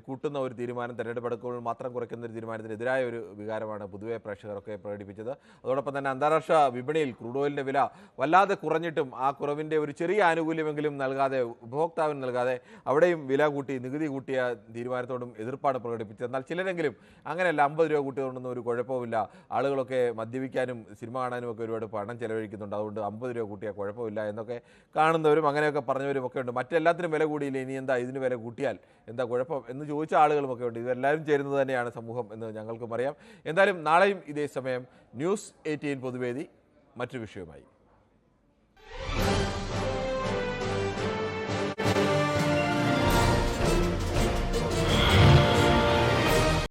കൂട്ടുന്ന ഒരു തീരുമാനം, തെരഞ്ഞെടുപ്പ് എടുക്കുമ്പോൾ മാത്രം കുറയ്ക്കുന്ന ഒരു തീരുമാനത്തിനെതിരായ ഒരു വികാരമാണ് പൊതുവെ പ്രേക്ഷകരൊക്കെ പ്രകടിപ്പിച്ചത്. അതോടൊപ്പം തന്നെ അന്താരാഷ്ട്ര വിപണിയിൽ ക്രൂഡ് ഓയിലിൻ്റെ വില വല്ലാതെ കുറഞ്ഞിട്ടും ആ കുറവിൻ്റെ ഒരു ചെറിയ ആനുകൂല്യമെങ്കിലും നൽകാതെ, ഉപഭോക്താവിന് നൽകാതെ അവിടെയും വില കൂട്ടി, നികുതി കൂട്ടിയ തീരുമാനത്തോടും എതിർപ്പാണ് പ്രകടിപ്പിച്ചത്. എന്നാൽ ചിലരെങ്കിലും അങ്ങനെയല്ല, 50 രൂപ കൂട്ടിയതുകൊണ്ടൊന്നും ഒരു കുഴപ്പമില്ല, ആളുകളൊക്കെ മദ്യപിക്കാനും സിനിമ കാണാനും ഒക്കെ ഒരുപാട് പണം ചെലവഴിക്കുന്നുണ്ട്, അതുകൊണ്ട് 50 രൂപ കൂട്ടിയാൽ കുഴപ്പമില്ല എന്നൊക്കെ കാണുന്നവരും അങ്ങനെയൊക്കെ പറഞ്ഞവരും ഒക്കെ ഉണ്ട്. മറ്റെല്ലാത്തിനും വില കൂടിയില്ല, ഇനി എന്താ ഇതിന് വില കൂട്ടിയാൽ എന്താ കുഴപ്പം എന്ന് ചോദിച്ച ആളുകളുമൊക്കെ ഉണ്ട്. ഇതെല്ലാവരും ചേരുന്നത് തന്നെയാണ് സമൂഹം എന്ന് ഞങ്ങൾക്കും അറിയാം. എന്തായാലും നാളെയും ഇതേ സമയം ന്യൂസ് 18 പൊതുവേദി മറ്റൊരു വിഷയവുമായി.